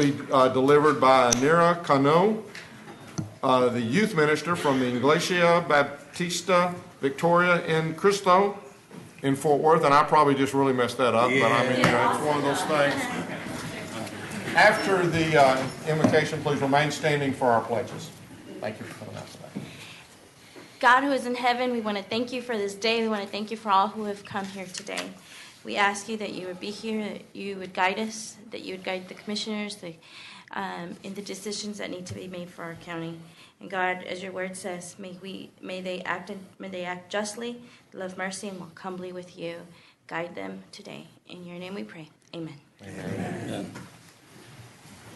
Delivered by Nira Cano, the youth minister from the Iglesia Baptista Victoria in Cristo in Fort Worth. And I probably just really messed that up, but I mean, it's one of those things. After the invocation, please remain standing for our pledges. Thank you for coming out today. God who is in heaven, we want to thank you for this day. We want to thank you for all who have come here today. We ask you that you would be here, that you would guide us, that you would guide the commissioners in the decisions that need to be made for our county. And God, as your word says, may they act justly, love mercy, and walk humbly with you. Guide them today. In your name we pray. Amen. Amen.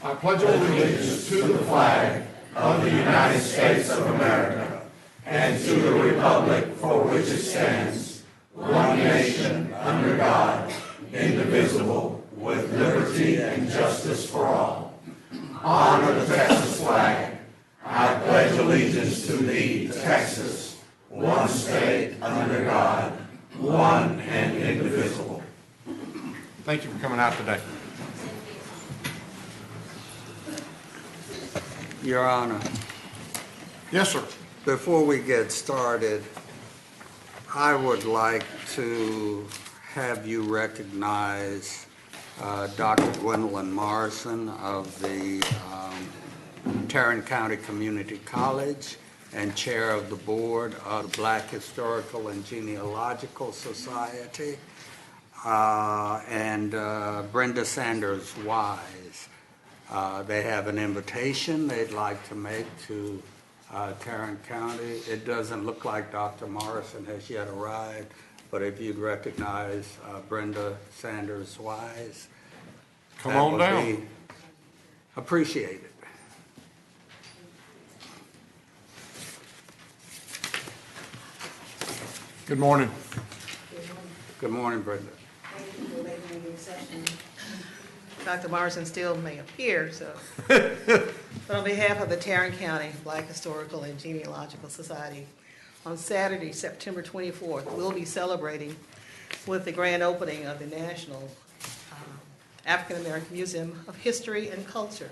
I pledge allegiance to the flag of the United States of America and to the republic for which it stands, one nation, under God, indivisible, with liberty and justice for all. Honor the Texas flag. I pledge allegiance to thee, Texas, one state, under God, one and indivisible. Thank you for coming out today. Your Honor. Yes, sir. Before we get started, I would like to have you recognize Dr. Gwendolyn Morrison of the Tarrant County Community College and chair of the board of the Black Historical and Genealogical Society, and Brenda Sanders Wise. They have an invitation they'd like to make to Tarrant County. It doesn't look like Dr. Morrison has yet arrived, but if you'd recognize Brenda Sanders Wise, come on down. Appreciate it. Good morning. Good morning, Brenda. Thank you for making the exception. Dr. Morrison still may appear, so. But on behalf of the Tarrant County Black Historical and Genealogical Society, on Saturday, September 24th, we'll be celebrating with the grand opening of the National African American Museum of History and Culture.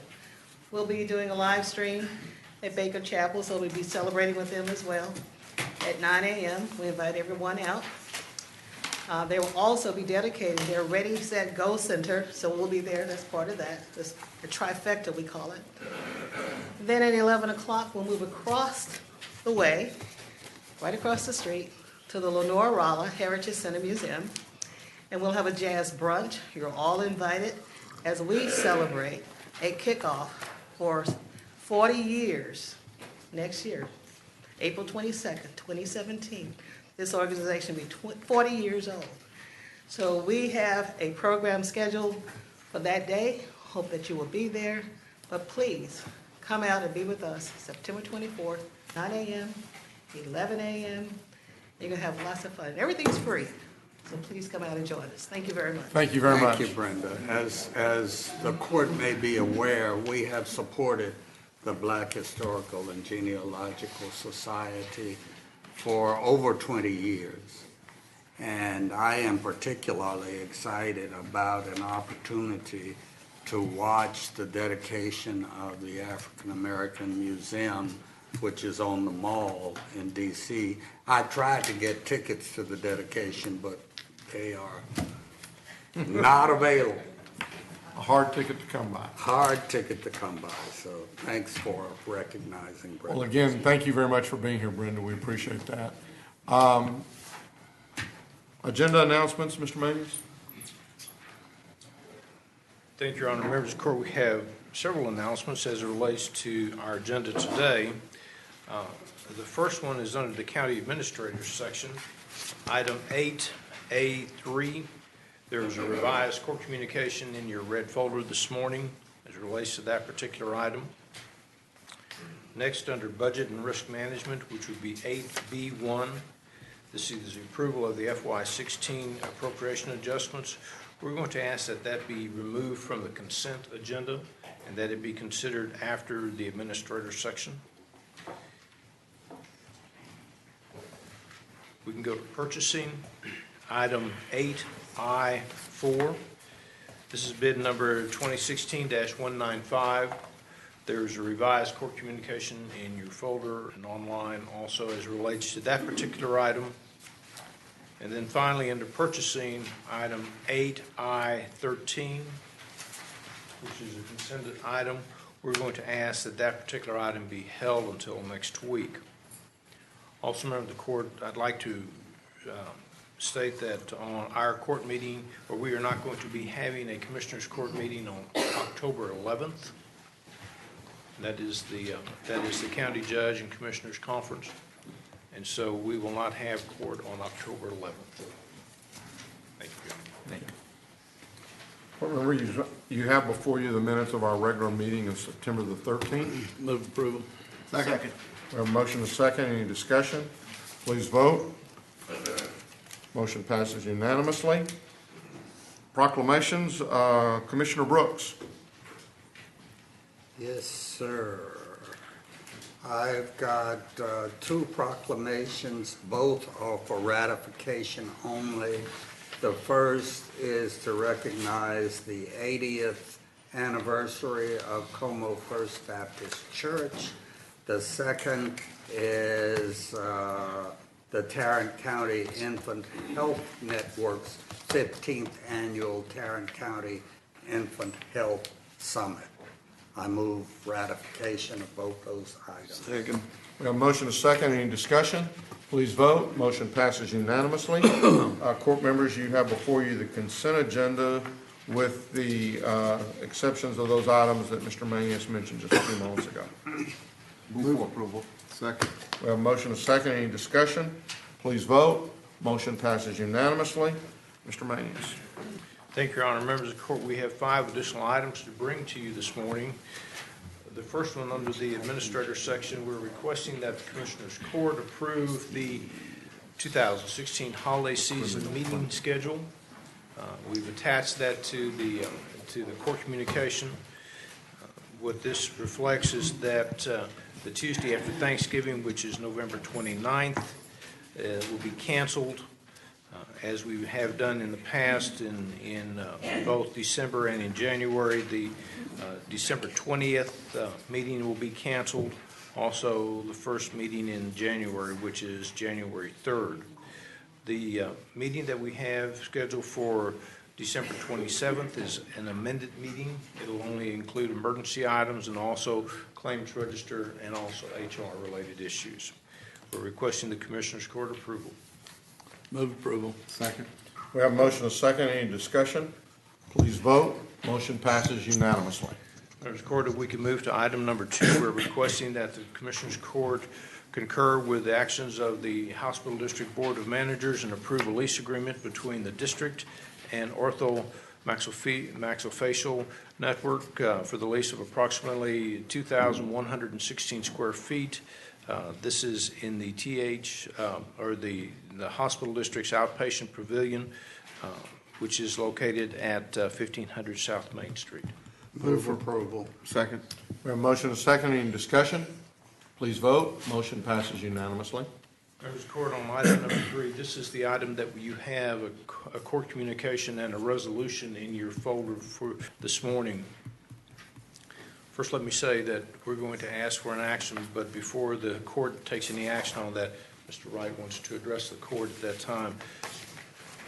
We'll be doing a live stream at Baker Chapel, so we'll be celebrating with them as well at 9 a.m. We invite everyone out. They will also be dedicating their Ready, Set, Go Center, so we'll be there. That's part of that, the trifecta we call it. Then at 11 o'clock, we'll move across the way, right across the street, to the Lenore Rolla Heritage Center Museum, and we'll have a jazz brunch. You're all invited as we celebrate a kickoff for 40 years next year, April 22nd, 2017. This organization will be 40 years old. So we have a program scheduled for that day. Hope that you will be there. But please come out and be with us September 24th, 9 a.m., 11 a.m. You're going to have lots of fun. Everything's free. So please come out and join us. Thank you very much. Thank you very much. Thank you, Brenda. As the court may be aware, we have supported the Black Historical and Genealogical Society for over 20 years. And I am particularly excited about an opportunity to watch the dedication of the African American Museum, which is on the Mall in D.C. I tried to get tickets to the dedication, but they are not available. A hard ticket to come by. Hard ticket to come by, so thanks for recognizing Brenda. Well, again, thank you very much for being here, Brenda. We appreciate that. Agenda announcements, Mr. Mayes? Thank you, Your Honor. Members of the court, we have several announcements as it relates to our agenda today. The first one is under the county administrator section, item 8A3. There was a revised court communication in your red folder this morning as it relates to that particular item. Next, under budget and risk management, which would be 8B1, this is the approval of the FY16 appropriation adjustments. We're going to ask that that be removed from the consent agenda and that it be considered after the administrator section. We can go to purchasing, item 8I4. This is bid number 2016-195. There's a revised court communication in your folder and online also as relates to that particular item. And then finally, under purchasing, item 8I13, which is a consent item, we're going to ask that that particular item be held until next week. Also, member of the court, I'd like to state that on our court meeting, where we are not going to be having a commissioners' court meeting on October 11th. That is the county judge and commissioners conference, and so we will not have court on October 11th. Thank you, John. Thank you. Court member, you have before you the minutes of our regular meeting of September the 13th. Move approval. Second. We have a motion and a second. Any discussion? Please vote. Motion passes unanimously. Proclamations, Commissioner Brooks. Yes, sir. I've got two proclamations, both are for ratification only. The first is to recognize the 80th anniversary of Como First Baptist Church. The second is the Tarrant County Infant Health Network's 15th Annual Tarrant County Infant Health Summit. I move ratification of both those items. Second. We have a motion and a second. Any discussion? Please vote. Motion passes unanimously. Court members, you have before you the consent agenda with the exceptions of those items that Mr. Manius mentioned just a few moments ago. Move approval. Second. We have a motion and a second. Any discussion? Please vote. Motion passes unanimously. Mr. Manius. Thank you, Your Honor. Members of the court, we have 5 additional items to bring to you this morning. The first one, under the administrator section, we're requesting that the Commissioners Court approve the 2016 holiday season meeting schedule. We've attached that to the court communication. What this reflects is that the Tuesday after Thanksgiving, which is November 29th, will be canceled, as we have done in the past in both December and in January. The December 20th meeting will be canceled. Also, the first meeting in January, which is January 3rd. The meeting that we have scheduled for December 27th is an amended meeting. It'll only include emergency items and also claims register and also HR related issues. We're requesting the Commissioners Court approval. Move approval. Second. We have a motion and a second. Any discussion? Please vote. Motion passes unanimously. Members of the court, if we can move to item number 2, we're requesting that the Commissioners Court concur with the actions of the Hospital District Board of Managers and approve a lease agreement between the district and Ortho Maxillofacial Network for the lease of approximately 2,116 square feet. This is in the the hospital district's outpatient pavilion, which is located at 1500 South Main Street. Move for approval. Second. We have a motion and a second. Any discussion? Please vote. Motion passes unanimously. Members of the court, on item number 3, this is the item that you have a court communication and a resolution in your folder for this morning. First, let me say that we're going to ask for an action, but before the court takes any action on that, Mr. Wright wants to address the court at that time.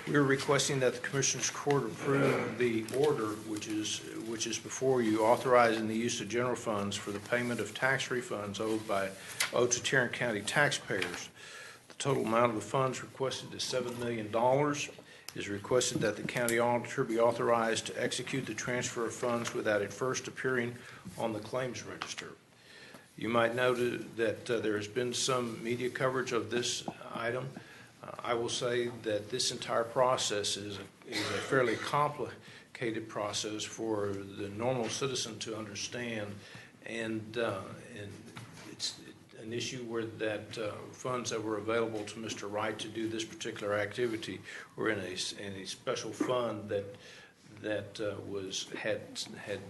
We are requesting that the Commissioners Court approve the order, which is before you, authorizing the use of general funds for the payment of tax refunds owed to Tarrant County taxpayers. The total amount of the funds requested is $7 million. It is requested that the county auditor be authorized to execute the transfer of funds without it first appearing on the claims register. You might note that there has been some media coverage of this item. I will say that this entire process is a fairly complicated process for the normal citizen to understand, and it's an issue where that funds that were available to Mr. Wright to do this particular activity were in a special fund that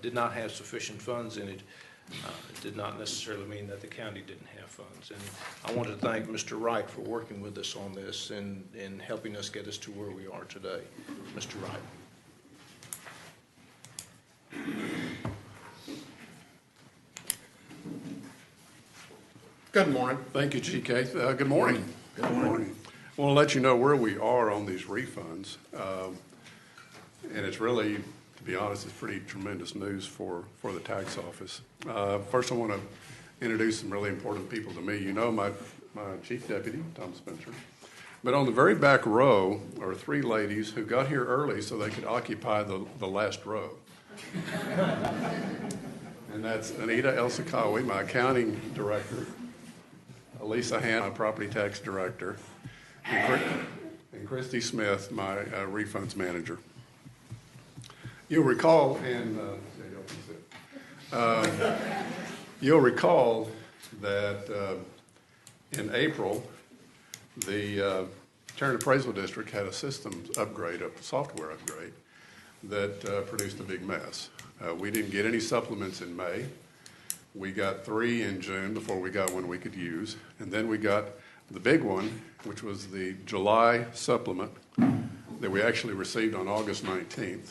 did not have sufficient funds in it. It did not necessarily mean that the county didn't have funds. And I want to thank Mr. Wright for working with us on this and helping us get us to where we are today. Mr. Wright. Good morning. Thank you, GK. Good morning. Good morning. I want to let you know where we are on these refunds. And it's really, to be honest, it's pretty tremendous news for the tax office. First, I want to introduce some really important people to me. You know my chief deputy, Tom Spencer. But on the very back row are three ladies who got here early so they could occupy the last row. And that's Anita Elsakawi, my accounting director, Lisa Han, my property tax director, and Christy Smith, my refunds manager. You'll recall, you'll recall that in April, the Tarrant Appraisal District had a systems upgrade, a software upgrade, that produced a big mess. We didn't get any supplements in May. We got 3 in June before we got one we could use. And then we got the big one, which was the July supplement that we actually received on August 19th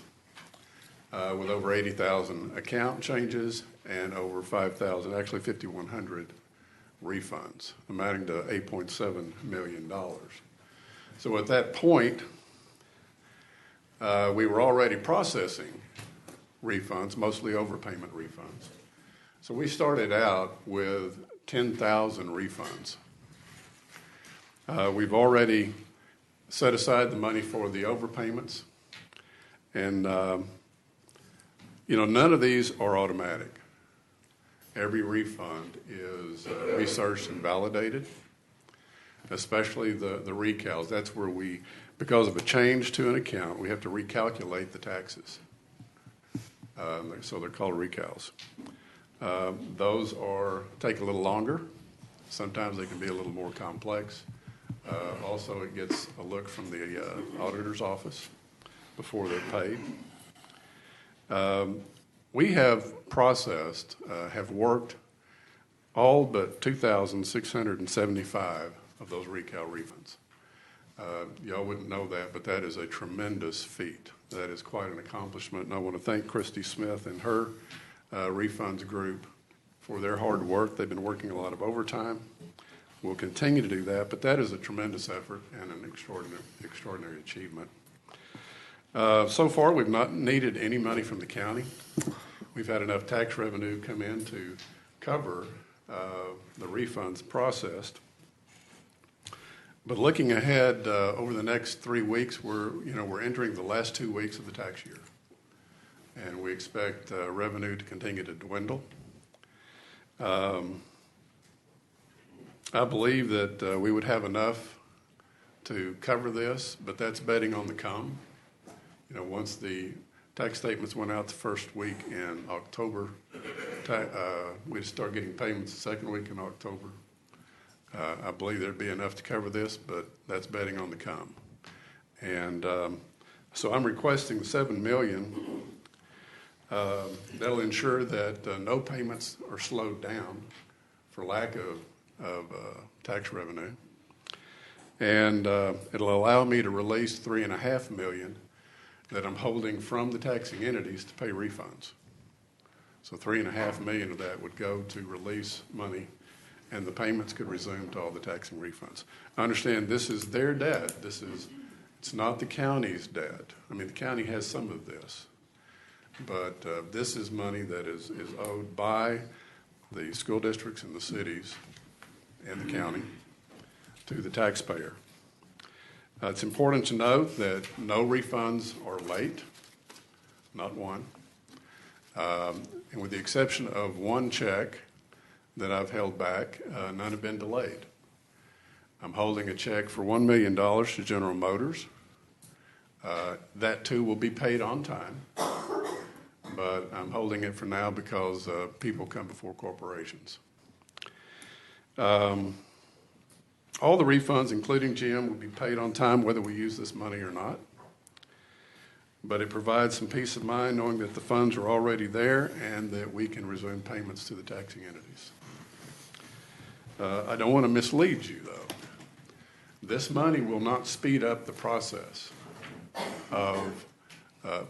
with over 80,000 account changes and over 5,000, actually 5,100 refunds, amounting to $8.7 million. So at that point, we were already processing refunds, mostly overpayment refunds. So we started out with 10,000 refunds. We've already set aside the money for the overpayments. And, none of these are automatic. Every refund is researched and validated, especially the recals. That's where because of a change to an account, we have to recalculate the taxes. So they're called recals. Those take a little longer. Sometimes they can be a little more complex. Also, it gets a look from the auditor's office before they're paid. We have processed, have worked all but 2,675 of those recal refunds. Y'all wouldn't know that, but that is a tremendous feat. That is quite an accomplishment, and I want to thank Christy Smith and her refunds group for their hard work. They've been working a lot of overtime. We'll continue to do that, but that is a tremendous effort and an extraordinary achievement. So far, we've not needed any money from the county. We've had enough tax revenue come in to cover the refunds processed. But looking ahead over the next 3 weeks, we're entering the last 2 weeks of the tax year. And we expect revenue to continue to dwindle. I believe that we would have enough to cover this, but that's betting on the come. Once the tax statements went out the first week in October, we'd start getting payments the second week in October. I believe there'd be enough to cover this, but that's betting on the come. And so I'm requesting $7 million. That'll ensure that no payments are slowed down for lack of tax revenue. And it'll allow me to release $3.5 million that I'm holding from the taxing entities to pay refunds. So $3.5 million of that would go to release money, and the payments could resume to all the taxing refunds. I understand this is their debt. It's not the county's debt. I mean, the county has some of this. But this is money that is owed by the school districts and the cities and the county to the taxpayer. It's important to note that no refunds are late, not one. And with the exception of one check that I've held back, none have been delayed. I'm holding a check for $1 million to General Motors. That too will be paid on time. But I'm holding it for now because people come before corporations. All the refunds, including GM, will be paid on time whether we use this money or not. But it provides some peace of mind knowing that the funds are already there and that we can resume payments to the taxing entities. I don't want to mislead you, though. This money will not speed up the process of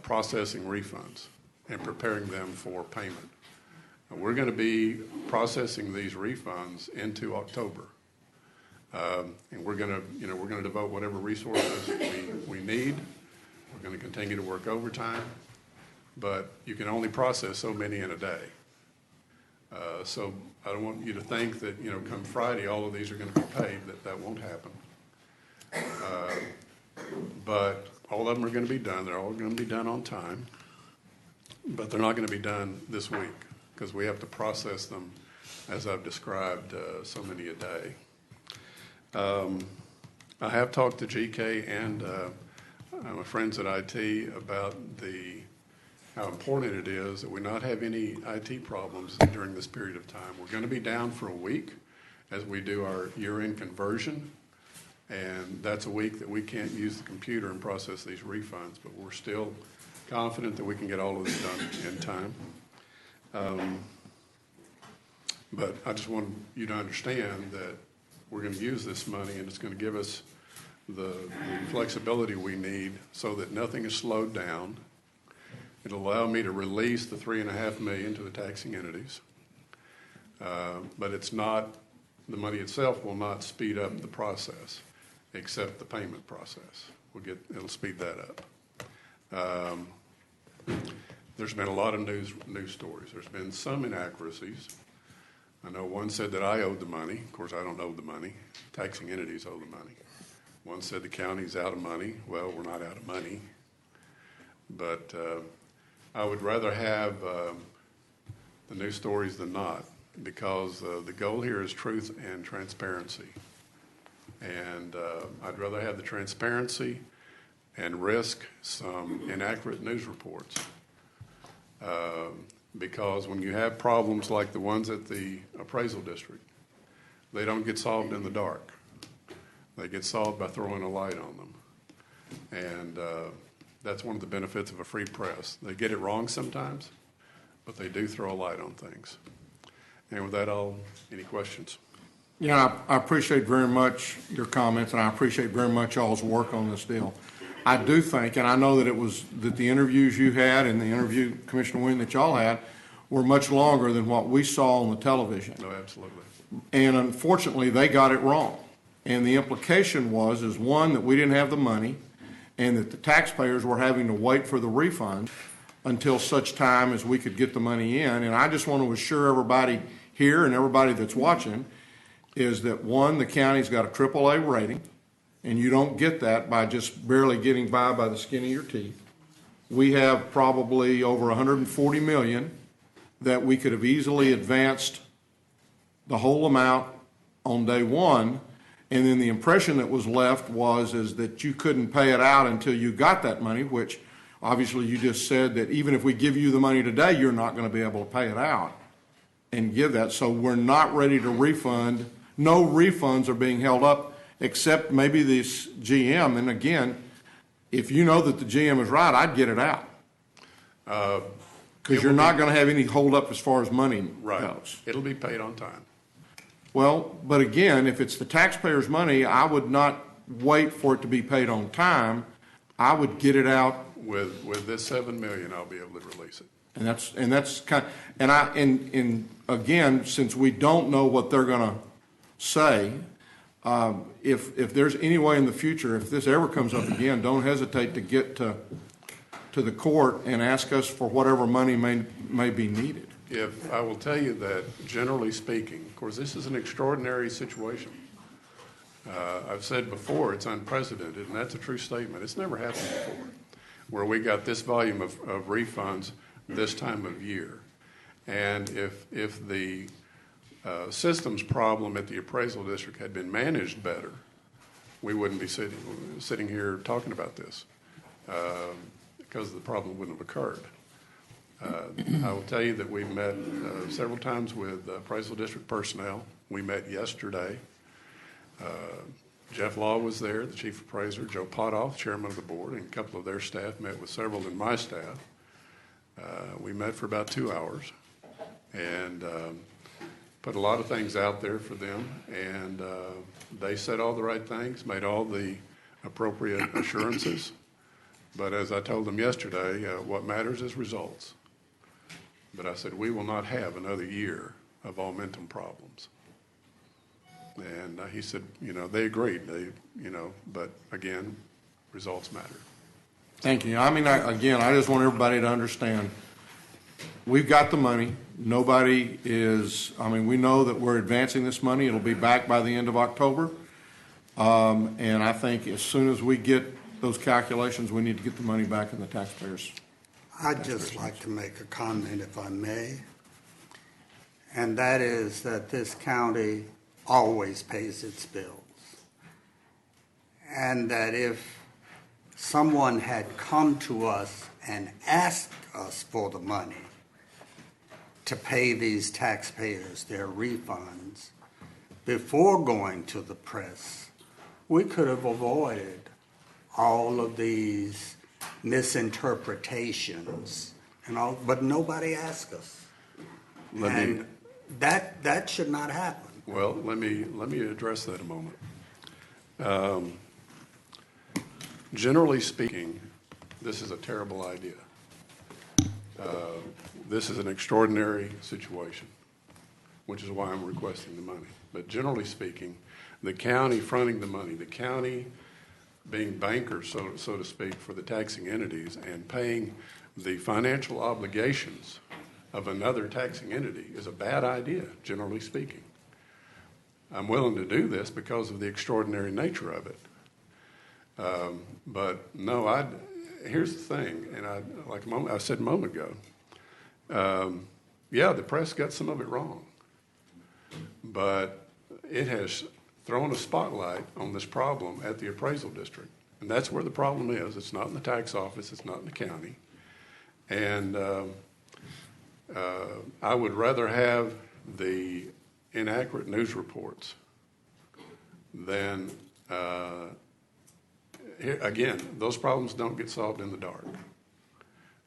processing refunds. and preparing them for payment. We're going to be processing these refunds into October. And we're going to devote whatever resources we need. We're going to continue to work overtime, but you can only process so many in a day. So I don't want you to think that, come Friday, all of these are going to be paid. That won't happen. But all of them are going to be done. They're all going to be done on time, but they're not going to be done this week because we have to process them, as I've described, so many a day. I have talked to GK and my friends at IT about how important it is that we not have any IT problems during this period of time. We're going to be down for a week as we do our year-end conversion, and that's a week that we can't use the computer and process these refunds, but we're still confident that we can get all of this done in time. But I just want you to understand that we're going to use this money, and it's going to give us the flexibility we need so that nothing is slowed down. It'll allow me to release the $3.5 million to the taxing entities, but the money itself will not speed up the process, except the payment process. It'll speed that up. There's been a lot of news stories. There's been some inaccuracies. I know one said that I owed the money. Of course, I don't owe the money. Taxing entities owe the money. One said the county's out of money. Well, we're not out of money. But I would rather have the news stories than not, because the goal here is truth and transparency. And I'd rather have the transparency and risk some inaccurate news reports. Because when you have problems like the ones at the appraisal district, they don't get solved in the dark. They get solved by throwing a light on them. And that's one of the benefits of a free press. They get it wrong sometimes, but they do throw a light on things. And with that, any questions? Yeah, I appreciate very much your comments, and I appreciate very much y'all's work on this deal. I do think, and I know that the interviews you had and the interview, Commissioner Wynn, that y'all had were much longer than what we saw on the television. No, absolutely. And unfortunately, they got it wrong. And the implication is one, that we didn't have the money, and that the taxpayers were having to wait for the refund until such time as we could get the money in. And I just want to assure everybody here and everybody that's watching is that, one, the county's got a AAA rating, and you don't get that by just barely getting by the skin of your teeth. We have probably over $140 million that we could have easily advanced the whole amount on day one, and then the impression that was left is that you couldn't pay it out until you got that money, which obviously you just said that even if we give you the money today, you're not going to be able to pay it out and give that. So we're not ready to refund. No refunds are being held up except maybe this GM. And again, if you know that the GM is right, I'd get it out. Because you're not going to have any hold up as far as money goes. It'll be paid on time. Well, but again, if it's the taxpayers' money, I would not wait for it to be paid on time. I would get it out. With this $7 million, I'll be able to release it. And that's kind of, and again, since we don't know what they're going to say, if there's any way in the future, if this ever comes up again, don't hesitate to get to the court and ask us for whatever money may be needed. If I will tell you that, generally speaking, of course, this is an extraordinary situation. I've said before, it's unprecedented, and that's a true statement. It's never happened before, where we got this volume of refunds this time of year. And if the systems problem at the appraisal district had been managed better, we wouldn't be sitting here talking about this, because the problem wouldn't have occurred. I will tell you that we've met several times with appraisal district personnel. We met yesterday. Jeff Law was there, the chief appraiser. Joe Potoff, chairman of the board, and a couple of their staff met with several in my staff. We met for about 2 hours and put a lot of things out there for them. And they said all the right things, made all the appropriate assurances. But as I told them yesterday, what matters is results. But I said, we will not have another year of Abatement problems. And he said, they agreed, but again, results matter. Thank you. I mean, I just want everybody to understand, we've got the money. Nobody is, we know that we're advancing this money. It'll be back by the end of October. And I think as soon as we get those calculations, we need to get the money back in the taxpayers. I'd just like to make a comment, if I may, and that is that this county always pays its bills. And that if someone had come to us and asked us for the money to pay these taxpayers their refunds before going to the press, we could have avoided all of these misinterpretations and all, but nobody asked us. And that should not happen. Well, let me address that a moment. Generally speaking, this is a terrible idea. This is an extraordinary situation, which is why I'm requesting the money. But generally speaking, the county fronting the money, the county being bankers, so to speak, for the taxing entities and paying the financial obligations of another taxing entity is a bad idea, generally speaking. I'm willing to do this because of the extraordinary nature of it. But no, here's the thing, and I said a moment ago, yeah, the press got some of it wrong, but it has thrown a spotlight on this problem at the appraisal district, and that's where the problem is. It's not in the tax office, it's not in the county, and I would rather have the inaccurate news reports than again, those problems don't get solved in the dark.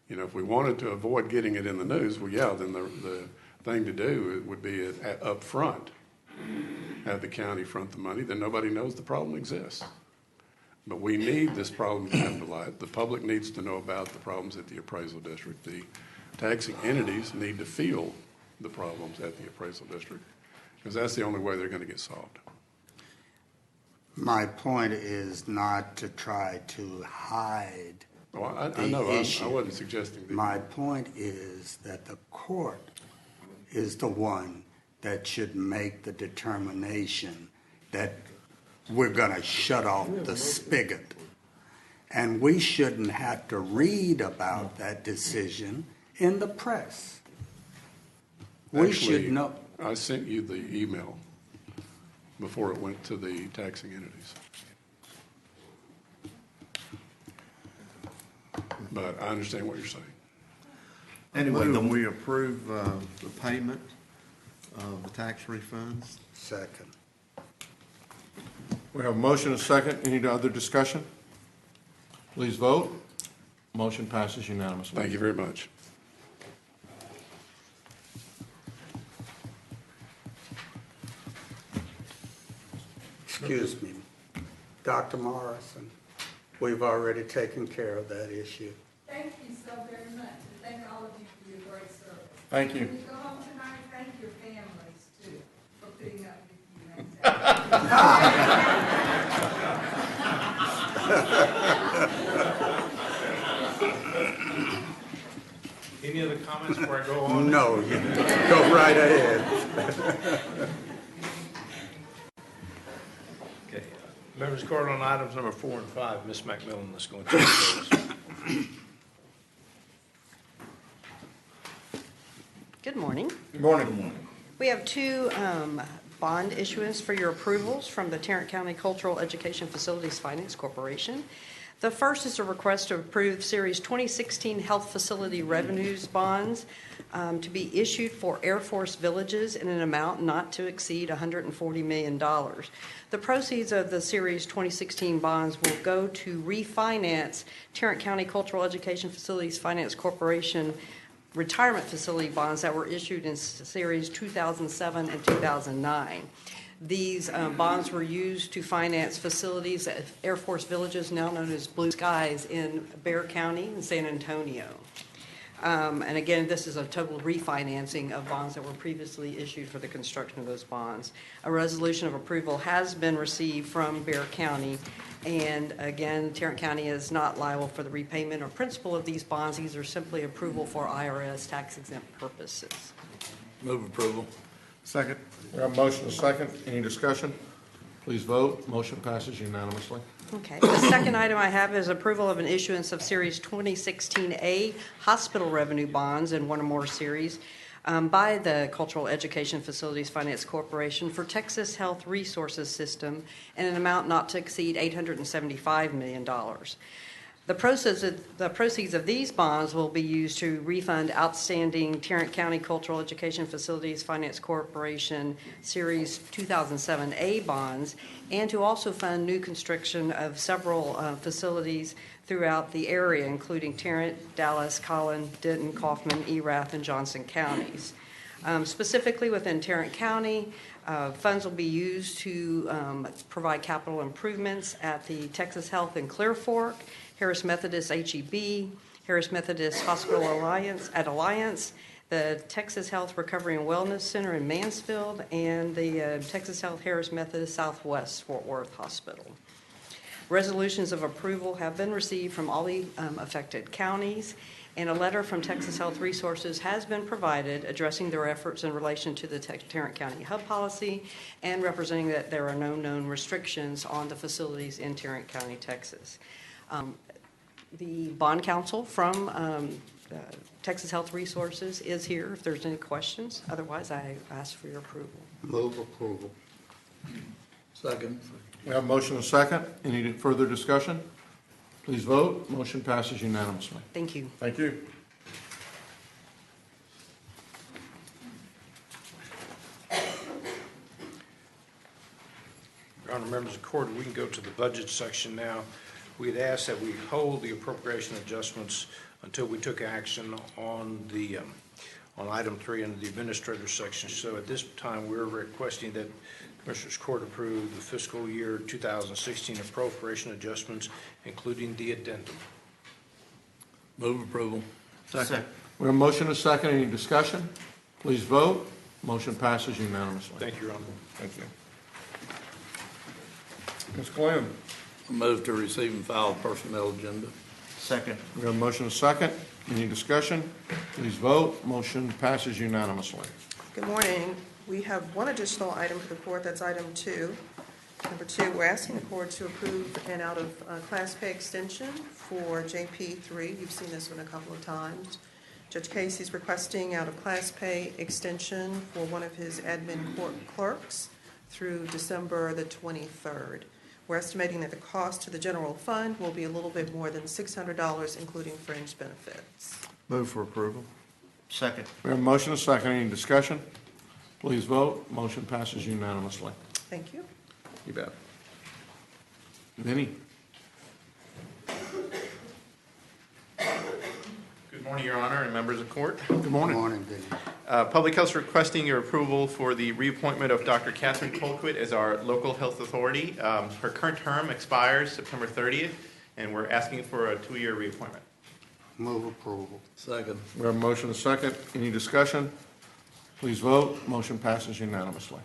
If we wanted to avoid getting it in the news, well, yeah, then the thing to do would be up front, have the county front the money, then nobody knows the problem exists. But we need this problem to come to light. The public needs to know about the problems at the appraisal district. The taxing entities need to feel the problems at the appraisal district, because that's the only way they're going to get solved. My point is not to try to hide I know, issue. I wasn't suggesting that. My point is that the court is the one that should make the determination that we're going to shut off the spigot. And we shouldn't have to read about that decision in the press. We should know. I sent you the email before it went to the taxing entities. But I understand what you're saying. Anyway, then we approve the payment of the tax refunds. Second. We have a motion and a second. Any other discussion? Please vote. Motion passes unanimously. Thank you very much. Excuse me, Dr. Morrison, we've already taken care of that issue. Thank you so very much, and thank all of you for your great service. Thank you. When you go home tonight, thank your families too for putting up with you. Any other comments before I go on? No, you go right ahead. Okay. Members of the court, on items number 4 and 5, Ms. McMillan is going to take those. Good morning. Good morning. We have two bond issuance for your approvals from the Tarrant County Cultural Education Facilities Finance Corporation. The first is a request to approve Series 2016 Health Facility Revenues Bonds to be issued for Air Force villages in an amount not to exceed $140 million. The proceeds of the Series 2016 bonds will go to refinance Tarrant County Cultural Education Facilities Finance Corporation retirement facility bonds that were issued in Series 2007 and 2009. These bonds were used to finance facilities at Air Force villages, now known as Blue Skies, in Bexar County and San Antonio. And again, this is a total refinancing of bonds that were previously issued for the construction of those bonds. A resolution of approval has been received from Bexar County. And again, Tarrant County is not liable for the repayment or principal of these bonds. These are simply approval for IRS tax exempt purposes. Move approval. Second. We have a motion and a second. Any discussion? Please vote. Motion passes unanimously. Okay. The second item I have is approval of an issuance of Series 2016A hospital revenue bonds in one or more series by the Cultural Education Facilities Finance Corporation for Texas Health Resources System in an amount not to exceed $875 million. The proceeds of these bonds will be used to refund outstanding Tarrant County Cultural Education Facilities Finance Corporation Series 2007A bonds, and to also fund new construction of several facilities throughout the area, including Tarrant, Dallas, Collin, Denton, Kaufman, Erath, and Johnson counties. Specifically within Tarrant County, funds will be used to provide capital improvements at the Texas Health in Clear Fork, Harris Methodist HEB, Harris Methodist Hospital Alliance, the Texas Health Recovery and Wellness Center in Mansfield, and the Texas Health Harris Methodist Southwest Fort Worth Hospital. Resolutions of approval have been received from all the affected counties, and a letter from Texas Health Resources has been provided addressing their efforts in relation to the Tarrant County hub policy and representing that there are no known restrictions on the facilities in Tarrant County, Texas. The bond counsel from Texas Health Resources is here if there's any questions. Otherwise, I ask for your approval. Move approval. Second. We have a motion and a second. Any further discussion? Please vote. Motion passes unanimously. Thank you. Thank you. Your Honor, members of the court, we can go to the budget section now. We'd ask that we hold the appropriation adjustments until we took action on the on item 3 under the administrator section. So at this time, we're requesting that Commissioners Court approve the fiscal year 2016 appropriation adjustments, including the addendum. Move approval. Second. We have a motion and a second. Any discussion? Please vote. Motion passes unanimously. Thank you, Your Honor. Thank you. Ms. Glenn. Move to receive and file personnel agenda. Second. We have a motion and a second. Any discussion? Please vote. Motion passes unanimously. Good morning. We have one additional item for the court. That's item 2. Number 2, we're asking the court to approve an out-of-class pay extension for JP3. You've seen this one a couple of times. Judge Casey's requesting out-of-class pay extension for one of his admin court clerks through December the 23rd. We're estimating that the cost to the general fund will be a little bit more than $600, including fringe benefits. Move for approval. Second. We have a motion and a second. Any discussion? Please vote. Motion passes unanimously. Thank you. You bet. Vinnie. Good morning, Your Honor, and members of court. Good morning. Good morning, Vinnie. Public Health is requesting your approval for the reappointment of Dr. Catherine Colquitt as our local health authority. Her current term expires September 30th, and we're asking for a 2-year reappointment. Move approval. Second. We have a motion and a second. Any discussion? Please vote. Motion passes unanimously.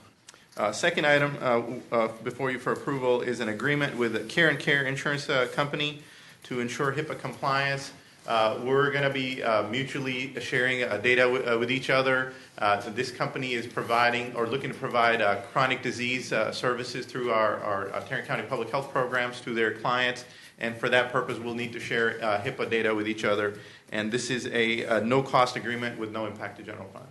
Second item before you for approval is an agreement with the Care and Care Insurance Company to ensure HIPAA compliance. We're going to be mutually sharing data with each other. This company is providing or looking to provide chronic disease services through our Tarrant County Public Health programs to their clients. And for that purpose, we'll need to share HIPAA data with each other. And this is a no-cost agreement with no impact to general fund.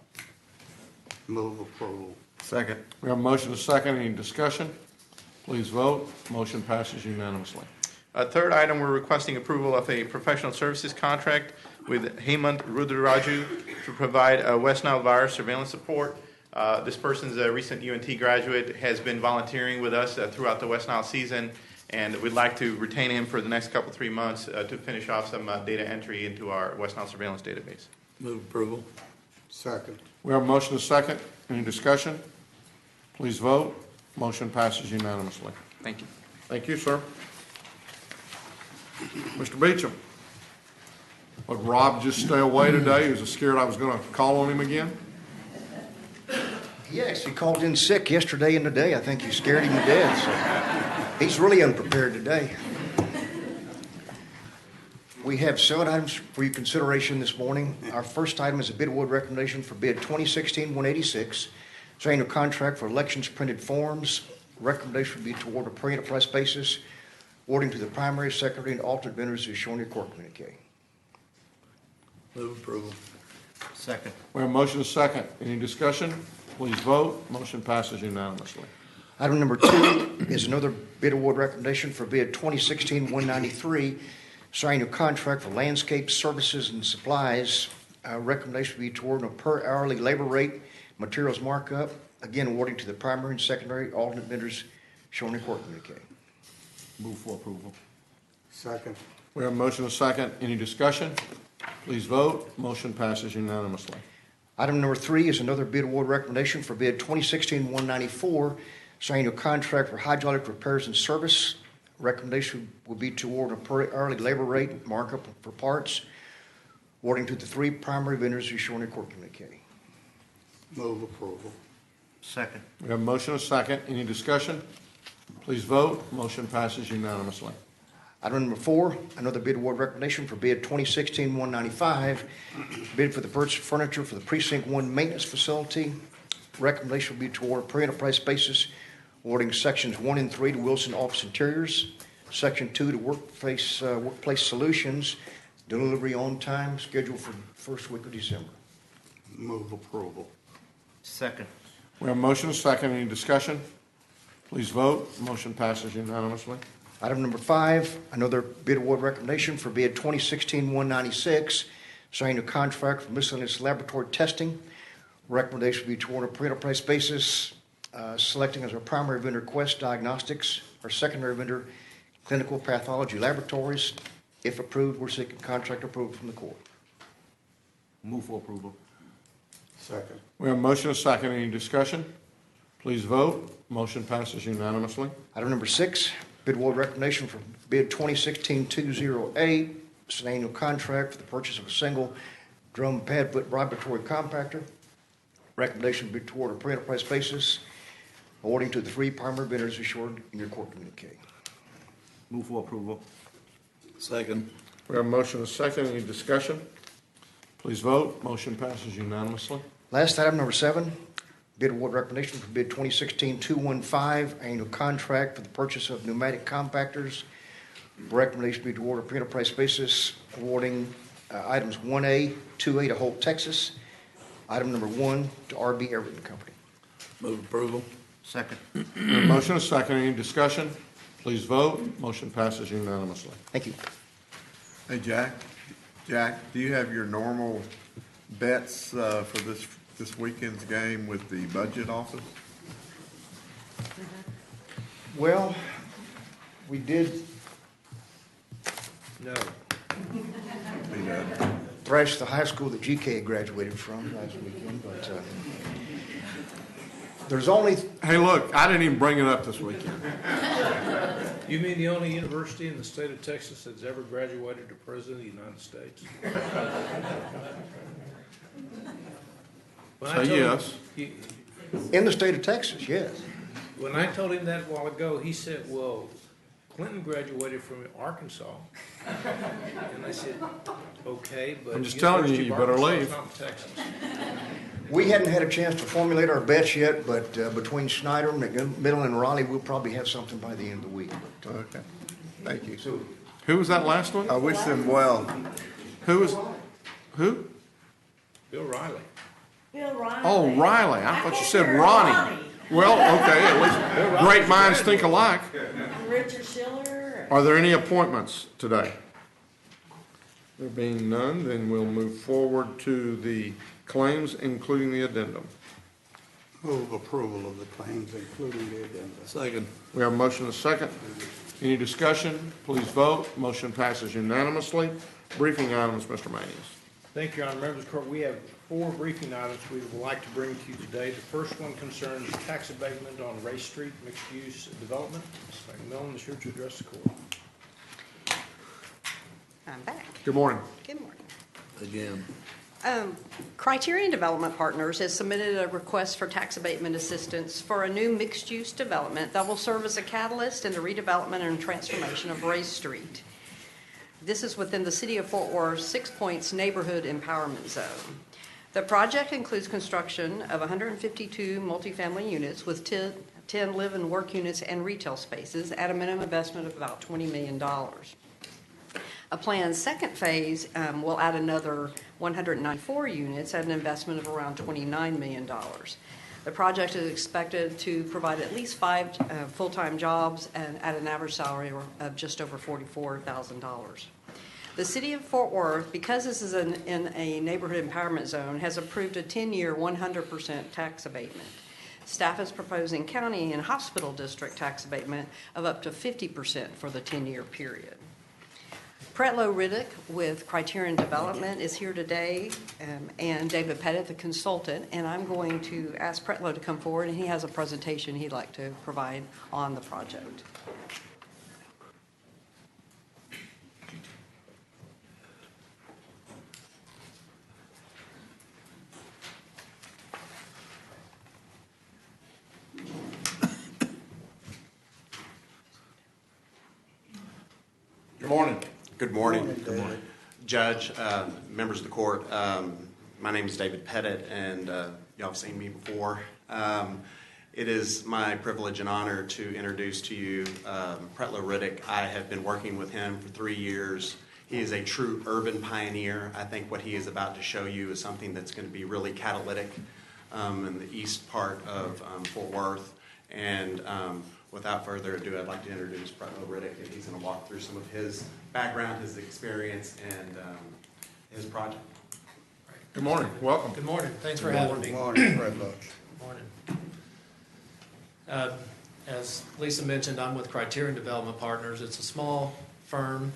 Move approval. Second. We have a motion and a second. Any discussion? Please vote. Motion passes unanimously. Third item, we're requesting approval of a professional services contract with Hemant Rudraju to provide West Nile virus surveillance support. This person's a recent UNT graduate, has been volunteering with us throughout the West Nile season, and we'd like to retain him for the next 3 months to finish off some data entry into our West Nile surveillance database. Move approval. Second. We have a motion and a second. Any discussion? Please vote. Motion passes unanimously. Thank you. Thank you, sir. Mr. Beecham. Would Rob just stay away today? He was scared I was going to call on him again? He actually called in sick yesterday and today. I think you scared him to death, so he's really unprepared today. We have 7 items for your consideration this morning. Our first item is a bid award recommendation for bid 2016-186, signing a contract for elections printed forms. Recommendation would be to award a per enterprise basis, awarding to the primary, secondary, and alternate vendors as shown in your court communique. Move approval. Second. We have a motion and a second. Any discussion? Please vote. Motion passes unanimously. Item number 2 is another bid award recommendation for bid 2016-193, signing a contract for landscape services and supplies. Recommendation would be to award a per hourly labor rate, materials markup, again awarding to the primary and secondary alternate vendors shown in your court communique. Move for approval. Second. We have a motion and a second. Any discussion? Please vote. Motion passes unanimously. Item number 3 is another bid award recommendation for bid 2016-194, signing a contract for hydraulic repairs and service. Recommendation would be to award a per hourly labor rate markup for parts, awarding to the 3 primary vendors as shown in your court communique. Move approval. Second. We have a motion and a second. Any discussion? Please vote. Motion passes unanimously. Item number 4, another bid award recommendation for bid 2016-195, bid for the purchase of furniture for the Precinct 1 maintenance facility. Recommendation would be to award a per enterprise basis, awarding sections 1 and 3 to Wilson Office Interiors, section 2 to Workplace Solutions, delivery on time, scheduled for first week of December. Move approval. Second. We have a motion and a second. Any discussion? Please vote. Motion passes unanimously. Item number 5, another bid award recommendation for bid 2016-196, signing a contract for miscellaneous laboratory testing. Recommendation would be to award a per enterprise basis, selecting as our primary vendor Quest Diagnostics, our secondary vendor Clinical Pathology Laboratories. If approved, we're seeking contract approval from the court. Move for approval. Second. We have a motion and a second. Any discussion? Please vote. Motion passes unanimously. Item number 6, bid award recommendation for bid 2016-208, it's an annual contract for the purchase of a single drum pad foot vibratory compactor. Recommendation would be toward a per enterprise basis, awarding to the 3 primary vendors as shown in your court communique. Move for approval. Second. We have a motion and a second. Any discussion? Please vote. Motion passes unanimously. Last item, number 7, bid award recommendation for bid 2016-215, annual contract for the purchase of pneumatic compactors. Recommendation would be to award a per enterprise basis, awarding items 1A, 2A to Holt, Texas. Item number 1 to RB Everton Company. Move approval. Second. We have a motion and a second. Any discussion? Please vote. Motion passes unanimously. Thank you. Hey, Jack, do you have your normal bets for this weekend's game with the budget office? Well, we did No. thrash the high school that GK had graduated from last weekend, but there's only... Hey, look, I didn't even bring it up this weekend. You mean the only university in the state of Texas that's ever graduated to President of the United States? When I Say told yes. him- In the state of Texas, yes. When I told him that a while ago, he said, well, Clinton graduated from Arkansas. And I said, okay, but. I'm just telling you, University of you better Arkansas is leave. not Texas. We hadn't had a chance to formulate our bets yet, but between Snyder, McMiddle, and Raleigh, we'll probably have something by the end of the week. Okay, thank you. So, Who was that last one? I wish them well. Who? Bill Riley. Bill Riley. Oh, Riley. I thought you said Ronnie. Well, okay, at least great minds think alike. Richard Schiller. Are there any appointments today? There being none, then we'll move forward to the claims, including the addendum. Move approval of the claims, including the addendum. Second. We have a motion and a second. Any discussion? Please vote. Motion passes unanimously. Briefing items, Mr. Maynes. Thank you, Your Honor. Members of the court, we have 4 briefing items we would like to bring to you today. The first one concerns tax abatement on Race Street mixed-use development. Ms. McMillan is here to address the court. I'm back. Good morning. Good morning. again. Criterion Development Partners has submitted a request for tax abatement assistance for a new mixed-use development that will serve as a catalyst in the redevelopment and transformation of Ray Street. This is within the City of Fort Worth 6 Points Neighborhood Empowerment Zone. The project includes construction of 152 multifamily units with 10 live and work units and retail spaces at a minimum investment of about $20 million. A planned second phase will add another 194 units at an investment of around $29 million. The project is expected to provide at least 5 full-time jobs and at an average salary of just over $44,000. The City of Fort Worth, because this is in a neighborhood empowerment zone, has approved a 10-year 100% tax abatement. Staff is proposing county and hospital district tax abatement of up to 50% for the 10-year period. Pretlow Riddick with Criterion Development is here today, and David Pettit, the consultant, and I'm going to ask Pretlow to come forward, and he has a presentation he'd like to provide on the project. Good morning. Good morning. Good morning. Judge, members of the court, my name is David Pettit, and y'all have seen me before. It is my privilege and honor to introduce to you Pretlow Riddick. I have been working with him for 3 years. He is a true urban pioneer. I think what he is about to show you is something that's going to be really catalytic in the east part of Fort Worth. And without further ado, I'd like to introduce Pretlow Riddick, and he's going to walk through some of his background, his experience, and his project. Good morning. Welcome. Good morning. Thanks for having me. Good morning, Pretlow. Good morning. As Lisa mentioned, I'm with Criterion Development Partners. It's a small firm.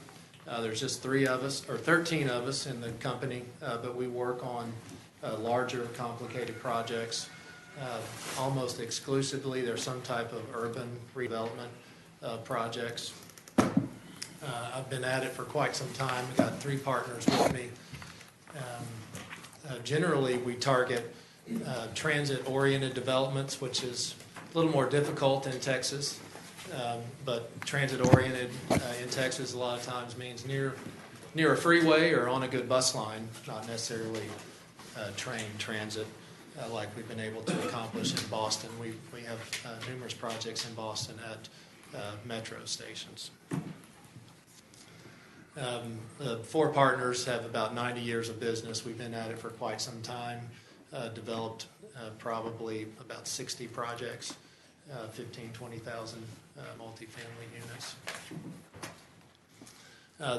There's just 13 of us in the company, but we work on larger, complicated projects. Almost exclusively, there's some type of urban redevelopment projects. I've been at it for quite some time. I've got 3 partners with me. Generally, we target transit-oriented developments, which is a little more difficult in Texas. But transit-oriented in Texas a lot of times means near a freeway or on a good bus line, not necessarily train transit. Like we've been able to accomplish in Boston. We have numerous projects in Boston at metro stations. The 4 partners have about 90 years of business. We've been at it for quite some time, developed probably about 60 projects, 20,000 multifamily units.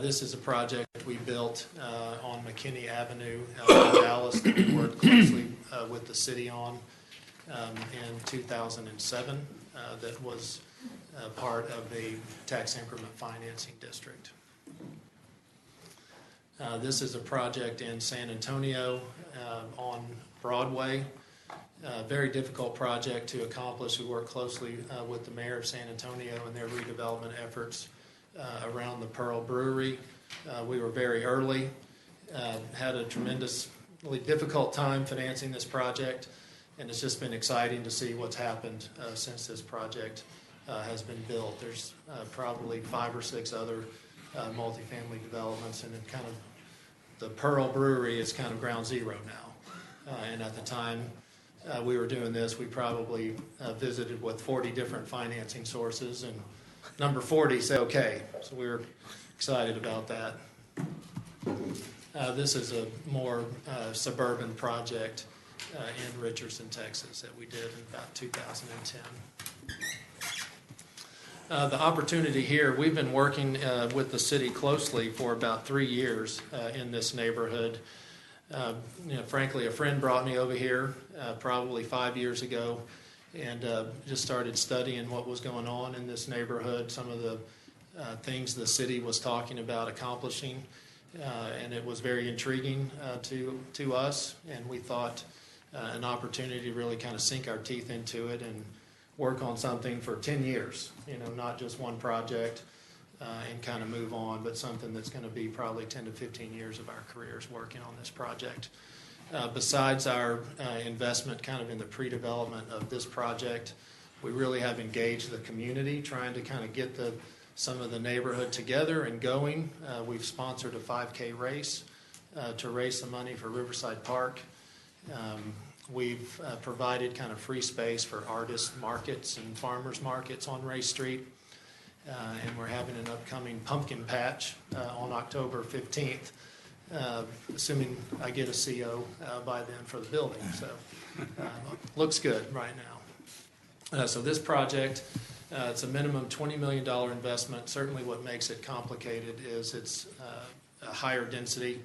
This is a project we built on McKinney Avenue in Dallas that we worked closely with the city on in 2007 that was part of the tax increment financing district. This is a project in San Antonio on Broadway. Very difficult project to accomplish. We work closely with the mayor of San Antonio and their redevelopment efforts around the Pearl Brewery. We were very early, had a tremendously difficult time financing this project, and it's just been exciting to see what's happened since this project has been built. There's probably 5 or 6 other multifamily developments, and kind of the Pearl Brewery is kind of ground zero now. And at the time we were doing this, we probably visited with 40 different financing sources, and number 40 said okay, so we were excited about that. This is a more suburban project in Richardson, Texas that we did in about 2010. The opportunity here, we've been working with the city closely for about 3 years in this neighborhood. Frankly, a friend brought me over here probably 5 years ago, and just started studying what was going on in this neighborhood, some of the things the city was talking about accomplishing, and it was very intriguing to us, and we thought an opportunity to really kind of sink our teeth into it and work on something for 10 years, not just one project, and kind of move on, but something that's going to be probably 10 to 15 years of our careers working on this project. Besides our investment kind of in the pre-development of this project, we really have engaged the community, trying to kind of get some of the neighborhood together and going. We've sponsored a 5K race to raise some money for Riverside Park. We've provided kind of free space for artist markets and farmers markets on Ray Street. And we're having an upcoming pumpkin patch on October 15th, assuming I get a CO by then for the building. So looks good right now. So this project, it's a minimum $20 million investment. Certainly what makes it complicated is it's a higher density.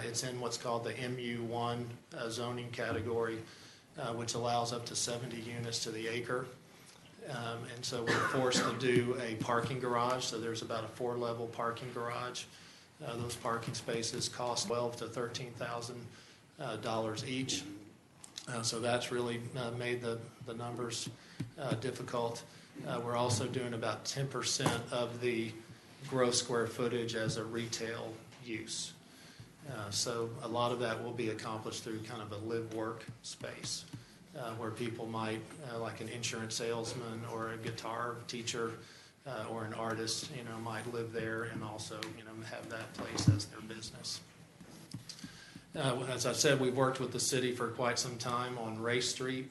It's in what's called the MU1 zoning category, which allows up to 70 units to the acre. And so we're forced to do a parking garage. So there's about a 4-level parking garage. Those parking spaces cost $12,000 to $13,000 each. So that's really made the numbers difficult. We're also doing about 10% of the gross square footage as a retail use. So a lot of that will be accomplished through kind of a live-work space where people might, like an insurance salesman or a guitar teacher or an artist, might live there and also, have that place as their business. As I said, we've worked with the city for quite some time on Ray Street.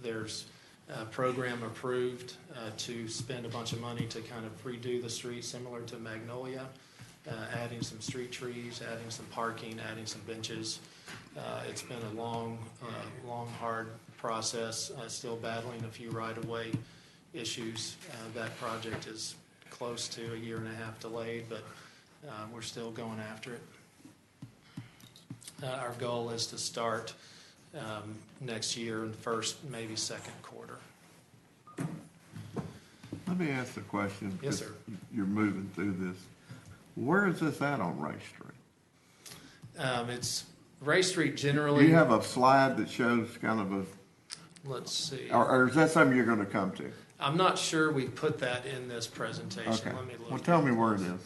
There's a program approved to spend a bunch of money to kind of redo the street similar to Magnolia. Adding some street trees, adding some parking, adding some benches. It's been a long, hard process. Still battling a few right-of-way issues. That project is close to 1.5 years delayed, but we're still going after it. Our goal is to start next year in the first, maybe second quarter. Let me ask the question. Yes, sir. You're moving through this. Where is this at on Ray Street? It's Ray Street generally. Do you have a slide that shows kind of a? Let's see. Or is that something you're going to come to? I'm not sure we put that in this presentation. Okay. Let me look. Well, tell me where it is.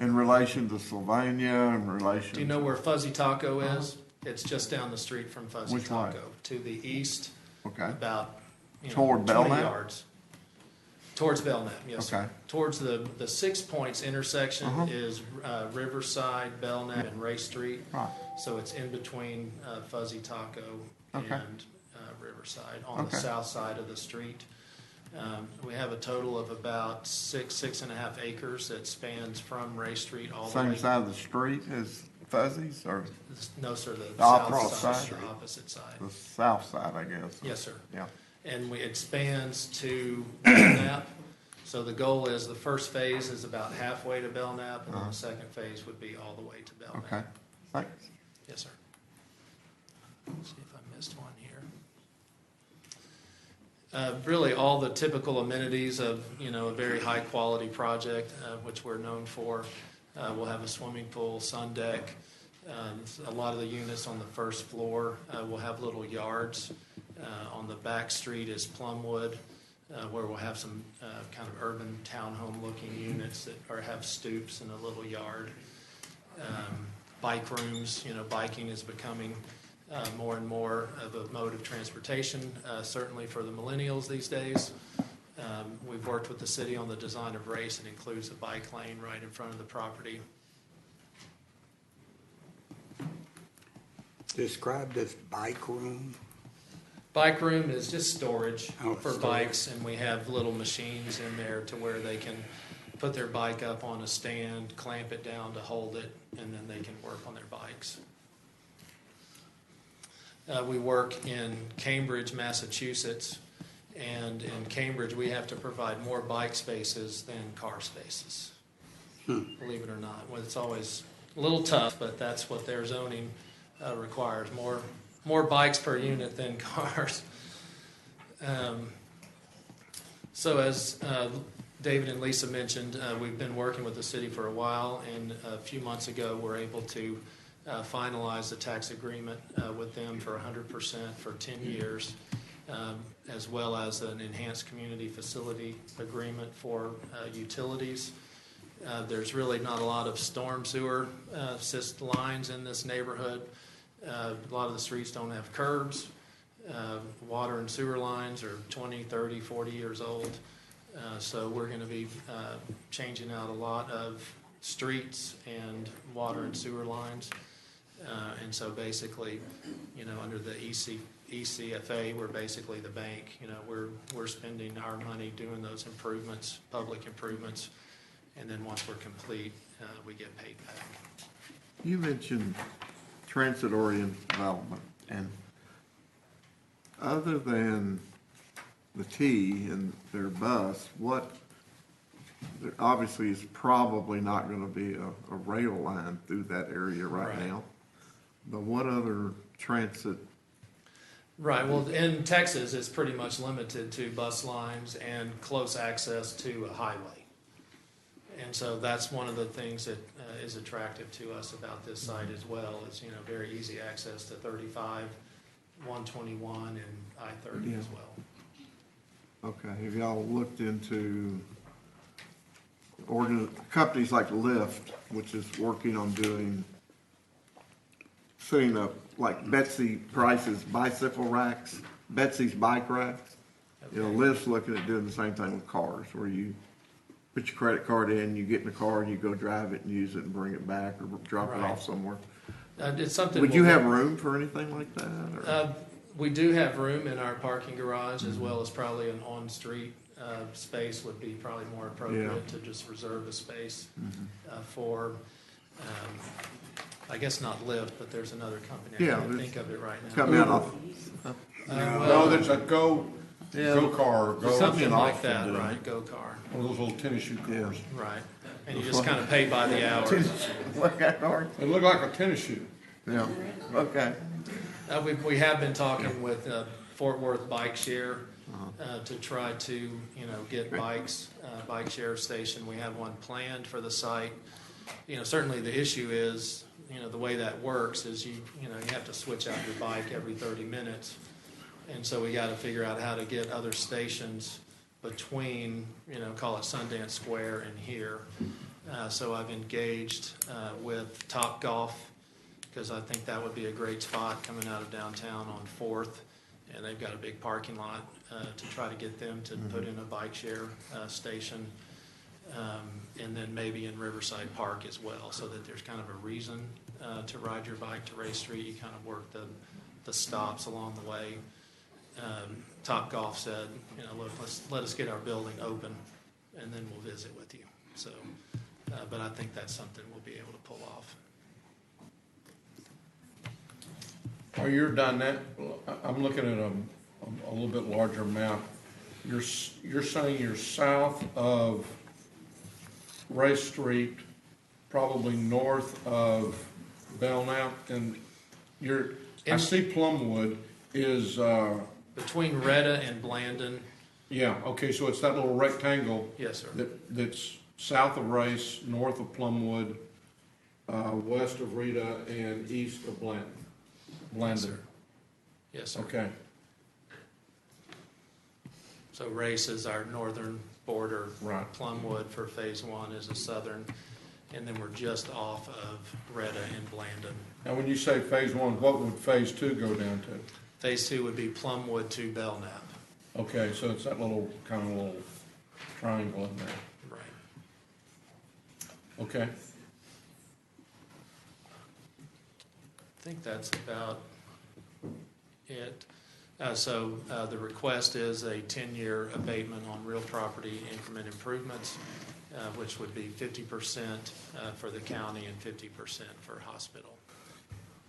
In relation to Sylvania, in relation. Do you know where Fuzzy Taco is? It's just down the street from Fuzzy Which Taco. way? To the east. Okay. About Toward 20 Belknap? yards. Towards Belknap, yes. Okay. Sir. Towards the 6 Points intersection is Riverside, Belknap, and Ray Street. Right. So it's in between Fuzzy Taco and Riverside on the south side of the street. We have a total of about 6.5 acres that spans from Ray Street all the way. Same side of the street as Fuzzy's, or? No, sir, the south side, the opposite side. The south side, I guess. Yes, sir. Yeah. And it spans to Belknap. So the goal is the first phase is about halfway to Belknap, and then the second phase would be all the way to Belknap. Okay, thanks. Yes, sir. Let's see if I missed one here. Really all the typical amenities of, a very high quality project, which we're known for. We'll have a swimming pool, sun deck. A lot of the units on the first floor will have little yards. On the back street is Plumwood, where we'll have some kind of urban townhome looking units that have stoops and a little yard. Bike rooms, biking is becoming more and more of a mode of transportation, certainly for the millennials these days. We've worked with the city on the design of Race. It includes a bike lane right in front of the property. Describe this bike room. Bike room is just storage for bikes, and we have little machines in there to where they can put their bike up on a stand, clamp it down to hold it, and then they can work on their bikes. We work in Cambridge, Massachusetts, and in Cambridge we have to provide more bike spaces than car spaces. Believe it or not. Well, it's always a little tough, but that's what their zoning requires. More bikes per unit than cars. So as David and Lisa mentioned, we've been working with the city for a while, and a few months ago we're able to finalize the tax agreement with them for 100% for 10 years. as well as an enhanced community facility agreement for utilities. There's really not a lot of storm sewer lines in this neighborhood. A lot of the streets don't have curbs. Water and sewer lines are 20, 30, 40 years old. So we're going to be changing out a lot of streets and water and sewer lines. And so basically, under the ECFA, we're basically the bank. We're spending our money doing those improvements, public improvements, and then once we're complete, we get paid back. You mentioned transit-oriented development, and other than the T and their bus, there obviously is probably not going to be a rail line through that area right now. But what other transit? Right. Well, in Texas, it's pretty much limited to bus lines and close access to a highway. And so that's one of the things that is attractive to us about this site as well. Is very easy access to 35, 121, and I-30 as well. Okay. Have y'all looked into companies like Lyft, which is working on setting up like Betsy Price's bicycle racks, Betsy's bike racks? Okay. Lyft's looking at doing the same thing with cars, where you put your credit card in, you get in the car, and you go drive it and use it and bring it back or drop it off somewhere. It's something. Would you have room for anything like that? We do have room in our parking garage, as well as probably an on-street space would be probably more appropriate to just reserve a space for, I guess not Lyft, but there's another company. I can't think of it right now. Coming out of. No, there's a go-car. Something like that, right, go-car. One of those little tennis shoe cars. Right. And you just kind of pay by the hour. What kind of car? They look like a tennis shoe. Yeah, okay. We have been talking with Fort Worth Bike Share to try to, get bikes, bike share station. We have one planned for the site. Certainly the issue is, the way that works is you have to switch out your bike every 30 minutes. And so we got to figure out how to get other stations between, call it Sundance Square and here. So I've engaged with Top Golf, because I think that would be a great spot coming out of downtown on 4th. And they've got a big parking lot to try to get them to put in a bike share station. And then maybe in Riverside Park as well, so that there's kind of a reason to ride your bike to Ray Street. You kind of work the stops along the way. Top Golf said, look, let us get our building open, and then we'll visit with you. So, but I think that's something we'll be able to pull off. While you're done that, I'm looking at a little bit larger map. You're saying you're south of Ray Street, probably north of Belknap, and I see Plumwood is between Retta and Blandon. Yeah. Okay. So it's that little rectangle. Yes, sir. That's south of Race, north of Plumwood, west of Rita, and east of Blandon. Yes, sir. Yes, sir. Okay. So Race is our northern border. Right. Plumwood for phase 1 is the southern, and then we're just off of Retta and Blandon. Now, when you say phase 1, what would phase 2 go down to? Phase 2 would be Plumwood to Belknap. Okay, so it's that little triangle in there. Right. Okay. I think that's about it. So the request is a 10-year abatement on real property increment improvements, which would be 50% for the county and 50% for hospital.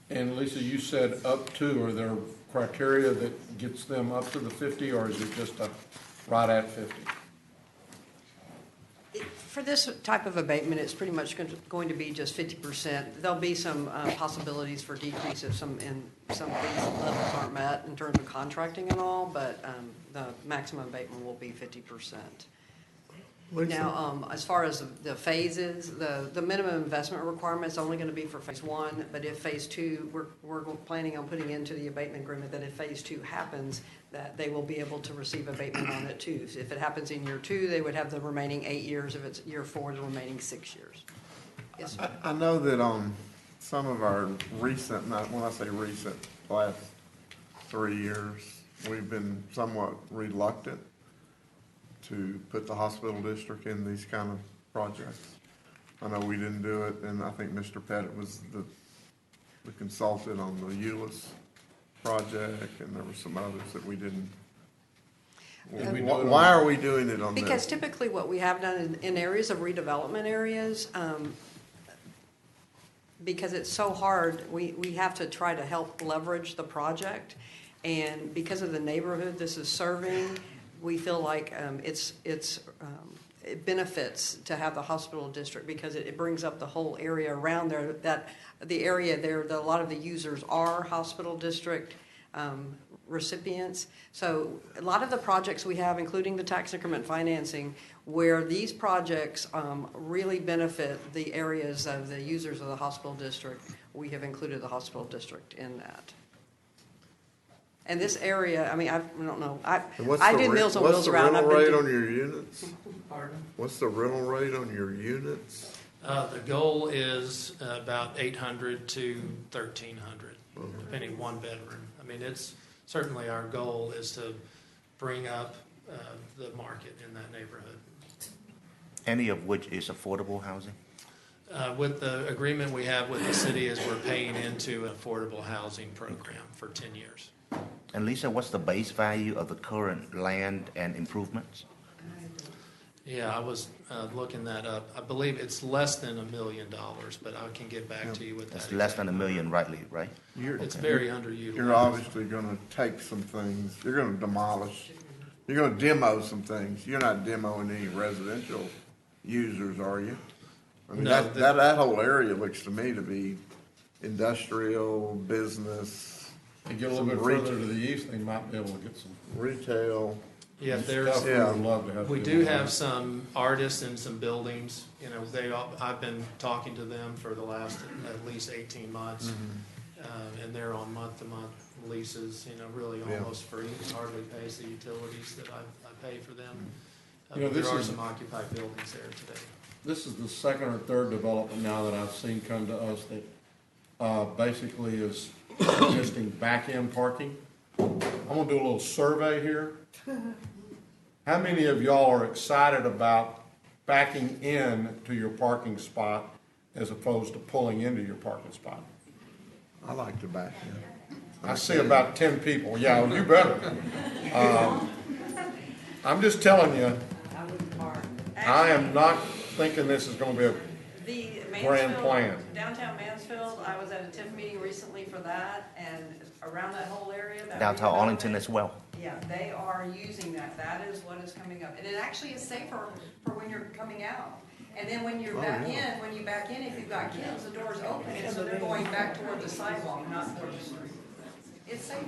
And Lisa, you said up to, are there criteria that gets them up to the 50, or is it just right at 50? For this type of abatement, it's pretty much going to be just 50%. There'll be some possibilities for decrease if some fees levels aren't met in terms of contracting and all, but the maximum abatement will be 50%. Now, as far as the phases, the minimum investment requirement is only going to be for phase one, but if phase two, we're planning on putting into the abatement agreement that if phase two happens, that they will be able to receive abatement on it too. So if it happens in year two, they would have the remaining 8 years. If it's year four, the remaining 6 years. Yes, sir. I know that some of our recent, when I say recent, last 3 years, we've been somewhat reluctant to put the hospital district in these kind of projects. I know we didn't do it, and I think Mr. Pettit was the consultant on the Euless project, and there were some others that we didn't. Why are we doing it on this? Because typically what we have done in areas of redevelopment areas, because it's so hard, we have to try to help leverage the project. And because of the neighborhood this is serving, we feel like it benefits to have the hospital district because it brings up the whole area around there. That the area there, a lot of the users are hospital district recipients. So a lot of the projects we have, including the tax increment financing, where these projects really benefit the areas of the users of the hospital district, we have included the hospital district in that. And this area, I mean, I don't know. I do Meals on Wheels around. What's the rental rate on your units? Pardon? What's the rental rate on your units? The goal is about 800 to 1,300, depending one bedroom. I mean, it's certainly our goal is to bring up the market in that neighborhood. Any of which is affordable housing? With the agreement we have with the city is we're paying into an affordable housing program for 10 years. And Lisa, what's the base value of the current land and improvements? Yeah, I was looking that up. I believe it's less than $1 million, but I can get back to you with that. It's less than $1 million, right? It's very underutilized. You're obviously going to take some things. You're going to demolish. You're going to demo some things. You're not demoing any residential users, are you? I mean, No, that whole area looks to me to be industrial, business. They get a little bit further to the east, they might be able to get some retail. Yeah, we do have some artists and some buildings. You know, I've been talking to them for the last at least 18 months, and they're on month-to-month leases. You know, really almost free. Hardly pays the utilities that I pay for them. There are some occupied buildings there today. This is the second or third development now that I've seen come to us that basically is existing back-end parking. I'm gonna do a little survey here. How many of y'all are excited about backing in to your parking spot as opposed to pulling into your parking spot? I like to back in. I see about 10 people. Yeah, well, you better. I'm just telling you, I am not thinking this is gonna be a grand plan. Downtown Mansfield, I was at a TIF meeting recently for that, and around that whole area. Downtown Arlington as well. Yeah, they are using that. That is what is coming up. And it actually is safer for when you're coming out. And then when you're back in, if you've got kids, the door's open, and so they're going back toward the sidewalk, not toward the street. It's safe.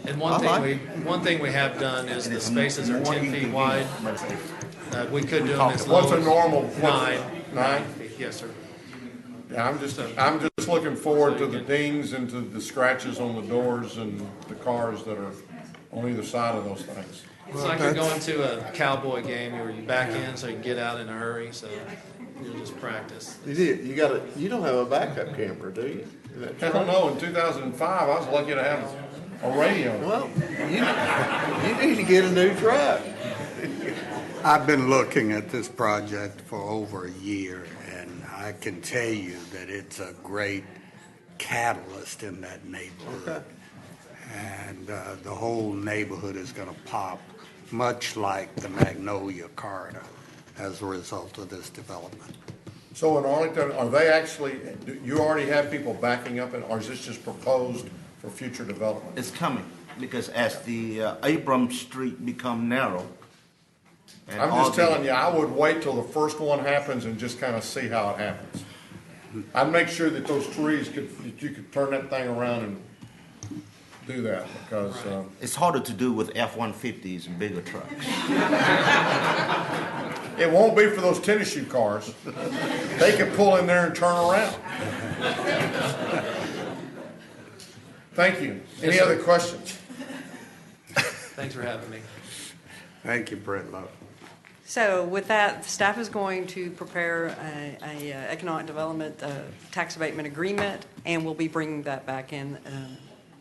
And one thing we have done is the spaces are 10 feet wide. We could do them as low What's a normal? 9 feet. Yes, sir. Yeah, I'm just looking forward to the dings and to the scratches on the doors and the cars that are on either side of those things. It's like you're going to a cowboy game where you back in so you can get out in a hurry, so you'll just practice. You don't have a backup camera, do you? I don't know, in 2005, I was lucky to have a radio. Well, you need to get a new truck. I've been looking at this project for over a year, and I can tell you that it's a great catalyst in that neighborhood. Okay. And the whole neighborhood is going to pop, much like the Magnolia Corridor, as a result of this development. So in Arlington, are they actually, do you already have people backing up, or is this just proposed for future development? It's coming, because as the Abram Street become narrow. I'm just telling you, I would wait till the first one happens and just kind of see how it happens. I'd make sure that those trees that you could turn that thing around and do that, because it's harder to do with F-150s and bigger trucks. It won't be for those tennis shoe cars. They can pull in there and turn around. Thank you. Any Yes, sir. other questions? Thanks for having me. Thank you, Brett Love. So with that, staff is going to prepare a economic development tax abatement agreement, and we'll be bringing that back in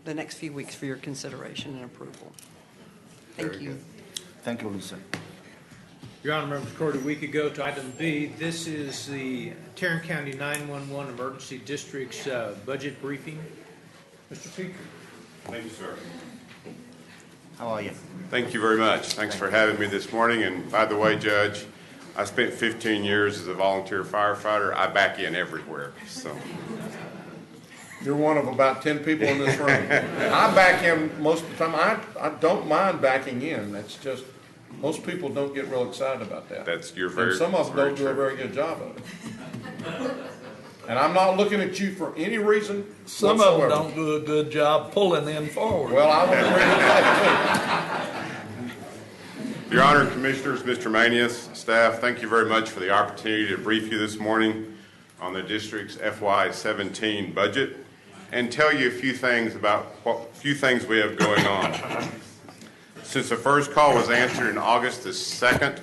the next few weeks for your consideration and approval. Thank Very you. good. Thank you, Lisa. Your Honor, members of the court, a week ago to item B, this is the Tarrant County 911 Emergency District's budget briefing. Mr. Peaker. Thank you, sir. How are you? Thank you very much. Thanks for having me this morning. And by the way, Judge, I spent 15 years as a volunteer firefighter. I back in everywhere. So You're one of about 10 people in this room. I back in most of the time. I don't mind backing in. That's just, most people don't get real excited about that. you're very. And some of them don't do a very good job of it. And I'm not looking at you for any reason Some whatsoever. of them don't do a good job pulling them forward. Well, I would agree with that Your Honor, Commissioners, Mr. Manius, staff, thank you very much for the opportunity to brief you this morning on the district's FY17 budget and tell you a few things about few things we have going on. Since the first call was answered in August the 2nd,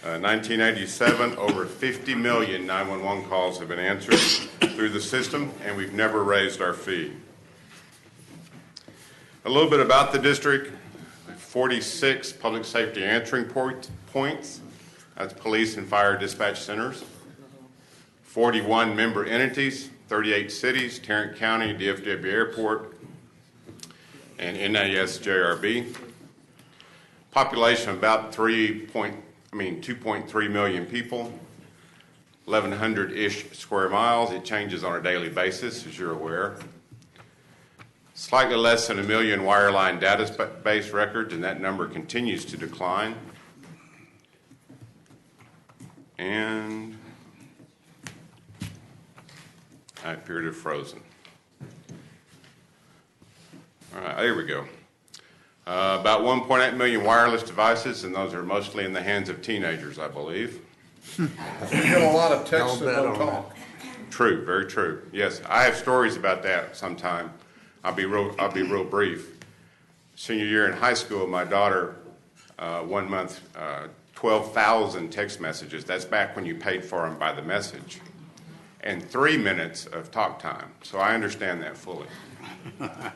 1987, over 50 million 911 calls have been answered through the system, and we've never raised our fee. A little bit about the district: 46 public safety answering points, that's police and fire dispatch centers, 41 member entities, 38 cities, Tarrant County, DFW Airport, and NASJRB. Population of about 2.3 million people, 1,100-ish square miles. It changes on a daily basis, as you're aware. Slightly less than 1 million wireline database records, and that number continues to decline. And I appear to have frozen. All right, there we go. About 1.8 million wireless devices, and those are mostly in the hands of teenagers, I believe. You get a lot of texts that don't talk. True, very true. Yes, I have stories about that sometime. I'll be real brief. Senior year in high school, my daughter, 1 month, 12,000 text messages. That's back when you paid for them by the message. And 3 minutes of talk time. So I understand that fully. I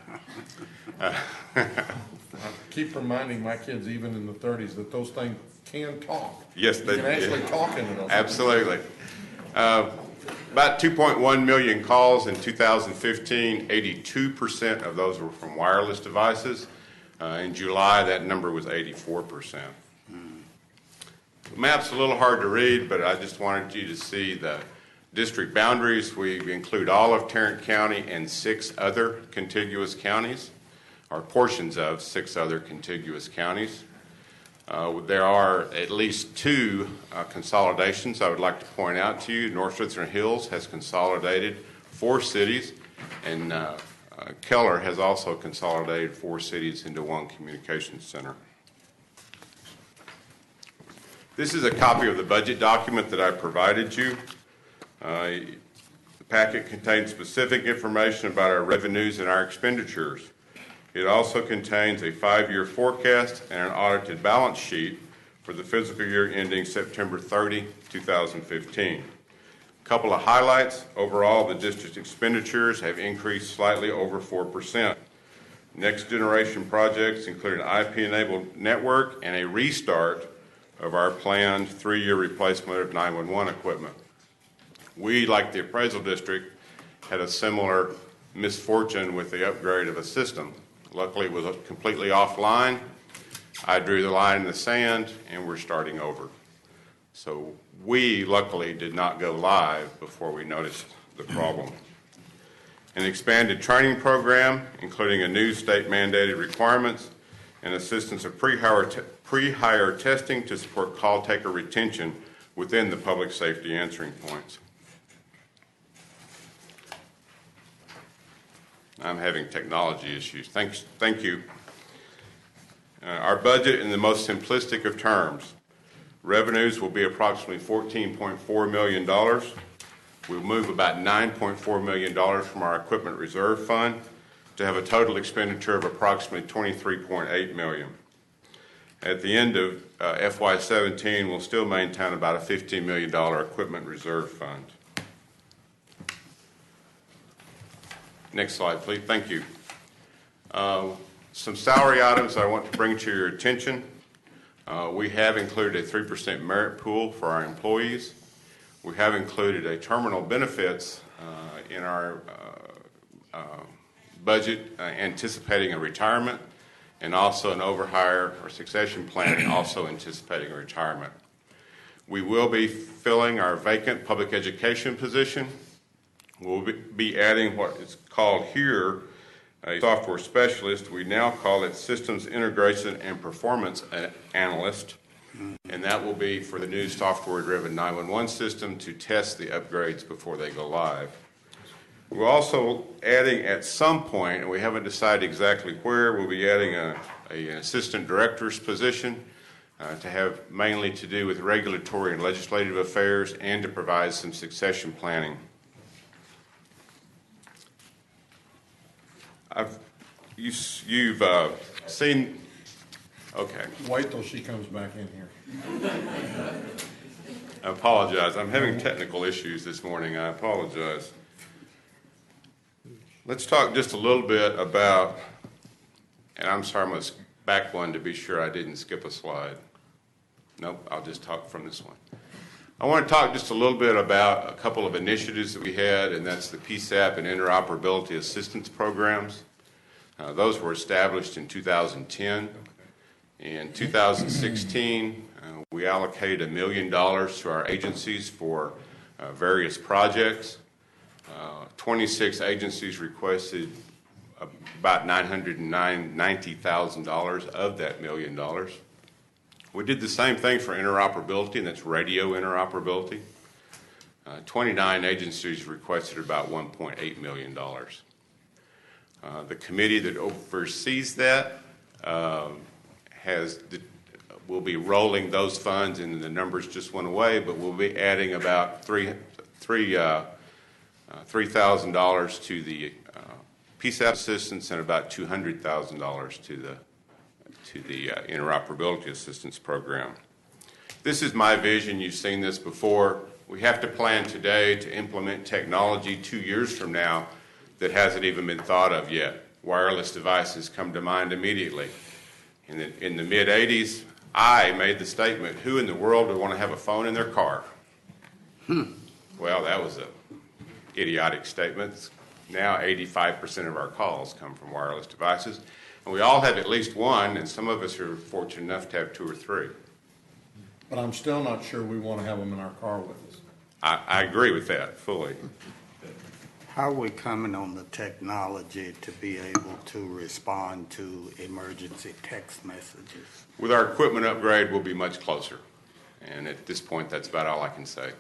keep reminding my kids, even in the 30s, that those things can talk. Yes, they can actually talk into those. Absolutely. About 2.1 million calls in 2015. 82% of those were from wireless devices. In July, that number was 84%. The map's a little hard to read, but I just wanted you to see the district boundaries. We include all of Tarrant County and 6 other contiguous counties, or portions of 6 other contiguous counties. There are at least 2 consolidations I would like to point out to you. North Switzerland Hills has consolidated 4 cities, and Keller has also consolidated 4 cities into 1 communications center. This is a copy of the budget document that I provided you. The packet contains specific information about our revenues and our expenditures. It also contains a 5-year forecast and an audited balance sheet for the fiscal year ending September 30, 2015. A couple of highlights. Overall, the district's expenditures have increased slightly over 4%. Next generation projects include an IP-enabled network and a restart of our planned 3-year replacement of 911 equipment. We, like the appraisal district, had a similar misfortune with the upgrade of a system. Luckily, it was completely offline. I drew the line in the sand, and we're starting over. So we, luckily, did not go live before we noticed the problem. An expanded training program, including a new state-mandated requirements and assistance of pre-hire testing to support call taker retention within the public safety answering points. I'm having technology issues. Thank you. Our budget in the most simplistic of terms. Revenues will be approximately $14.4 million. We'll move about $9.4 million from our equipment reserve fund to have a total expenditure of approximately $23.8 million. At the end of FY17, we'll still maintain about a $15 million equipment reserve fund. Next slide, please. Thank you. Some salary items I want to bring to your attention. We have included a 3% merit pool for our employees. We have included a terminal benefits in our budget anticipating a retirement, and also an overhire or succession planning also anticipating a retirement. We will be filling our vacant public education position. We'll be adding what is called here a software specialist. We now call it Systems Integration and Performance Analyst, and that will be for the new software-driven 911 system to test the upgrades before they go live. We're also adding at some point, and we haven't decided exactly where, we'll be adding an assistant director's position to have mainly to do with regulatory and legislative affairs and to provide some succession planning. You've seen, okay. Wait till she comes back in here. I apologize. I'm having technical issues this morning. I apologize. Let's talk just a little bit about, and I'm sorry, I'm going to back one to be sure I didn't skip a slide. Nope, I'll just talk from this one. I want to talk just a little bit about a couple of initiatives that we had, and that's the Psap and Interoperability Assistance Programs. Those were established in 2010. In 2016, we allocated $1 million to our agencies for various projects. 26 agencies requested about $990,000 of that $1 million. We did the same thing for interoperability, and that's radio interoperability. 29 agencies requested about $1.8 million. The committee that oversees that will be rolling those funds, and the numbers just went away, but we'll be adding about $3,000 to the Psap assistance and about $200,000 to the interoperability assistance program. This is my vision. You've seen this before. We have to plan today to implement technology 2 years from now that hasn't even been thought of yet. Wireless devices come to mind immediately. In the mid-'80s, I made the statement, who in the world would want to have a phone in their car? Well, that was an idiotic statement. Now 85% of our calls come from wireless devices. And we all have at least one, and some of us are fortunate enough to have 2 or 3. But I'm still not sure we want to have them in our car with us. I agree with that fully. How are we coming on the technology to be able to respond to emergency text messages? With our equipment upgrade, we'll be much closer. And at this point, that's about all I can say.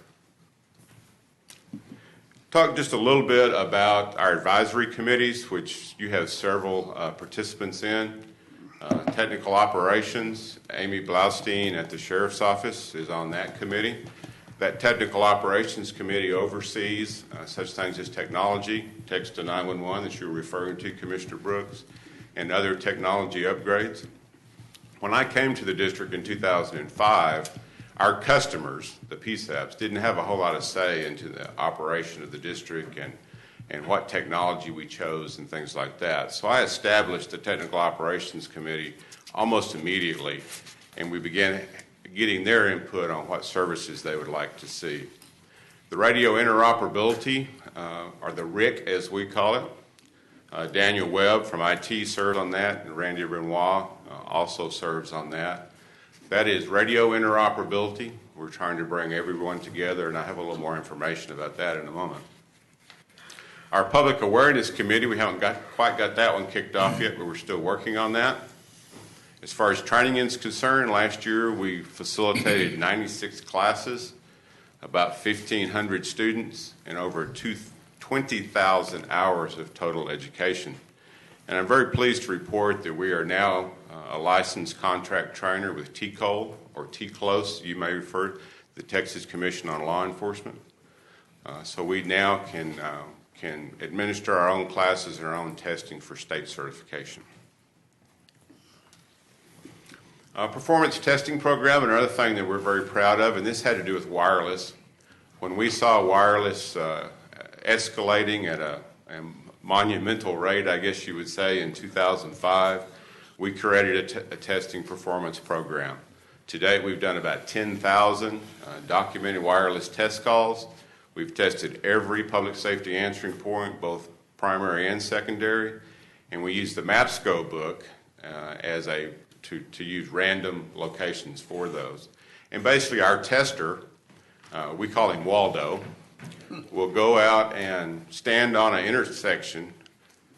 Talk just a little bit about our advisory committees, which you have several participants in. Technical Operations, Amy Blaustein at the Sheriff's Office is on that committee. That Technical Operations Committee oversees such things as technology, text to 911 that you're referring to, Commissioner Brooks, and other technology upgrades. When I came to the district in 2005, our customers, the Psaps, didn't have a whole lot of say into the operation of the district and what technology we chose and things like that. So I established the Technical Operations Committee almost immediately, and we began getting their input on what services they would like to see. The radio interoperability, or the RIC as we call it, Daniel Webb from IT serves on that, and Randy Renoir also serves on that. That is radio interoperability. We're trying to bring everyone together, and I have a little more information about that in a moment. Our Public Awareness Committee, we haven't quite got that one kicked off yet, but we're still working on that. As far as training is concerned, last year we facilitated 96 classes, about 1,500 students, and over 20,000 hours of total education. And I'm very pleased to report that we are now a licensed contract trainer with TCOL, or TCLOS, you may refer to the Texas Commission on Law Enforcement. So we now can administer our own classes and our own testing for state certification. Performance testing program, another thing that we're very proud of, and this had to do with wireless. When we saw wireless escalating at a monumental rate, I guess you would say, in 2005, we created a testing performance program. To date, we've done about 10,000 documented wireless test calls. We've tested every public safety answering point, both primary and secondary, and we use the MAPSCO book to use random locations for those. And basically, our tester, we call him Waldo, will go out and stand on an intersection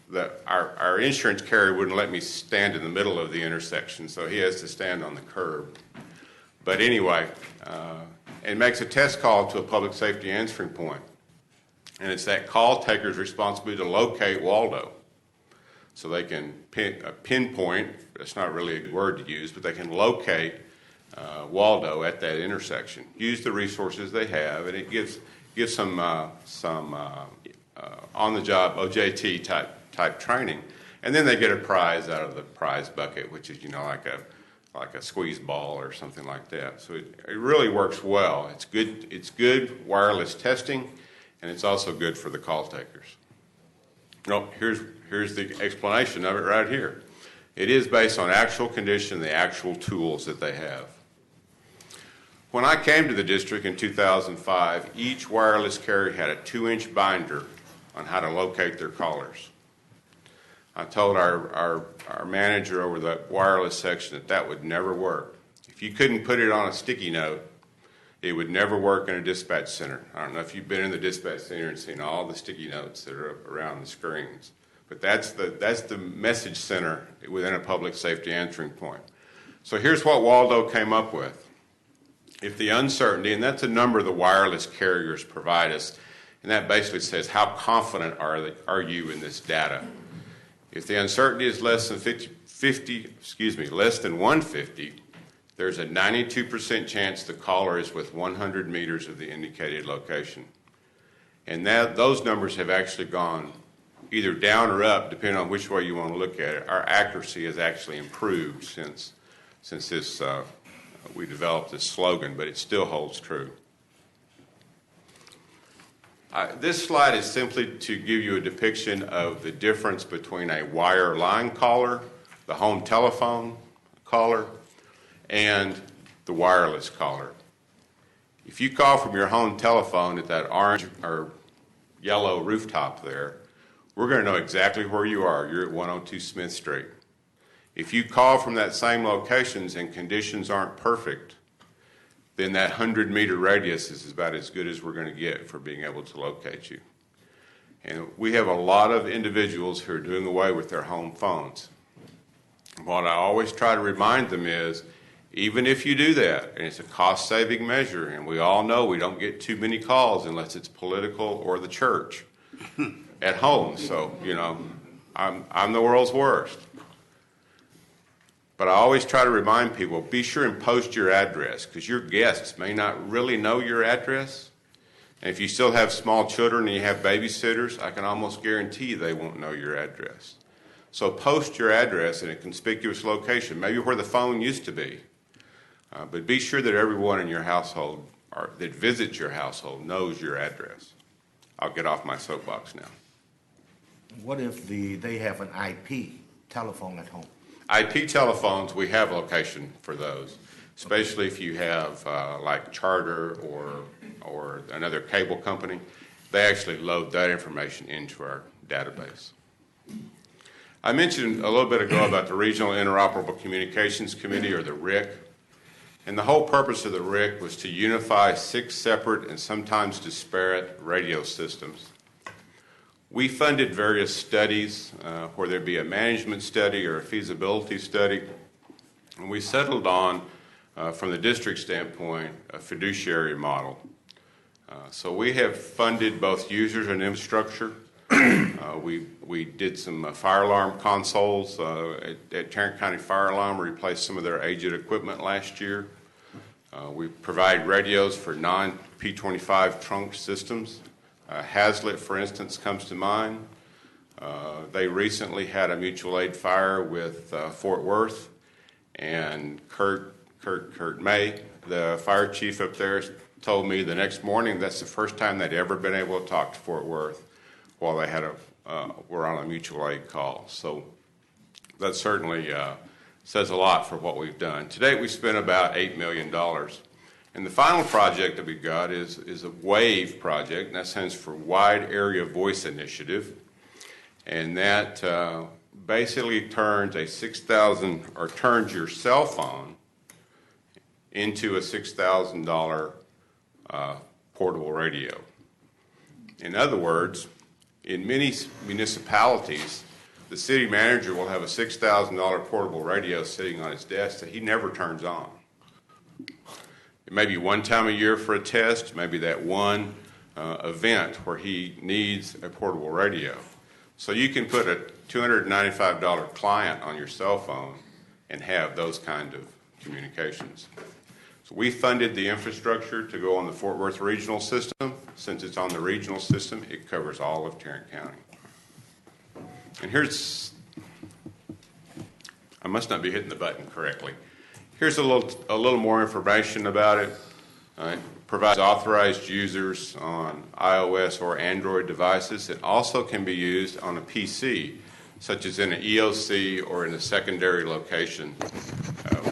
that our insurance carrier wouldn't let me stand in the middle of the intersection, so he has to stand on the curb. But anyway, it makes a test call to a public safety answering point. And it's that call taker's responsibility to locate Waldo. So they can pinpoint, that's not really a good word to use, but they can locate Waldo at that intersection. Use the resources they have, and it gives some on-the-job OJT type training. And then they get a prize out of the prize bucket, which is, like a squeeze ball or something like that. So it really works well. It's good wireless testing, and it's also good for the call takers. No, here's the explanation of it right here. It is based on actual condition, the actual tools that they have. When I came to the district in 2005, each wireless carrier had a 2-inch binder on how to locate their callers. I told our manager over the wireless section that would never work. If you couldn't put it on a sticky note, it would never work in a dispatch center. I don't know if you've been in the dispatch center and seen all the sticky notes that are around the screens, but that's the message center within a public safety answering point. So here's what Waldo came up with. If the uncertainty, and that's a number the wireless carriers provide us, and that basically says how confident are you in this data. If the uncertainty is less than less than 150, there's a 92% chance the caller is within 100 meters of the indicated location. And those numbers have actually gone either down or up, depending on which way you want to look at it. Our accuracy has actually improved since we developed this slogan, but it still holds true. This slide is simply to give you a depiction of the difference between a wire line caller, the home telephone caller, and the wireless caller. If you call from your home telephone at that orange or yellow rooftop there, we're going to know exactly where you are. You're at 102 Smith Street. If you call from that same locations and conditions aren't perfect, then that 100-meter radius is about as good as we're going to get for being able to locate you. And we have a lot of individuals who are doing away with their home phones. What I always try to remind them is, even if you do that, and it's a cost-saving measure, and we all know we don't get too many calls unless it's political or the church at home. So, I'm the world's worst. But I always try to remind people, be sure and post your address, because your guests may not really know your address. And if you still have small children and you have babysitters, I can almost guarantee they won't know your address. So post your address in a conspicuous location, maybe where the phone used to be. But be sure that everyone in your household or that visits your household knows your address. I'll get off my soapbox now. What if they have an IP telephone at home? IP telephones, we have location for those, especially if you have like Charter or another cable company. They actually load that information into our database. I mentioned a little bit ago about the Regional Interoperable Communications Committee, or the RIC. And the whole purpose of the RIC was to unify 6 separate and sometimes disparate radio systems. We funded various studies, where there'd be a management study or a feasibility study, and we settled on, from the district standpoint, a fiduciary model. So we have funded both users and infrastructure. We did some fire alarm consoles at Tarrant County Fire Alarm, replaced some of their aged equipment last year. We provide radios for non-P25 trunk systems. Hazlet, for instance, comes to mind. They recently had a mutual aid fire with Fort Worth, and Kurt May, the fire chief up there, told me the next morning that's the first time they'd ever been able to talk to Fort Worth while they were on a mutual aid call. So that certainly says a lot for what we've done. To date, we spent about $8 million. And the final project that we've got is a WAVE project, and that stands for Wide Area Voice Initiative. And that basically turns turns your cell phone into a $6,000 portable radio. In other words, in many municipalities, the city manager will have a $6,000 portable radio sitting on his desk that he never turns on. It may be one time a year for a test, maybe that one event where he needs a portable radio. So you can put a $295 client on your cell phone and have those kind of communications. So we funded the infrastructure to go on the Fort Worth regional system. Since it's on the regional system, it covers all of Tarrant County. And I must not be hitting the button correctly. Here's a little more information about it. It provides authorized users on iOS or Android devices. It also can be used on a PC, such as in an EOC or in a secondary location,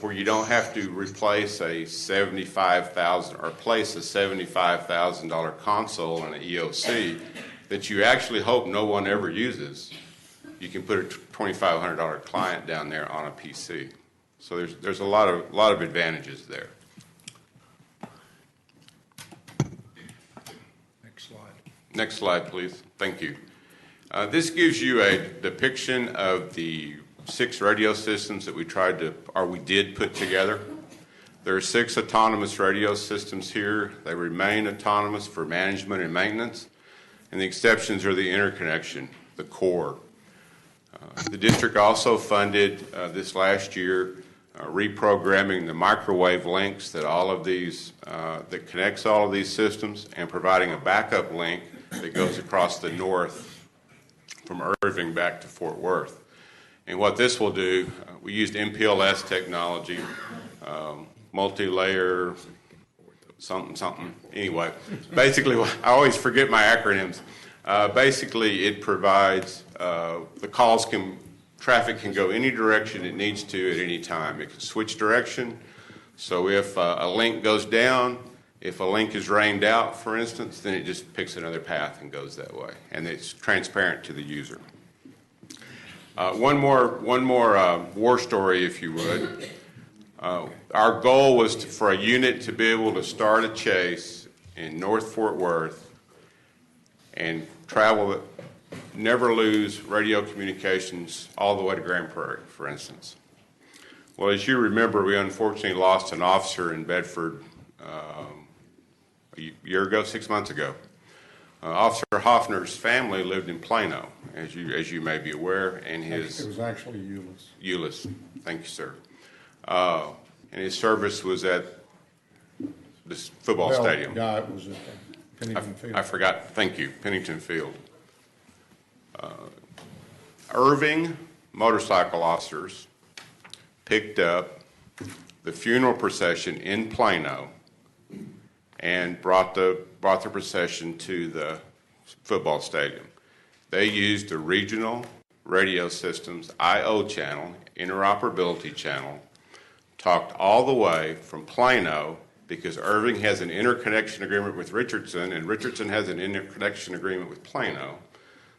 where you don't have to replace a $75,000 console in an EOC that you actually hope no one ever uses. You can put a $2,500 client down there on a PC. So there's a lot of advantages there. Next slide. Next slide, please. Thank you. This gives you a depiction of the 6 radio systems that we did put together. There are 6 autonomous radio systems here. They remain autonomous for management and maintenance, and the exceptions are the interconnection, the core. The district also funded this last year reprogramming the microwave links that that connects all of these systems, and providing a backup link that goes across the north from Irving back to Fort Worth. And what this will do, we used MPLS technology, multi-layer something. Anyway, basically, I always forget my acronyms. Basically, it provides traffic can go any direction it needs to at any time. It can switch direction. So if a link goes down, if a link is rained out, for instance, then it just picks another path and goes that way. And it's transparent to the user. One more war story, if you would. Our goal was for a unit to be able to start a chase in North Fort Worth and travel, never lose radio communications all the way to Grand Prairie, for instance. Well, as you remember, we unfortunately lost an officer in Bedford a year ago, 6 months ago. Officer Hoffner's family lived in Plano, as you may be aware, and It was actually Euless. Euless, thank you, sir. And his service was at this football stadium. Yeah, it was at Pennington Field. I forgot, thank you, Pennington Field. Irving motorcycle officers picked up the funeral procession in Plano and brought the procession to the football stadium. They used the regional radio system's I/O channel, interoperability channel, talked all the way from Plano, because Irving has an interconnection agreement with Richardson, and Richardson has an interconnection agreement with Plano.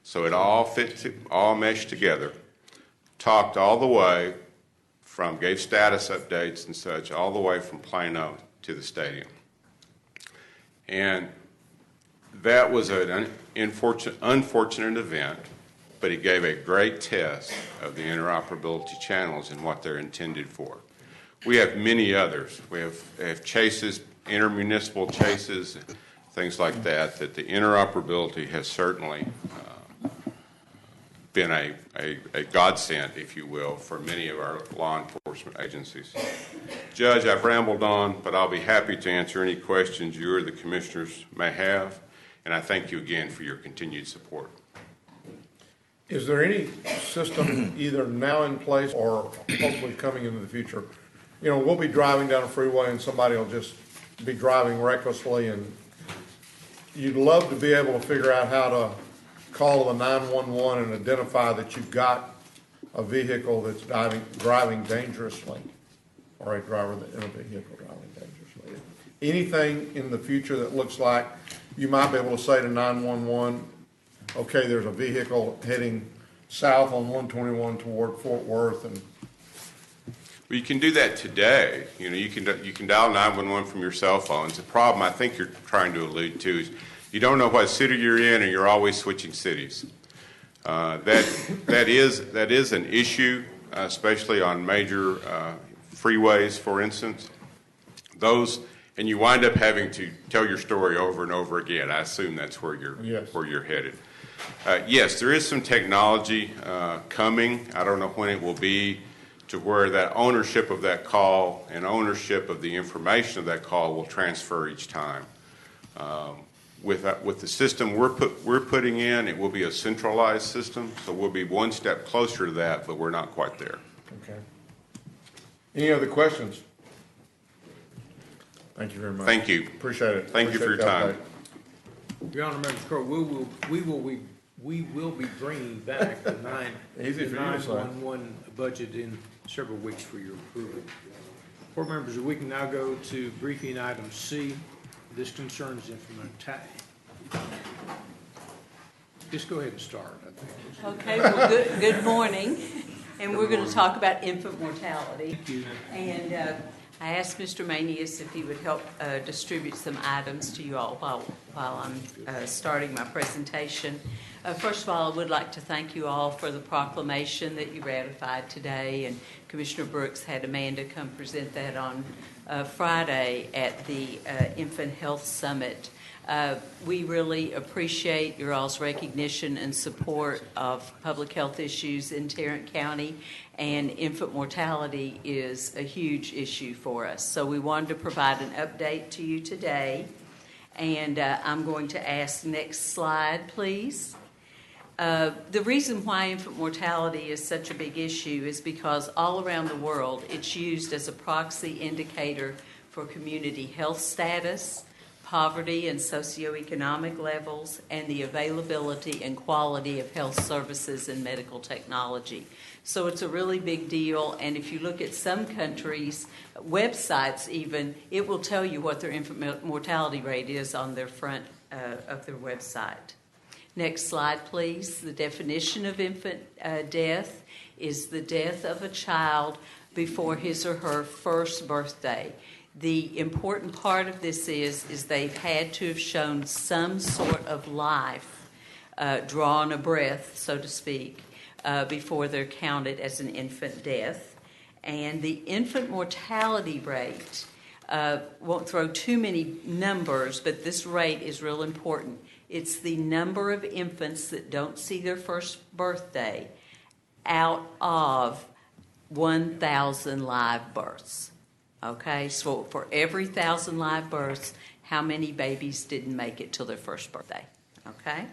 So it all meshed together, talked all the way gave status updates and such, all the way from Plano to the stadium. And that was an unfortunate event, but it gave a great test of the interoperability channels and what they're intended for. We have many others. We have chases, intermunicipal chases, things like that the interoperability has certainly been a godsend, if you will, for many of our law enforcement agencies. Judge, I've rambled on, but I'll be happy to answer any questions you or the commissioners may have, and I thank you again for your continued support. Is there any system either now in place or hopefully coming into the future? You know, we'll be driving down a freeway and somebody will just be driving recklessly, and you'd love to be able to figure out how to call the 911 and identify that you've got a vehicle that's driving dangerously, or a driver in a vehicle driving dangerously. Anything in the future that looks like you might be able to say to 911, okay, there's a vehicle heading south on 121 toward Fort Worth, and Well, you can do that today. You know, you can dial 911 from your cell phones. The problem I think you're trying to allude to is you don't know what city you're in, and you're always switching cities. That is an issue, especially on major freeways, for instance. And you wind up having to tell your story over and over again. I assume that's where you're headed. Yes, there is some technology coming. I don't know when it will be, to where that ownership of that call and ownership of the information of that call will transfer each time. With the system we're putting in, it will be a centralized system, so we'll be one step closer to that, but we're not quite there. okay. Any other questions? Thank you very much. Thank you. Appreciate it. Thank you for your time. Your Honor, members of the court, we will be bringing back the Easy for you to say. 911 budget in several weeks for your approval. Board members, we can now go to briefing item C. This concerns implementation. Just go ahead and start, I think. Okay, well, good morning. And we're going to talk about infant mortality. Thank you. And I asked Mr. Manius if he would help distribute some items to you all while I'm starting my presentation. First of all, I would like to thank you all for the proclamation that you ratified today, and Commissioner Brooks had Amanda come present that on Friday at the Infant Health Summit. We really appreciate your all's recognition and support of public health issues in Tarrant County, and infant mortality is a huge issue for us. So we wanted to provide an update to you today, and I'm going to ask next slide, please. The reason why infant mortality is such a big issue is because all around the world it's used as a proxy indicator for community health status, poverty and socioeconomic levels, and the availability and quality of health services and medical technology. So it's a really big deal, and if you look at some countries' websites even, it will tell you what their infant mortality rate is on their front of their website. Next slide, please. The definition of infant death is the death of a child before his or her first birthday. The important part of this is they've had to have shown some sort of life, drawn a breath, so to speak, before they're counted as an infant death. And the infant mortality rate, won't throw too many numbers, but this rate is real important. It's the number of infants that don't see their first birthday out of 1,000 live births. Okay, so for every 1,000 live births, how many babies didn't make it till their first birthday? Okay,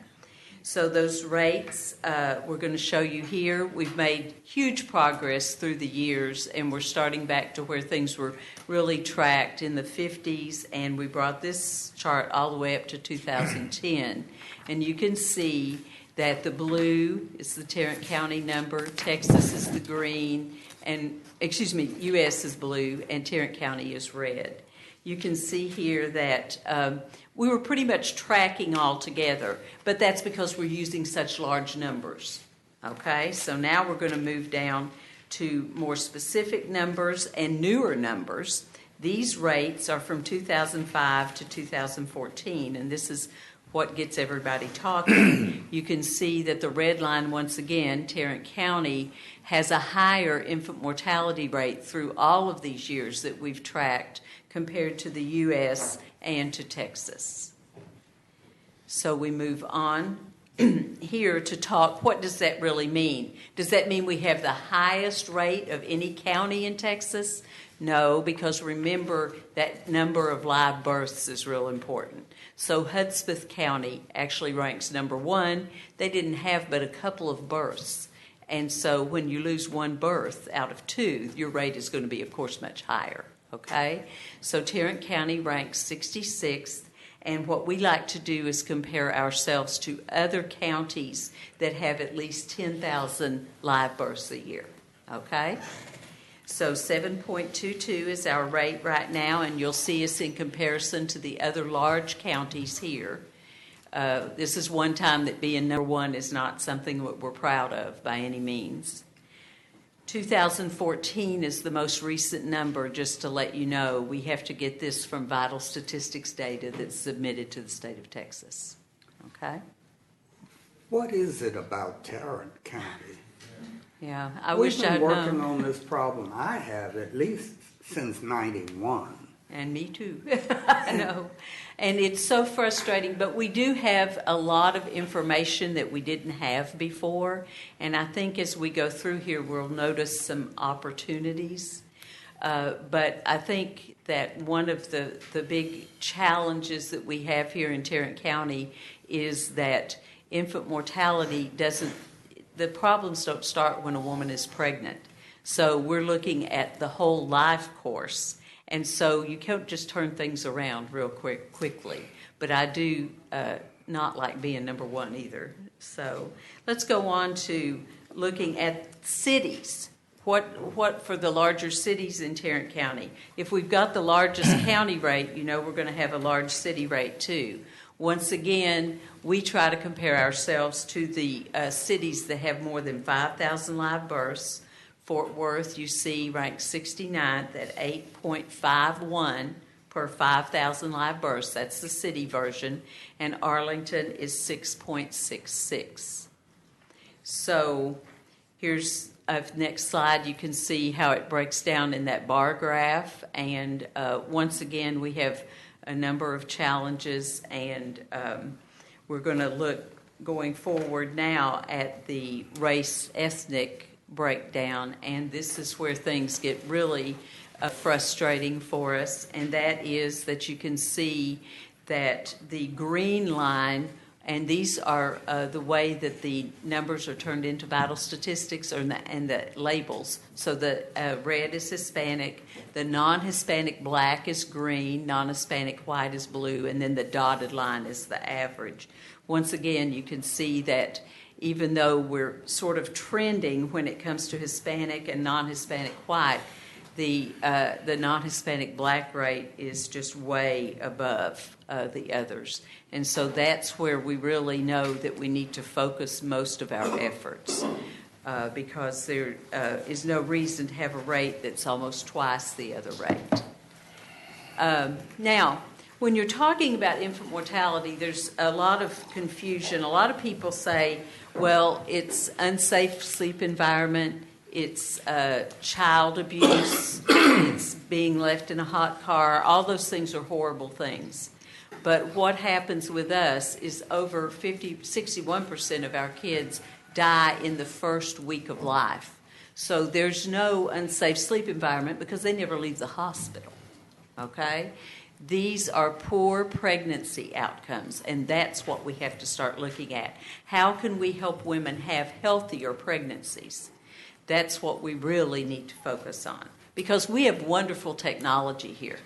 so those rates we're going to show you here. We've made huge progress through the years, and we're starting back to where things were really tracked in the 50s, and we brought this chart all the way up to 2010. And you can see that the blue is the Tarrant County number, Texas is the green, and U.S. is blue, and Tarrant County is red. You can see here that we were pretty much tracking all together, but that's because we're using such large numbers. Okay, so now we're going to move down to more specific numbers and newer numbers. These rates are from 2005 to 2014, and this is what gets everybody talking. You can see that the red line, once again, Tarrant County, has a higher infant mortality rate through all of these years that we've tracked compared to the U.S. and to Texas. So we move on here to talk, what does that really mean? Does that mean we have the highest rate of any county in Texas? No, because remember that number of live births is real important. So Hudspeth County actually ranks number 1. They didn't have but a couple of births. And so when you lose 1 birth out of 2, your rate is going to be, of course, much higher. Okay? So Tarrant County ranks 66th. And what we like to do is compare ourselves to other counties that have at least 10,000 live births a year. Okay? So 7.22 is our rate right now, and you'll see us in comparison to the other large counties here. This is one time that being number 1 is not something that we're proud of by any means. 2014 is the most recent number, just to let you know. We have to get this from vital statistics data that's submitted to the state of Texas. Okay? What is it about Tarrant County? Yeah, I wish I'd known. We've been working on this problem, I have, at least since '91. And me too. I know. And it's so frustrating, but we do have a lot of information that we didn't have before. And I think as we go through here, we'll notice some opportunities. But I think that one of the big challenges that we have here in Tarrant County is that infant mortality the problems don't start when a woman is pregnant. So we're looking at the whole life course. And so you can't just turn things around real quickly. But I do not like being number 1 either. So let's go on to looking at cities. What for the larger cities in Tarrant County? If we've got the largest county rate, you know we're going to have a large city rate too. Once again, we try to compare ourselves to the cities that have more than 5,000 live births. Fort Worth, you see, ranks 69th at 8.51 per 5,000 live births. That's the city version. And Arlington is 6.66. So here's next slide. You can see how it breaks down in that bar graph. And once again, we have a number of challenges. And we're going to look going forward now at the race ethnic breakdown, and this is where things get really frustrating for us, and that is that you can see that the green line, and these are the way that the numbers are turned into vital statistics and the labels. So the red is Hispanic, the non-Hispanic black is green, non-Hispanic white is blue, and then the dotted line is the average. Once again, you can see that even though we're sort of trending when it comes to Hispanic and non-Hispanic white, the non-Hispanic black rate is just way above the others. And so that's where we really know that we need to focus most of our efforts because there is no reason to have a rate that's almost twice the other rate. Now, when you're talking about infant mortality, there's a lot of confusion. A lot of people say, well, it's unsafe sleep environment, it's child abuse, it's being left in a hot car. All those things are horrible things. But what happens with us is over 61% of our kids die in the first week of life. So there's no unsafe sleep environment because they never leave the hospital, okay? These are poor pregnancy outcomes, and that's what we have to start looking at. How can we help women have healthier pregnancies? That's what we really need to focus on, because we have wonderful technology here.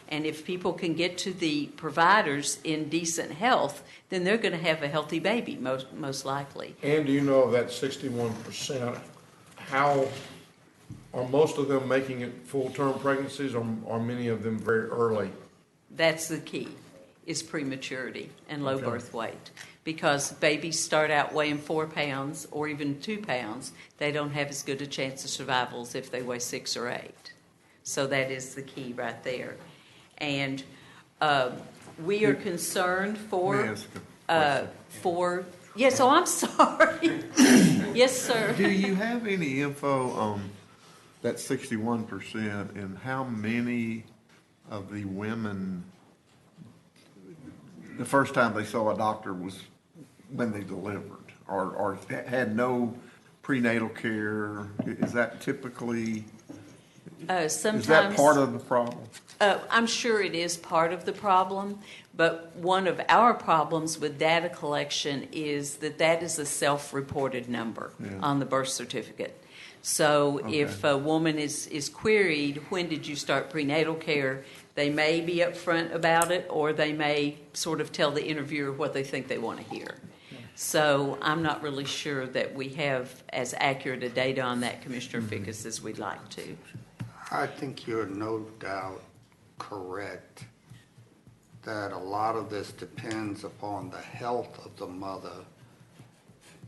And if people can get to the providers in decent health, then they're going to have a healthy baby, most likely. And do you know of that 61%, how are most of them making it full-term pregnancies, or are many of them very early? That's the key, is prematurity and low birth weight. Because babies start out weighing 4 pounds or even 2 pounds, they don't have as good a chance of survival as if they weigh 6 or 8. So that is the key right there. And we are concerned yes, oh, I'm sorry. Yes, sir. Do you have any info on that 61% and how many of the women, the first time they saw a doctor was when they delivered, or had no prenatal care? Is that typically, Sometimes. is that part of the problem? I'm sure it is part of the problem, but one of our problems with data collection is that is a self-reported number on the birth certificate. So if a woman is queried, when did you start prenatal care, they may be upfront about it, or they may sort of tell the interviewer what they think they want to hear. So I'm not really sure that we have as accurate a data on that, Commissioner Fickus, as we'd like to. I think you're no doubt correct that a lot of this depends upon the health of the mother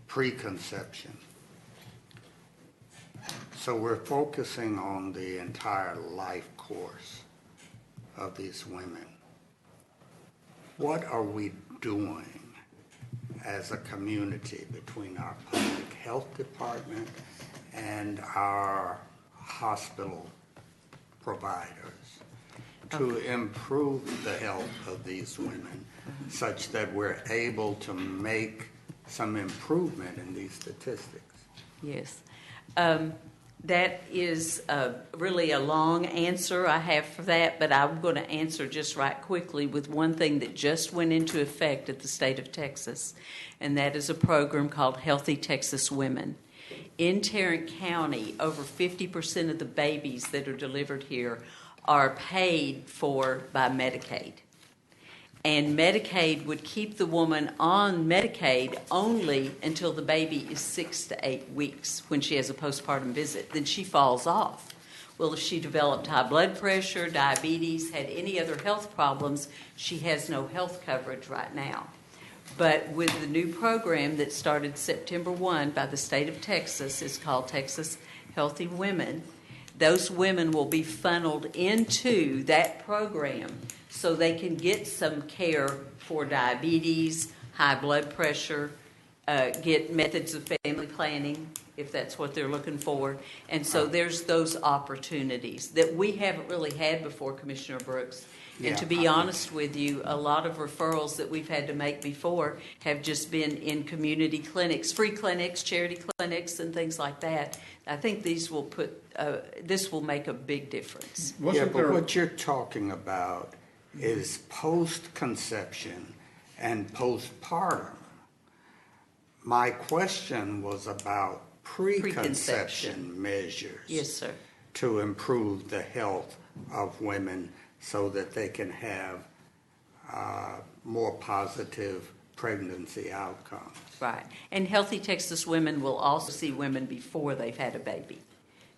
pre-conception. So we're focusing on the entire life course of these women. What are we doing as a community between our public health department and our hospital providers to improve the health of these women such that we're able to make some improvement in these statistics? Yes. That is really a long answer I have for that, but I'm going to answer just right quickly with one thing that just went into effect at the state of Texas, and that is a program called Healthy Texas Women. In Tarrant County, over 50% of the babies that are delivered here are paid for by Medicaid. And Medicaid would keep the woman on Medicaid only until the baby is 6 to 8 weeks when she has a postpartum visit. Then she falls off. Well, if she developed high blood pressure, diabetes, had any other health problems, she has no health coverage right now. But with the new program that started September 1 by the state of Texas, it's called Texas Healthy Women, those women will be funneled into that program so they can get some care for diabetes, high blood pressure, get methods of family planning, if that's what they're looking for. And so there's those opportunities that we haven't really had before, Commissioner Brooks. And to be honest with you, a lot of referrals that we've had to make before have just been in community clinics, free clinics, charity clinics, and things like that. I think these will this will make a big difference. Yeah, but what you're talking about is post-conception and postpartum. My question was about preconception measures. Yes, sir. To improve the health of women so that they can have more positive pregnancy outcomes. Right. And Healthy Texas Women will also see women before they've had a baby,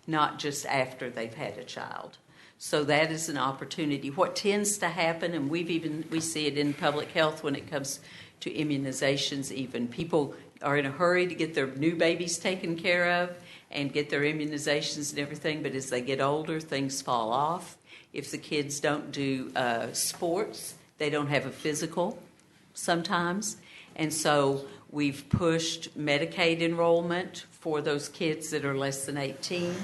not just after they've had a child. So that is an opportunity. What tends to happen, and we see it in public health when it comes to immunizations even, people are in a hurry to get their new babies taken care of and get their immunizations and everything, but as they get older, things fall off. If the kids don't do sports, they don't have a physical sometimes. And so we've pushed Medicaid enrollment for those kids that are less than 18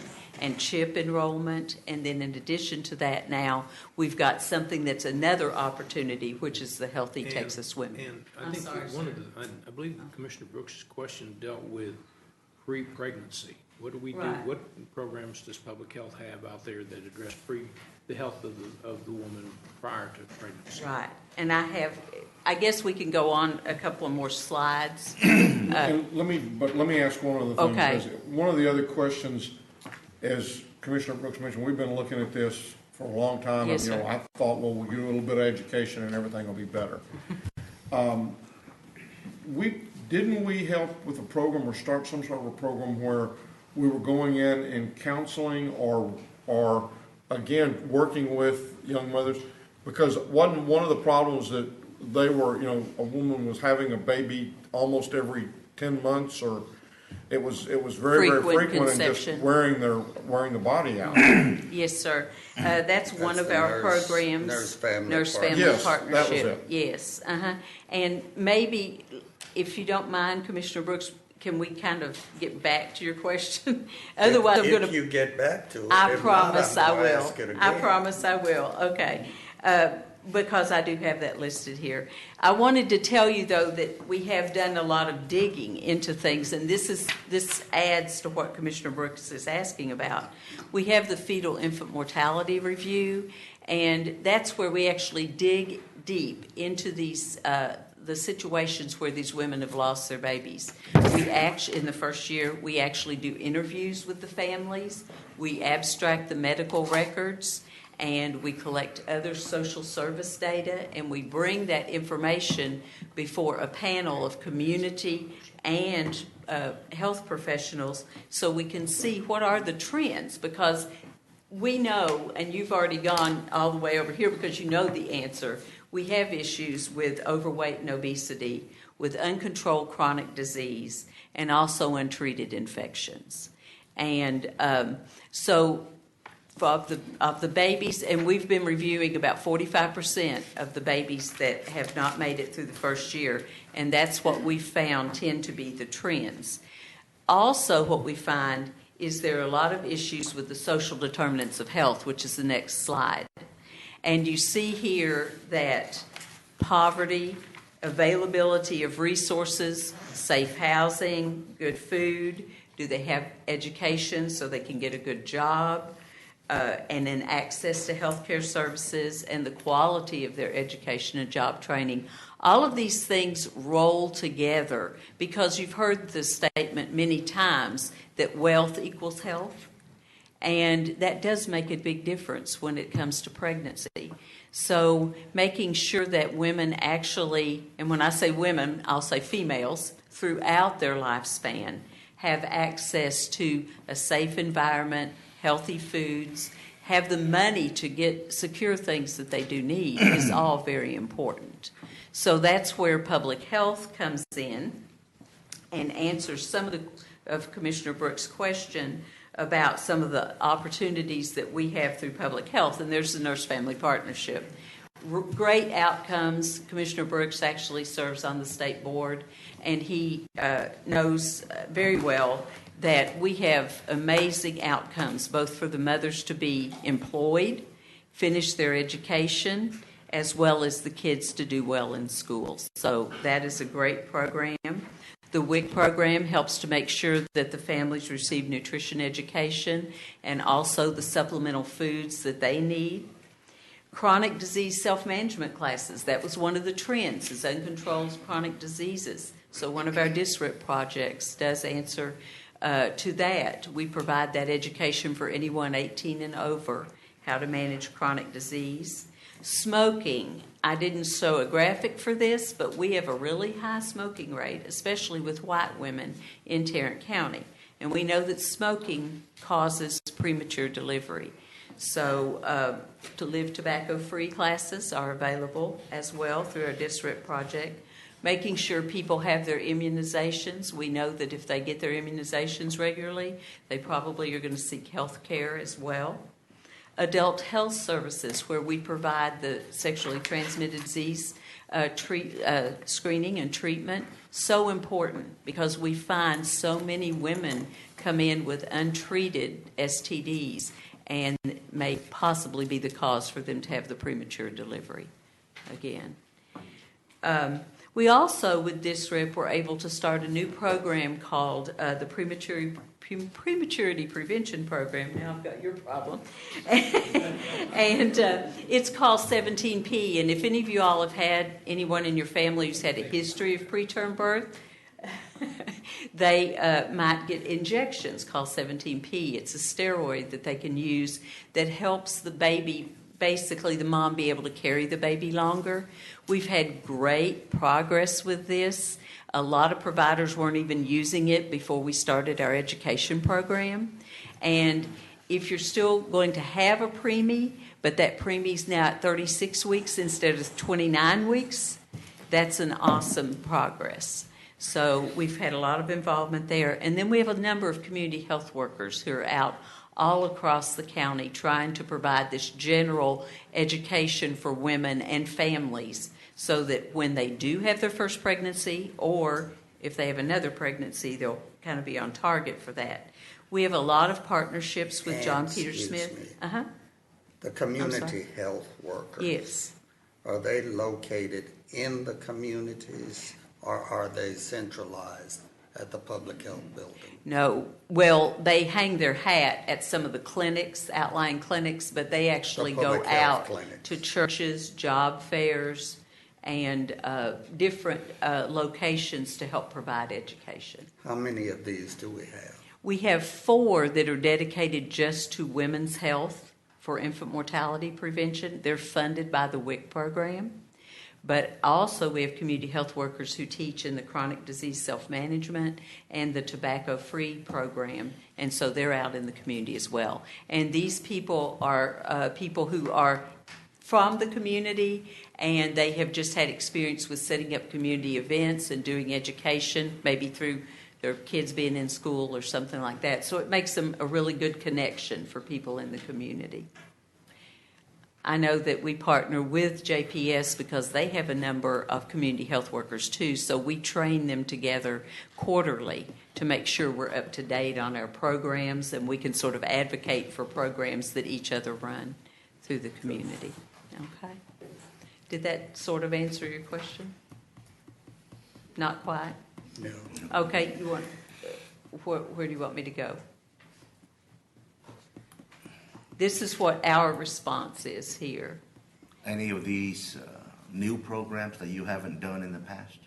and CHIP enrollment. And then in addition to that now, we've got something that's another opportunity, which is the Healthy Texas Women. And I think I believe Commissioner Brooks' question dealt with pre-pregnancy. What do we do? Right. What programs does public health have out there that address the health of the woman prior to pregnancy? Right. And I guess we can go on a couple of more slides. Let me ask one other thing. Okay. Because one of the other questions, as Commissioner Brooks mentioned, we've been looking at this for a long time. Yes, and, sir. I thought, well, we'll do a little bit of education and everything will be better. Didn't we help with a program or start some sort of a program where we were going in and counseling or again, working with young mothers? Because wasn't one of the problems that they were, a woman was having a baby almost every 10 months, or it was very, very frequent and just wearing the body out. Yes, sir. That's one of our programs. Nurse Family Yes, Partnership. that was it. Yes. And maybe, if you don't mind, Commissioner Brooks, can we kind of get back to your question? Otherwise, I'm going to. If you get back to it, I if promise not, I I'm gonna will. ask it again. I promise I will. Okay. because I do have that listed here. I wanted to tell you, though, that we have done a lot of digging into things, and this adds to what Commissioner Brooks is asking about. We have the fetal infant mortality review, and that's where we actually dig deep into these the situations where these women have lost their babies. In the first year, we actually do interviews with the families. We abstract the medical records, and we collect other social service data, and we bring that information before a panel of community and health professionals so we can see what are the trends, because we know, and you've already gone all the way over here because you know the answer, we have issues with overweight and obesity, with uncontrolled chronic disease, and also untreated infections. And so of the babies, and we've been reviewing about 45% of the babies that have not made it through the first year, and that's what we found tend to be the trends. Also, what we find is there are a lot of issues with the social determinants of health, which is the next slide. And you see here that poverty, availability of resources, safe housing, good food, do they have education so they can get a good job, and then access to healthcare services and the quality of their education and job training. All of these things roll together because you've heard the statement many times that wealth equals health. And that does make a big difference when it comes to pregnancy. So making sure that women actually, and when I say women, I'll say females, throughout their lifespan, have access to a safe environment, healthy foods, have the money to secure things that they do need is all very important. So that's where public health comes in and answers some of Commissioner Brooks' question about some of the opportunities that we have through public health, and there's the Nurse Family Partnership. Great outcomes. Commissioner Brooks actually serves on the state board, and he knows very well that we have amazing outcomes, both for the mothers to be employed, finish their education, as well as the kids to do well in schools. So that is a great program. The WIC program helps to make sure that the families receive nutrition education and also the supplemental foods that they need. Chronic disease self-management classes. That was one of the trends, is uncontrolled chronic diseases. So one of our district projects does answer to that. We provide that education for anyone 18 and over, how to manage chronic disease. Smoking. I didn't show a graphic for this, but we have a really high smoking rate, especially with white women in Tarrant County. And we know that smoking causes premature delivery. So to live tobacco-free classes are available as well through our district project. Making sure people have their immunizations. We know that if they get their immunizations regularly, they probably are going to seek health care as well. Adult health services, where we provide the sexually transmitted disease screening and treatment. So important because we find so many women come in with untreated STDs and may possibly be the cause for them to have the premature delivery again. We also, with DISRIP, were able to start a new program called the Prematurity Prevention Program. Now I've got your problem. And it's called 17P. And if any of you all have had anyone in your family who's had a history of preterm birth, they might get injections called 17P. It's a steroid that they can use that helps the baby, basically the mom, be able to carry the baby longer. We've had great progress with this. A lot of providers weren't even using it before we started our education program. And if you're still going to have a preemie, but that preemie's now at 36 weeks instead of 29 weeks, that's an awesome progress. So we've had a lot of involvement there. And then we have a number of community health workers who are out all across the county trying to provide this general education for women and families so that when they do have their first pregnancy, or if they have another pregnancy, they'll kind of be on target for that. We have a lot of partnerships with John Peter Smith. The community health workers. Yes. are they located in the communities or are they centralized at the public health building? No, well, they hang their hat at some of the clinics, outlying clinics, but they actually The go public health out clinics. to churches, job fairs, and different locations to help provide education. How many of these do we have? We have 4 that are dedicated just to women's health for infant mortality prevention. They're funded by the WIC program. But also we have community health workers who teach in the chronic disease self-management and the tobacco-free program, and so they're out in the community as well. And these people are people who are from the community, and they have just had experience with setting up community events and doing education, maybe through their kids being in school or something like that. So it makes them a really good connection for people in the community. I know that we partner with JPS because they have a number of community health workers too, so we train them together quarterly to make sure we're up to date on our programs, and we can sort of advocate for programs that each other run through the community. Okay. Did that sort of answer your question? Not quite? No. Okay, you want, where do you want me to go? This is what our response is here. Any of these new programs that you haven't done in the past?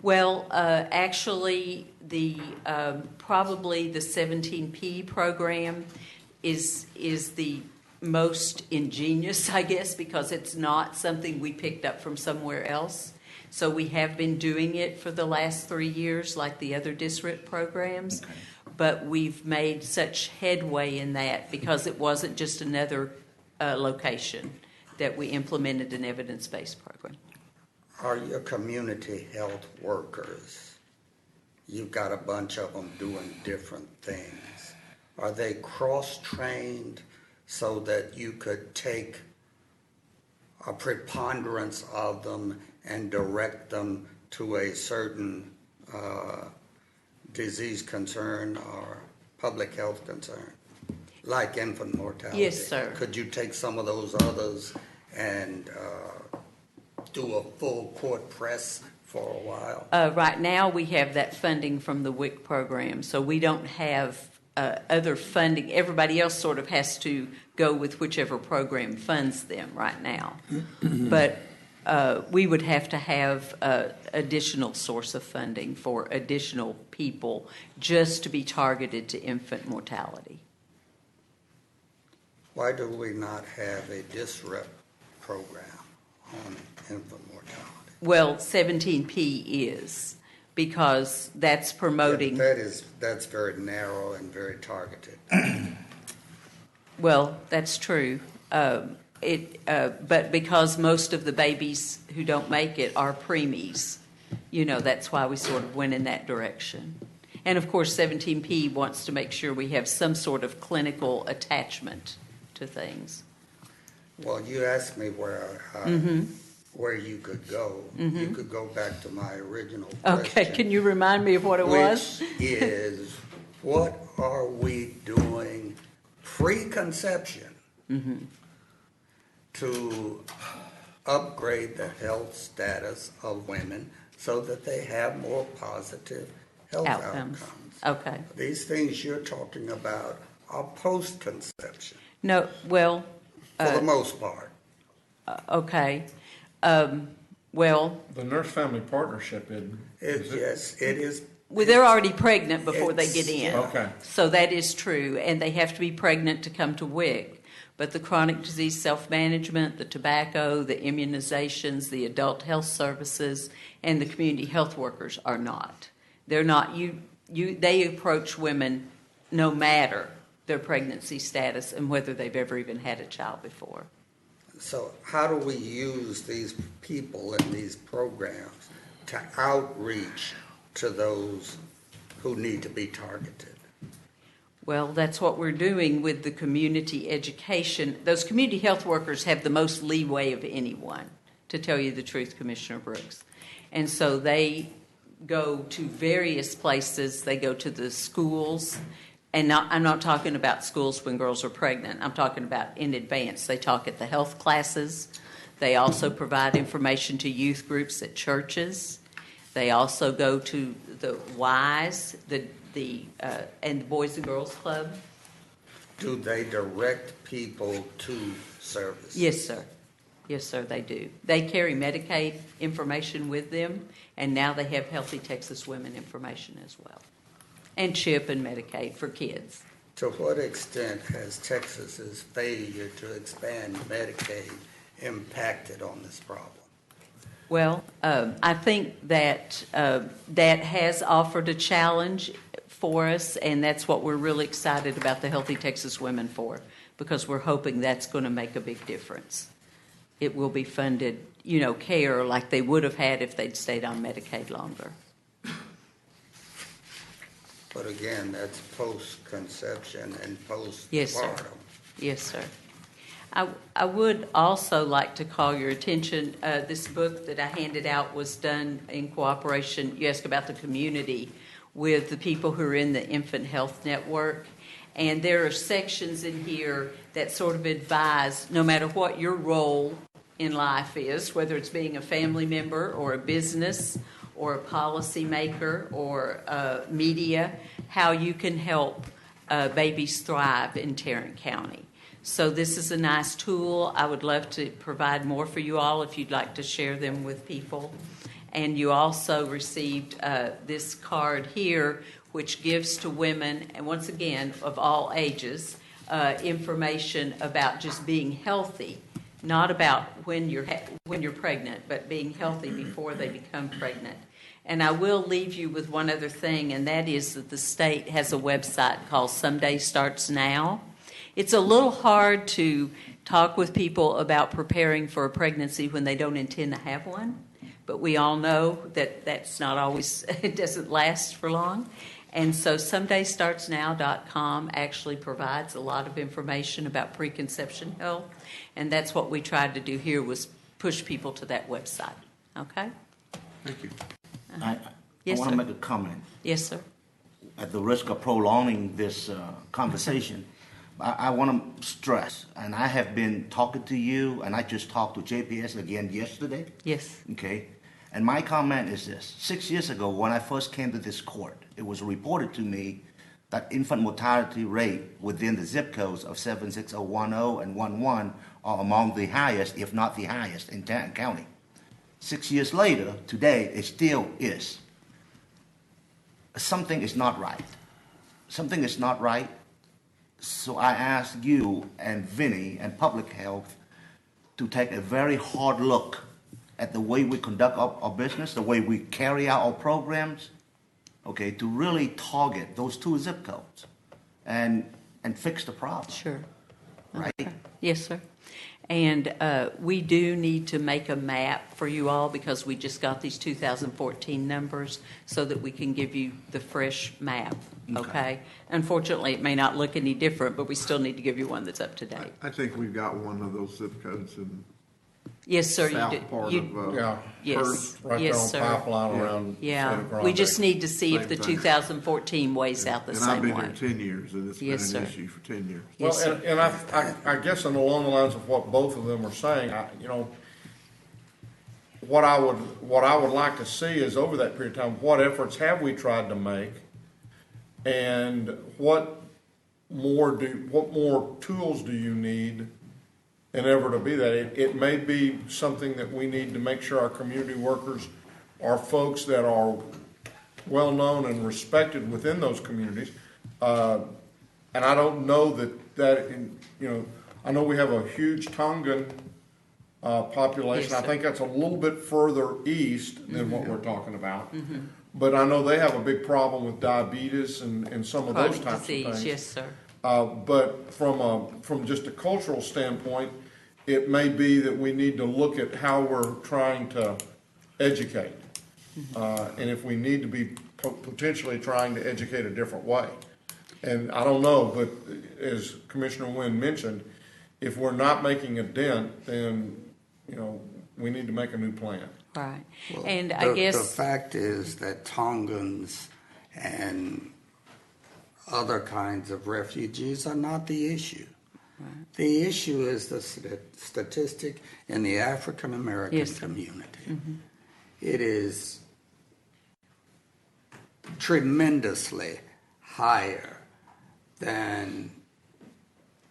Well, actually, the probably the 17P program is the most ingenious, I guess, because it's not something we picked up from somewhere else. So we have been doing it for the last 3 years, like the other district programs. Okay. But we've made such headway in that because it wasn't just another location that we implemented an evidence-based program. Are your community health workers, you've got a bunch of them doing different things, are they cross-trained so that you could take a preponderance of them and direct them to a certain disease concern or public health concern, like infant mortality? Yes, sir. Could you take some of those others and do a full court press for a while? Right now, we have that funding from the WIC program, so we don't have other funding. Everybody else sort of has to go with whichever program funds them right now. But we would have to have additional source of funding for additional people just to be targeted to infant mortality. Why do we not have a disrupt program on infant mortality? Well, 17P is, because that's promoting... Yeah, that's very narrow and very targeted. Well, that's true. But because most of the babies who don't make it are preemies, that's why we sort of went in that direction. And of course, 17P wants to make sure we have some sort of clinical attachment to things. Well, you asked me where you could go. Mm-hmm. You could go back to my original question. Okay, can you remind me of what it was? Which is, what are we doing pre-conception to upgrade the health status of women so that they have more positive health outcomes? Okay. These things you're talking about are post-conception. No, well... For the most part. Okay. Well... The nurse-family partnership, Yes, it is. Well, they're already pregnant before they get in. Yeah. Okay. So that is true, and they have to be pregnant to come to WIC. But the chronic disease self-management, the tobacco, the immunizations, the adult health services, and the community health workers are not. They're not. They approach women no matter their pregnancy status and whether they've ever even had a child before. So how do we use these people in these programs to outreach to those who need to be targeted? Well, that's what we're doing with the community education. Those community health workers have the most leeway of anyone, to tell you the truth, Commissioner Brooks. And so they go to various places. They go to the schools. And I'm not talking about schools when girls are pregnant. I'm talking about in advance. They talk at the health classes. They also provide information to youth groups at churches. They also go to the Y's, and the Boys and Girls Club. Do they direct people to service? Yes, sir. Yes, sir, they do. They carry Medicaid information with them, and now they have Healthy Texas Women information as well, and CHIP and Medicaid for kids. To what extent has Texas's failure to expand Medicaid impacted on this problem? Well, I think that that has offered a challenge for us, and that's what we're really excited about the Healthy Texas Women for, because we're hoping that's going to make a big difference. It will be funded, care like they would have had if they'd stayed on Medicaid longer. But again, that's post-conception and post-partum. Yes, sir. Yes, sir. I would also like to call your attention, this book that I handed out was done in cooperation, you asked about the community, with the people who are in the Infant Health Network. And there are sections in here that sort of advise, no matter what your role in life is, whether it's being a family member or a business or a policymaker or media, how you can help babies thrive in Tarrant County. So this is a nice tool. I would love to provide more for you all if you'd like to share them with people. And you also received this card here, which gives to women, and once again, of all ages, information about just being healthy, not about when you're pregnant, but being healthy before they become pregnant. And I will leave you with one other thing, and that is that the state has a website called Someday Starts Now. It's a little hard to talk with people about preparing for a pregnancy when they don't intend to have one, but we all know that that's not always, it doesn't last for long. And so somedaystartsnow.com actually provides a lot of information about preconception health, and that's what we tried to do here was push people to that website. Okay? Thank you. I Yes, want sir. to make a comment. Yes, sir. At the risk of prolonging this conversation, I want to stress, and I have been talking to you, and I just talked to JPS again yesterday. Yes. Okay. And my comment is this. 6 years ago, when I first came to this court, it was reported to me that infant mortality rate within the zip codes of 76010 and 11 are among the highest, if not the highest, in Tarrant County. 6 years later, today, it still is. Something is not right. Something is not right. So I ask you and Vinny and Public Health to take a very hard look at the way we conduct our business, the way we carry out our programs, okay, to really target those two zip codes and fix the problem. Sure. Right? Okay. Yes, sir. And we do need to make a map for you all because we just got these 2014 numbers so that we can give you the fresh map, okay? Unfortunately, it may not look any different, but we still need to give you one that's up to date. I think we've got one of those zip codes in Yes, sir. south You do. part You, of Yeah. yes. Right Yes, there sir. on Pipeline around Yeah. Santa Grande. We just need to see if Same the thing. 2014 weighs out the and same I've been way. here 10 years, and it's Yes, been an sir. issue for 10 years. Well, Yes, sir. and I guess along the lines of what both of them are saying, what I would like to see is over that period of time, what efforts have we tried to make, and what more tools do you need in ever to be that? It may be something that we need to make sure our community workers are folks that are well known and respected within those communities. And I don't know I know we have a huge Tongan population. Yes, I think that's a little bit further east than what we're talking about. Mm-hmm. But I know they have a big problem with diabetes and some of those Chronic types disease, of things. yes, sir. But from just a cultural standpoint, it may be that we need to look at how we're trying to educate. And if we need to be potentially trying to educate a different way. And I don't know, but as Commissioner Wynn mentioned, if we're not making a dent, then, we need to make a new plan. Right. Well, And I guess. The fact is that Tongans and other kinds of refugees are not the issue. The issue is the statistic in the African American community. It is tremendously higher than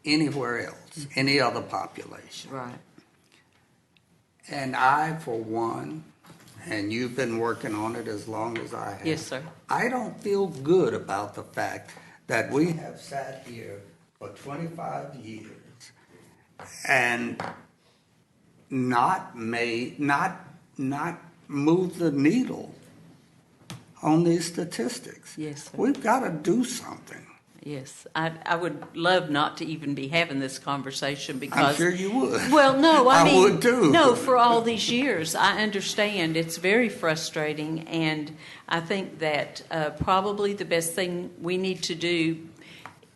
anywhere else, any other population. Right. And I, for one, and you've been working on it as long as I have. Yes, sir. I don't feel good about the fact that we have sat here for 25 years and not move the needle on these statistics. Yes, sir. We've got to do something. Yes, I would love not to even be having this conversation because I'm sure you would. Well, no, I mean, would too. No, for all these years, I understand it's very frustrating, and I think that probably the best thing we need to do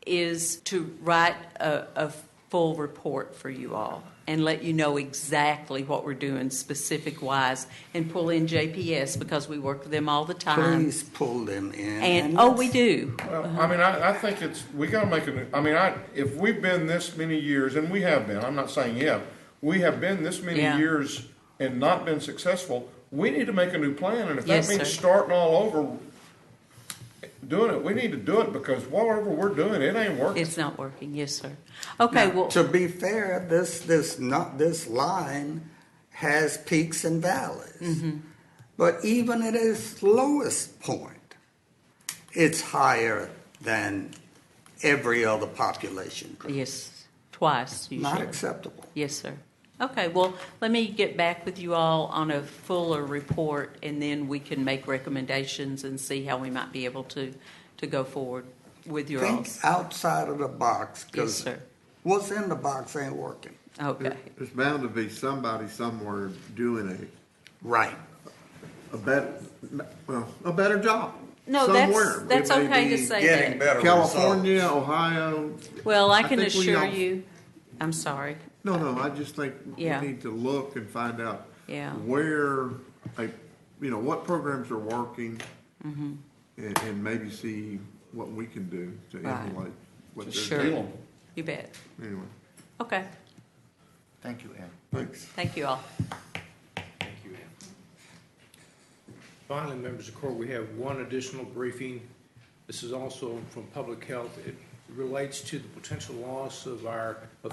is to write a full report for you all and let you know exactly what we're doing specific-wise, and pull in JPS because we work with them all the time. Please pull them in. And we do. Well, I mean, I think we got to make if we've been this many years, and we have been, I'm not saying we have been this many years and not been successful, we need to make a new plan. And if that means starting all over, doing it, we need to do it, because whatever we're doing, it ain't working. It's not working, yes, sir. Okay, now, well, to be fair, this line has peaks and valleys, but even at its lowest point, it's higher than every other population group. yes, twice usually. Not acceptable. Yes, sir. Okay, well, let me get back with you all on a fuller report, and then we can make recommendations and see how we might be able to go forward with your Think outside of the box, because what's in the box ain't working. Okay. There's bound to be somebody somewhere doing a better job. No, somewhere. that's okay to say that. California, Ohio. Well, I can think we assure all- you, I'm sorry. No, I just think we need to look and find out where, what programs are working, and maybe see what we can do to emulate what they're doing. You bet. Anyway. Okay. Thank you, Ann. Thanks. Thank you all. Thank you, Ann. Finally, members of the court, we have one additional briefing. This is also from Public Health. It relates to the potential loss of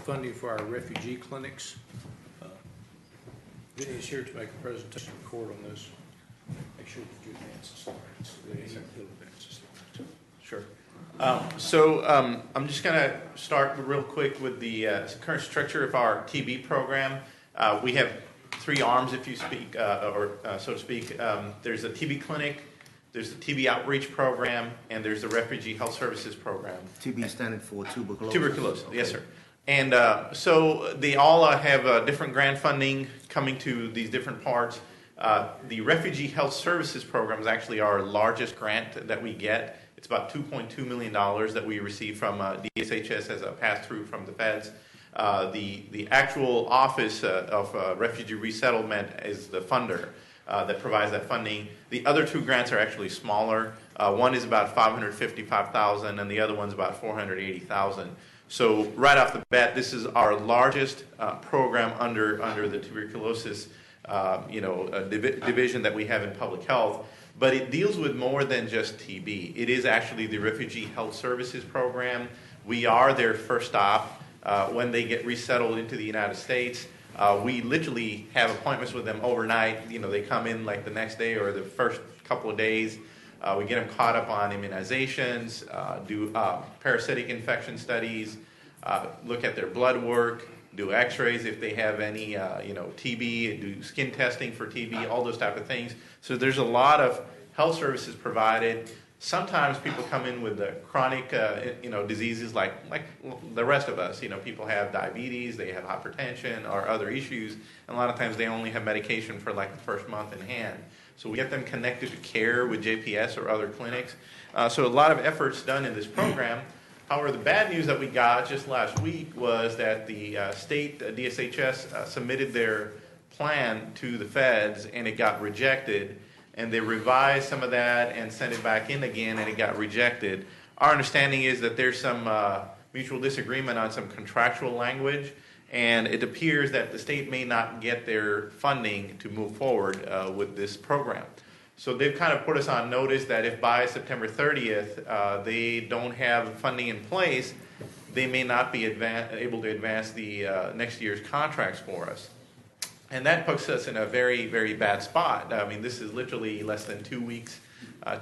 funding for our refugee clinics. Vinny is here to make a presentation to the court on this. Make sure that you advance the slides. He'll advance the slides. Sure. I'm just going to start real quick with the current structure of our TB program. We have three arms, if you speak, or so to speak. There's a TB clinic, there's the TB outreach program, and there's the Refugee Health Services program. TB standing for tuberculosis. Tuberculosis, okay. Yes, sir. And so they all have different grant funding coming to these different parts. The Refugee Health Services program is actually our largest grant that we get. It's about $2.2 million that we receive from DSHS as a pass-through from the feds. The actual Office of Refugee Resettlement is the funder that provides that funding. The other two grants are actually smaller. One is about $555,000, and the other one's about $480,000. So right off the bat, this is our largest program under the tuberculosis division that we have in public health. But it deals with more than just TB. It is actually the Refugee Health Services program. We are their first stop when they get resettled into the United States. We literally have appointments with them overnight. They come in like the next day or the first couple of days. We get them caught up on immunizations, do parasitic infection studies, look at their blood work, do x-rays if they have any TB, do skin testing for TB, all those type of things. So there's a lot of health services provided. Sometimes people come in with the chronic diseases like the rest of us. People have diabetes, they have hypertension or other issues, and a lot of times they only have medication for like the first month in hand. So we get them connected to care with JPS or other clinics. So a lot of efforts done in this program. However, the bad news that we got just last week was that the state DSHS submitted their plan to the feds, and it got rejected. And they revised some of that and sent it back in again, and it got rejected. Our understanding is that there's some mutual disagreement on some contractual language, and it appears that the state may not get their funding to move forward with this program. So they've kind of put us on notice that if by September 30th they don't have funding in place, they may not be able to advance the next year's contracts for us. And that puts us in a very, very bad spot. I mean, this is literally less than 2 weeks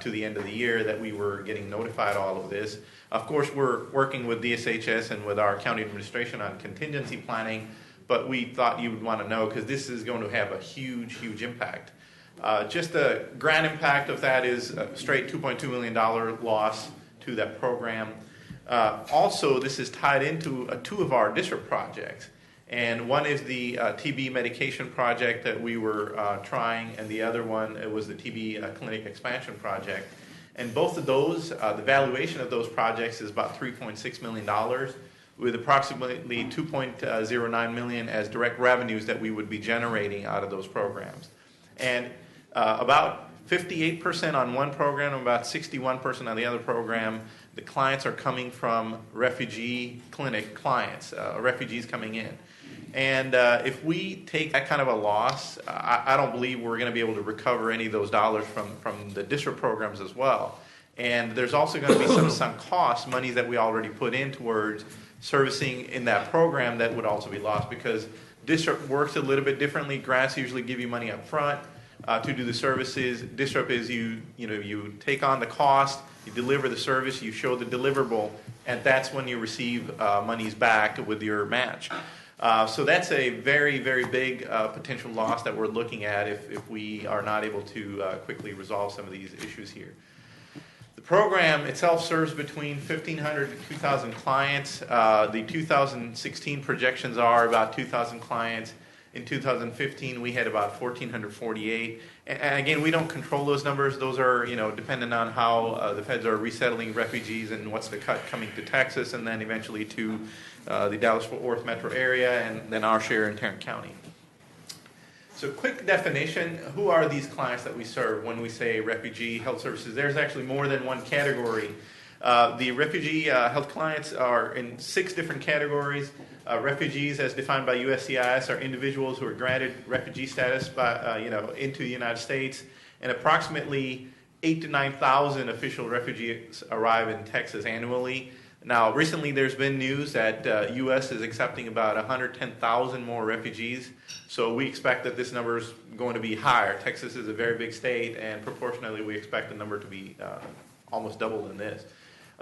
to the end of the year that we were getting notified all of this. Of course, we're working with DSHS and with our county administration on contingency planning, but we thought you would want to know because this is going to have a huge, huge impact. Just the grant impact of that is a straight $2.2 million loss to that program. Also, this is tied into two of our district projects. And one is the TB medication project that we were trying, and the other one was the TB clinic expansion project. And both of those, the valuation of those projects is about $3.6 million, with approximately $2.09 million as direct revenues that we would be generating out of those programs. And about 58% on one program and about 61% on the other program, the clients are coming from refugee clinic clients, refugees coming in. And if we take that kind of a loss, I don't believe we're going to be able to recover any of those dollars from the district programs as well. And there's also going to be some sunk costs, money that we already put in towards servicing in that program that would also be lost because district works a little bit differently. Grants usually give you money up front to do the services. District is you take on the cost, you deliver the service, you show the deliverable, and that's when you receive monies back with your match. So that's a very, very big potential loss that we're looking at if we are not able to quickly resolve some of these issues here. The program itself serves between 1,500 to 2,000 clients. The 2016 projections are about 2,000 clients. In 2015, we had about 1,448. And again, we don't control those numbers. Those are, dependent on how the feds are resettling refugees and what's the cut coming to Texas and then eventually to the Dallas-Fort Worth metro area and then our share in Tarrant County. So quick definition, who are these clients that we serve when we say refugee health services? There's actually more than one category. The refugee health clients are in 6 different categories. Refugees, as defined by USCIS, are individuals who are granted refugee status by, into the United States, and approximately 8,000 to 9,000 official refugees arrive in Texas annually. Now, recently there's been news that U.S. is accepting about 110,000 more refugees, so we expect that this number is going to be higher. Texas is a very big state, and proportionally we expect the number to be almost double than this.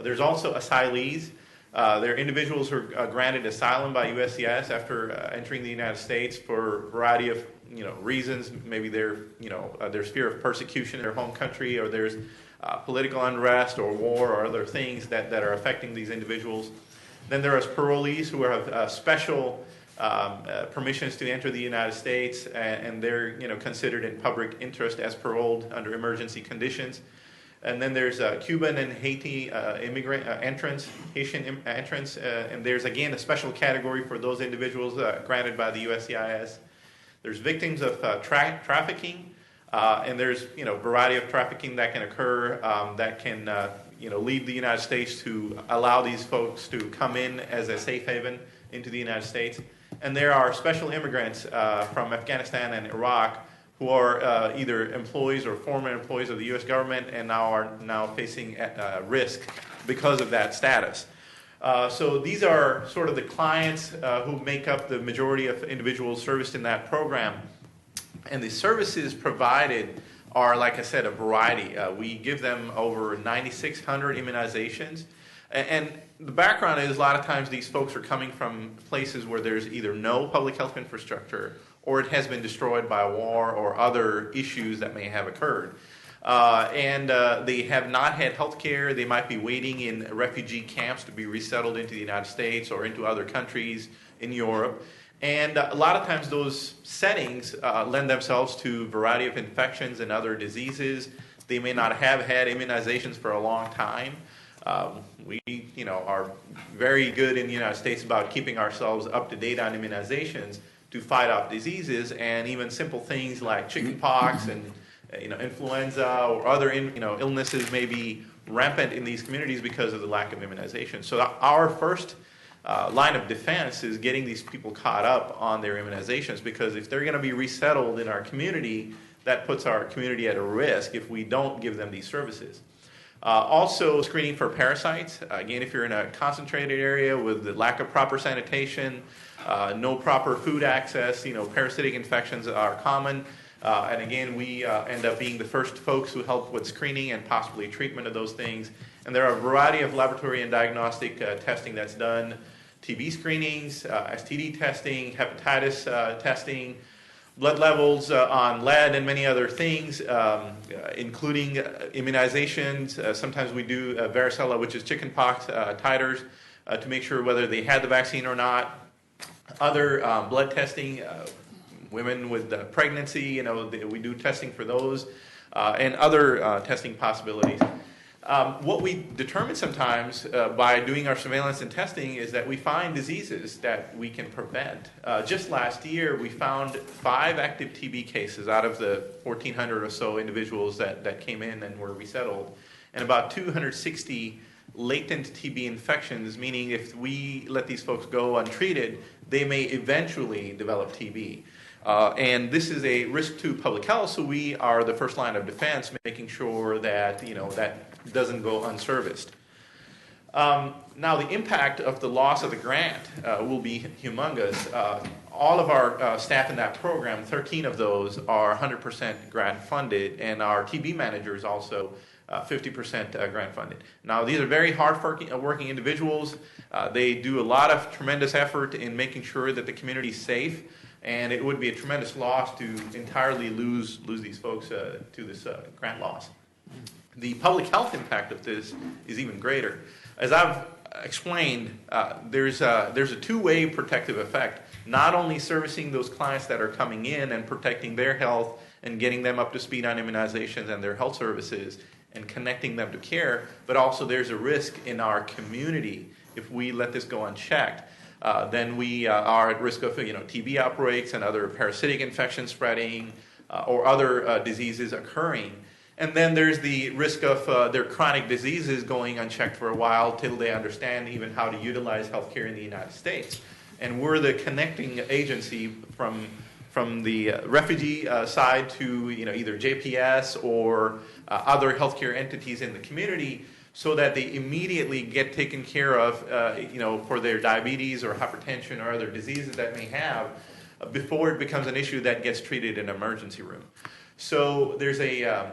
There's also asylees. They're individuals who are granted asylum by USCIS after entering the United States for a variety of reasons. Maybe there's fear of persecution in their home country, or there's political unrest or war or other things that are affecting these individuals. Then there are parolees who have special permissions to enter the United States, and they're considered in public interest as paroled under emergency conditions. And then there's Cuban and Haiti immigrant Haitian entrants, and there's again a special category for those individuals granted by the USCIS. There's victims of trafficking, and there's a variety of trafficking that can occur that can leave the United States to allow these folks to come in as a safe haven into the United States. And there are special immigrants from Afghanistan and Iraq who are either employees or former employees of the U.S. government and now facing risk because of that status. So these are sort of the clients who make up the majority of individuals serviced in that program. And the services provided are, like I said, a variety. We give them over 9,600 immunizations. And the background is a lot of times these folks are coming from places where there's either no public health infrastructure or it has been destroyed by war or other issues that may have occurred. And they have not had health care. They might be waiting in refugee camps to be resettled into the United States or into other countries in Europe. And a lot of times those settings lend themselves to a variety of infections and other diseases. They may not have had immunizations for a long time. We are very good in the United States about keeping ourselves up to date on immunizations to fight off diseases, and even simple things like chickenpox influenza or other illnesses may be rampant in these communities because of the lack of immunization. So our first line of defense is getting these people caught up on their immunizations, because if they're going to be resettled in our community, that puts our community at a risk if we don't give them these services. Also, screening for parasites. Again, if you're in a concentrated area with the lack of proper sanitation, no proper food access, parasitic infections are common. And again, we end up being the first folks who help with screening and possibly treatment of those things. And there are a variety of laboratory and diagnostic testing that's done. TB screenings, STD testing, hepatitis testing, blood levels on lead, and many other things, including immunizations. Sometimes we do varicella, which is chickenpox titers, to make sure whether they had the vaccine or not. Other blood testing, women with pregnancy, we do testing for those, and other testing possibilities. What we determine sometimes by doing our surveillance and testing is that we find diseases that we can prevent. Just last year, we found 5 active TB cases out of the 1,400 or so individuals that came in and were resettled, and about 260 latent TB infections, meaning if we let these folks go untreated, they may eventually develop TB. And this is a risk to public health, so we are the first line of defense, making sure that that doesn't go unserviced. Now, the impact of the loss of the grant will be humongous. All of our staff in that program, 13 of those are 100% grant funded, and our TB managers also 50% grant funded. Now, these are very hard working individuals. They do a lot of tremendous effort in making sure that the community is safe, and it would be a tremendous loss to entirely lose these folks to this grant loss. The public health impact of this is even greater. As I've explained, there's a two-way protective effect, not only servicing those clients that are coming in and protecting their health and getting them up to speed on immunizations and their health services and connecting them to care, but also there's a risk in our community. If we let this go unchecked, then we are at risk of TB outbreaks and other parasitic infections spreading or other diseases occurring. And then there's the risk of their chronic diseases going unchecked for a while till they understand even how to utilize healthcare in the United States. And we're the connecting agency from the refugee side to either JPS or other healthcare entities in the community, so that they immediately get taken care of, for their diabetes or hypertension or other diseases that may have, before it becomes an issue that gets treated in an emergency room. So there's a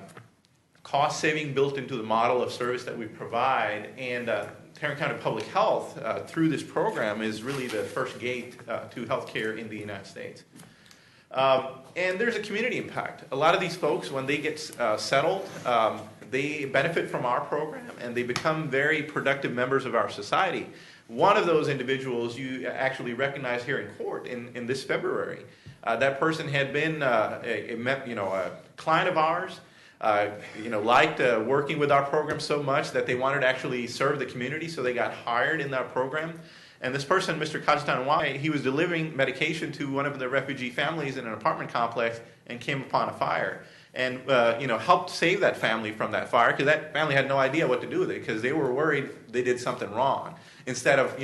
cost saving built into the model of service that we provide, and Tarrant County Public Health, through this program, is really the first gate to healthcare in the United States. And there's a community impact. A lot of these folks, when they get settled, they benefit from our program, and they become very productive members of our society. One of those individuals you actually recognize here in court in this February. That person had been a client of ours, liked working with our program so much that they wanted to actually serve the community, so they got hired in that program. And this person, Mr. Kajitan Y, he was delivering medication to one of the refugee families in an apartment complex and came upon a fire. And, helped save that family from that fire, because that family had no idea what to do with it, because they were worried they did something wrong. Instead of,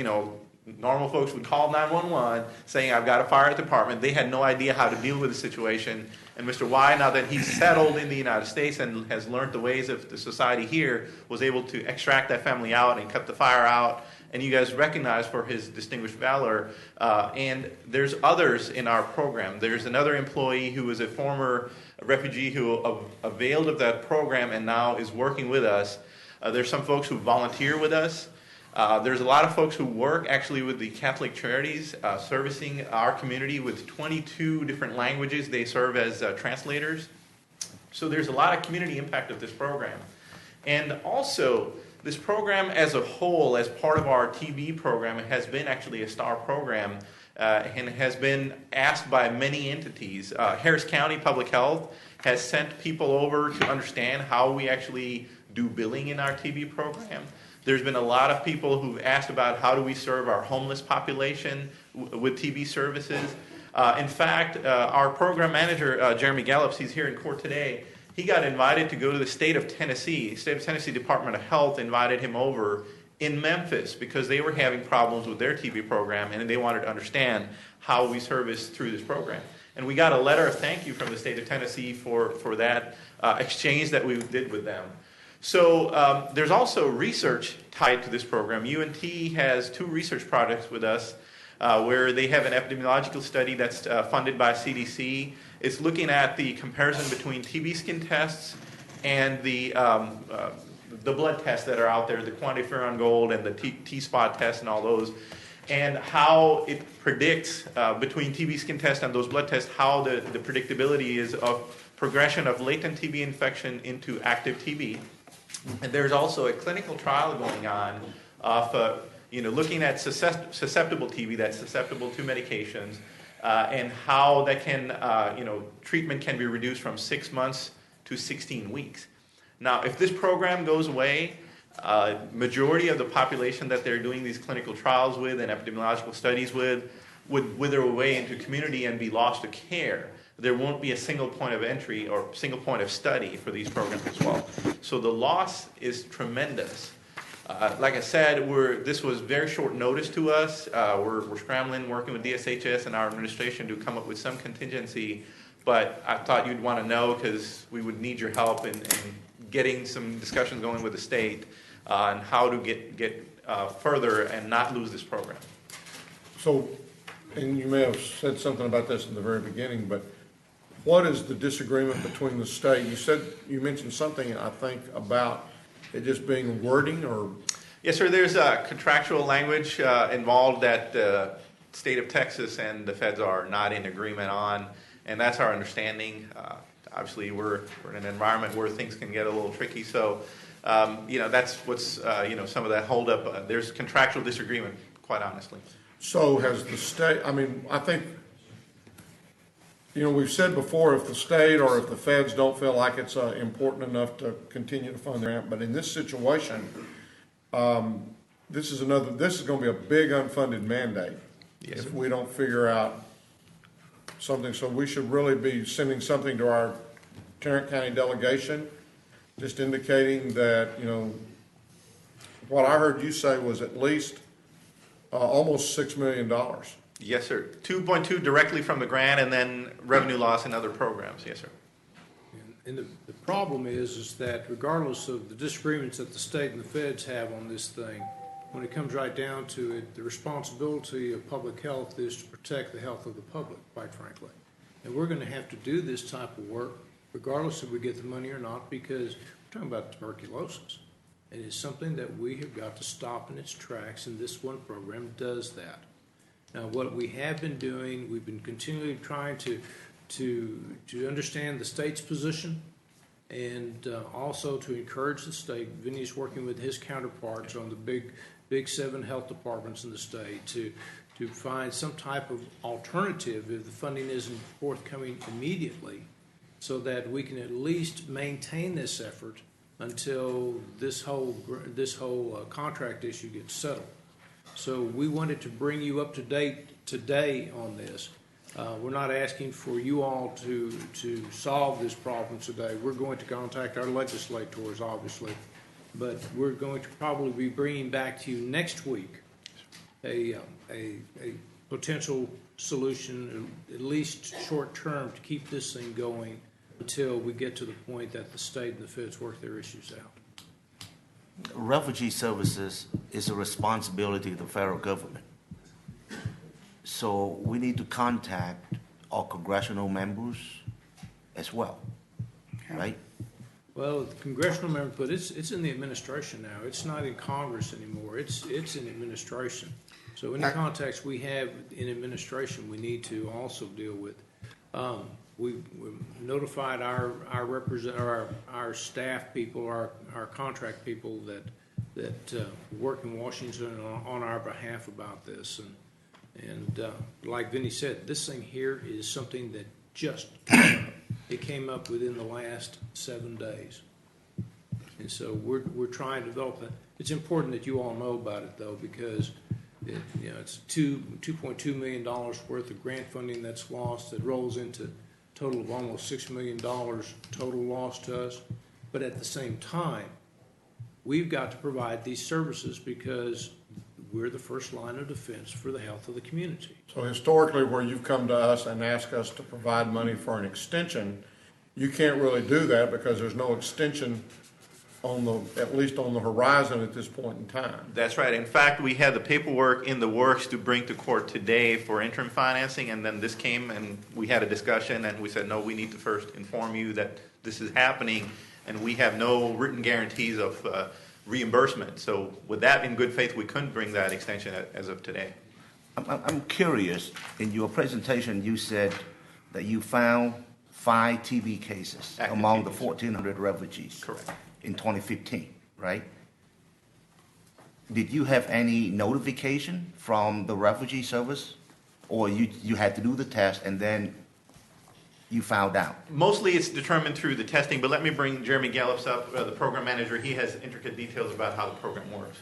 normal folks would call 911 saying, I've got a fire at the apartment. They had no idea how to deal with the situation. And Mr. Y, now that he's settled in the United States and has learned the ways of the society here, was able to extract that family out and cut the fire out. And you guys recognize for his distinguished valor. And there's others in our program. There's another employee who was a former refugee who availed of that program and now is working with us. There's some folks who volunteer with us. There's a lot of folks who work actually with the Catholic Charities, servicing our community with 22 different languages. They serve as translators. So there's a lot of community impact of this program. And also, this program as a whole, as part of our TB program, has been actually a star program and has been asked by many entities. Harris County Public Health has sent people over to understand how we actually do billing in our TB program. There's been a lot of people who've asked about how do we serve our homeless population with TB services. In fact, our program manager, Jeremy Gallups, he's here in court today. he got invited to go to the state of Tennessee. State of Tennessee Department of Health invited him over in Memphis because they were having problems with their TB program, and they wanted to understand how we service through this program. And we got a letter of thank you from the state of Tennessee for that exchange that we did with them. So there's also research tied to this program. UNT has 2 research projects with us where they have an epidemiological study that's funded by CDC. It's looking at the comparison between TB skin tests and the blood tests that are out there, the quantiferon gold and the T-spot test and all those, and how it predicts between TB skin test and those blood tests how the predictability is of progression of latent TB infection into active TB. And there's also a clinical trial going on of looking at susceptible TB that's susceptible to medications and how that can treatment can be reduced from 6 months to 16 weeks. Now, if this program goes away, majority of the population that they're doing these clinical trials with and epidemiological studies with would wither away into community and be lost to care. There won't be a single point of entry or single point of study for these programs as well. So the loss is tremendous. Like I said, this was very short notice to us. We're scrambling, working with DSHS and our administration to come up with some contingency, but I thought you'd want to know because we would need your help in getting some discussions going with the state on how to get further and not lose this program. So, and you may have said something about this in the very beginning, but what is the disagreement between the state? You mentioned something, I think, about it just being wording or? Yes, sir. There's contractual language involved that the state of Texas and the feds are not in agreement on, and that's our understanding. Obviously, we're in an environment where things can get a little tricky, so that's what's some of that holdup. There's contractual disagreement, quite honestly. So has the state? I mean, I think. We've said before, if the state or if the feds don't feel like it's important enough to continue to fund the grant, but in this situation, this is going to be a big unfunded mandate if we don't figure out something. So we should really be sending something to our Tarrant County delegation, just indicating that, what I heard you say was at least almost $6 million. Yes, sir. 2.2 directly from the grant, and then revenue loss in other programs. Yes, sir. And the problem is that regardless of the disagreements that the state and the feds have on this thing, when it comes right down to it, the responsibility of public health is to protect the health of the public, quite frankly. And we're going to have to do this type of work, regardless if we get the money or not, because we're talking about tuberculosis. And it's something that we have got to stop in its tracks, and this one program does that. Now, what we have been doing, we've been continually trying to understand the state's position and also to encourage the state. Vinny's working with his counterparts on the big 7 health departments in the state to find some type of alternative if the funding isn't forthcoming immediately, so that we can at least maintain this effort until this whole contract issue gets settled. So we wanted to bring you up to date today on this. We're not asking for you all to solve this problem today. We're going to contact our legislators, obviously, but we're going to probably be bringing back to you next week a potential solution, at least short term, to keep this thing going until we get to the point that the state and the feds work their issues out. Refugee services is a responsibility of the federal government. So we need to contact our congressional members as well, right? Well, the congressional members, but it's in the administration now. It's not in Congress anymore. It's in administration. So any contacts we have in administration, we need to also deal with. We've notified our staff people, our contract people that work in Washington on our behalf about this. And like Vinny said, this thing here is something that just came up. It came up within the last 7 days. And so we're trying to develop it. It's important that you all know about it, though, because it's $2.2 million worth of grant funding that's lost that rolls into total of almost $6 million total loss to us. But at the same time, we've got to provide these services because we're the first line of defense for the health of the community. So historically, where you've come to us and asked us to provide money for an extension, you can't really do that because there's no extension at least on the horizon at this point in time. That's right. In fact, we had the paperwork in the works to bring to court today for interim financing, and then this came and we had a discussion and we said, no, we need to first inform you that this is happening and we have no written guarantees of reimbursement. So with that in good faith, we couldn't bring that extension as of today. I'm curious, in your presentation you said that you found 5 TB cases Active among TB. the 1,400 refugees. Correct. In 2015, right? Did you have any notification from the refugee service, or you had to do the test and then you found out? Mostly it's determined through the testing, but let me bring Jeremy Gallups up, the program manager. He has intricate details about how the program works.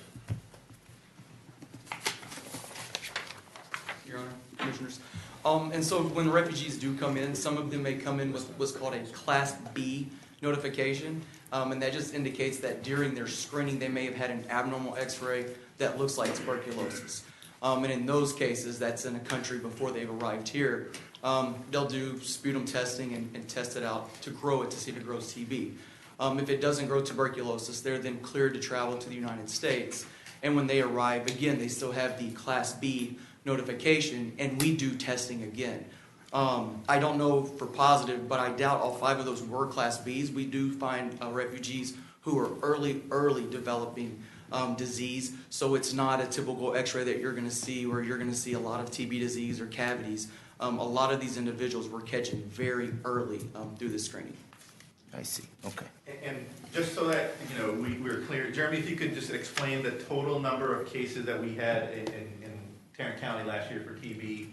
Your Honor, Commissioners. And so when the refugees do come in, some of them may come in with what's called a Class B notification, and that just indicates that during their screening they may have had an abnormal x-ray that looks like tuberculosis. And in those cases, that's in a country before they've arrived here, they'll do sputum testing and test it out to grow it to see if it grows TB. If it doesn't grow tuberculosis, they're then cleared to travel to the United States. And when they arrive, again, they still have the Class B notification, and we do testing again. I don't know for positive, but I doubt all 5 of those were Class Bs. We do find refugees who are early developing disease, so it's not a typical x-ray that you're going to see where you're going to see a lot of TB disease or cavities. A lot of these individuals we're catching very early through the screening. I see. Okay. And just so that we're clear, Jeremy, if you could just explain the total number of cases that we had in Tarrant County last year for TB.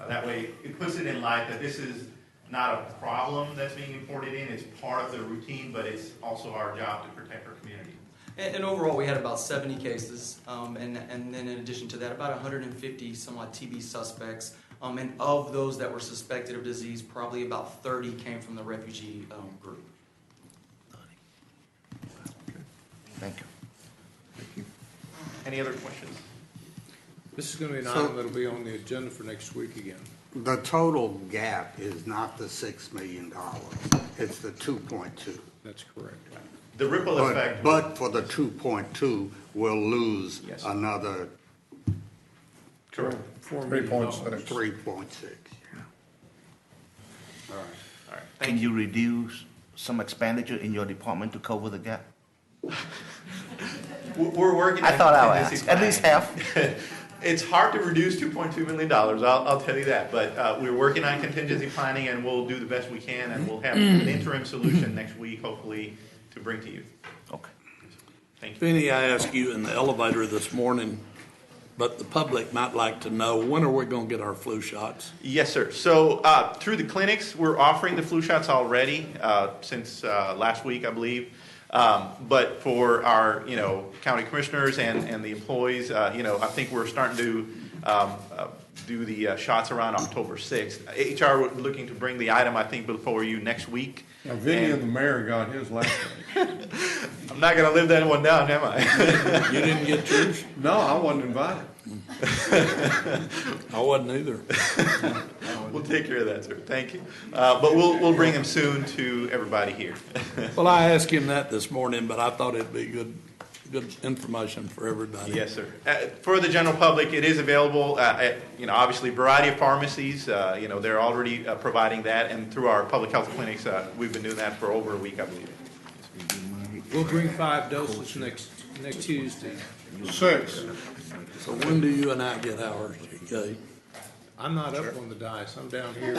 That way, it puts it in light that this is not a problem that's being imported in. It's part of the routine, but it's also our job to protect our community. And overall, we had about 70 cases, and then in addition to that, about 150 somewhat TB suspects. And of those that were suspected of disease, probably about 30 came from the refugee group. Thank you. Any other questions? This is going to be an item that will be on the agenda for next week again. The total gap is not the $6 million, it's the 2.2. That's correct. The ripple effect. But for the 2.2, we'll lose another Correct. 3.6. 3.6. Yeah. All right. Can you reduce some expenditure in your department to cover the gap? We're working. I thought I would ask. At least half. It's hard to reduce $2.2 million. I'll tell you that. But we're working on contingency planning, and we'll do the best we can, and we'll have an interim solution next week, hopefully, to bring to you. Okay. Thank you. Vinny, I asked you in the elevator this morning, but the public might like to know, when are we going to get our flu shots? Yes, sir. So through the clinics, we're offering the flu shots already since last week, I believe. But for our, county commissioners and the employees, I think we're starting to do the shots around October 6th. HR looking to bring the item, I think, before you next week. Now, Vinny and the mayor got his last week. I'm not going to live that one down, am I? You didn't get yours? No, I wasn't invited. I wasn't either. We'll take care of that, sir. Thank you. But we'll bring them soon to everybody here. Well, I asked him that this morning, but I thought it'd be good information for everybody. Yes, sir. For the general public, it is available at, obviously, a variety of pharmacies. They're already providing that, and through our public health clinics, we've been doing that for over a week, I believe. We'll bring 5 doses next Tuesday. 6. So when do you and I get ours, okay? I'm not up on the dais. I'm down here.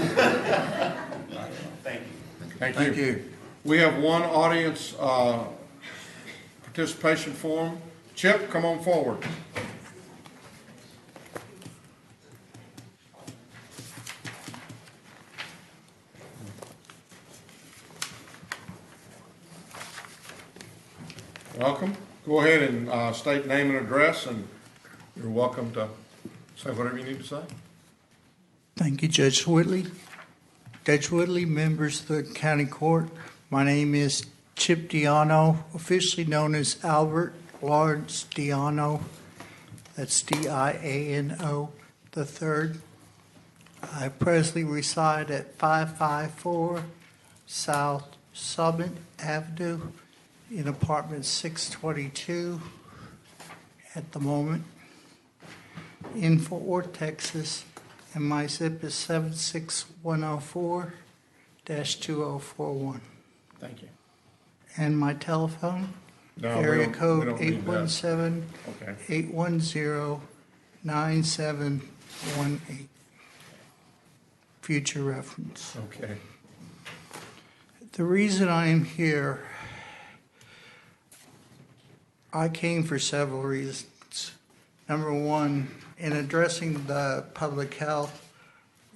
Thank you. Thank you. We have one audience participation form. Chip, come on forward. Welcome. Go ahead and state name and address, and you're welcome to say whatever you need to say. Thank you, Judge Whitley. Judge Woodley, members of the county court, my name is Chip Diano, officially known as Albert Lawrence Diano. That's D-I-A-N-O the third. I presently reside at 554 South Summit Avenue in apartment 622 at the moment in Fort Worth, Texas, and my zip is 76104-2041. Thank you. And my telephone, No, area we code don't need that. 817-810-9718. Future reference. Okay. The reason I am here, I came for several reasons. Number one, in addressing the public health,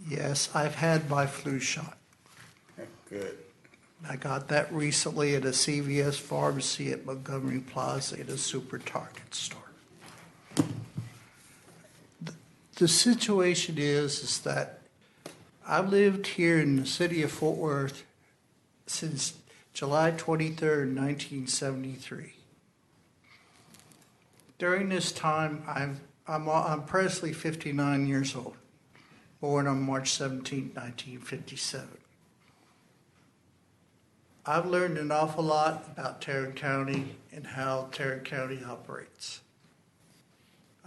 yes, I've had my flu shot. Good. I got that recently at a CVS pharmacy at Montgomery Plaza at a Super Target store. The situation is that I've lived here in the city of Fort Worth since July 23rd, 1973. During this time, I'm presently 59 years old, born on March 17, 1957. I've learned an awful lot about Tarrant County and how Tarrant County operates.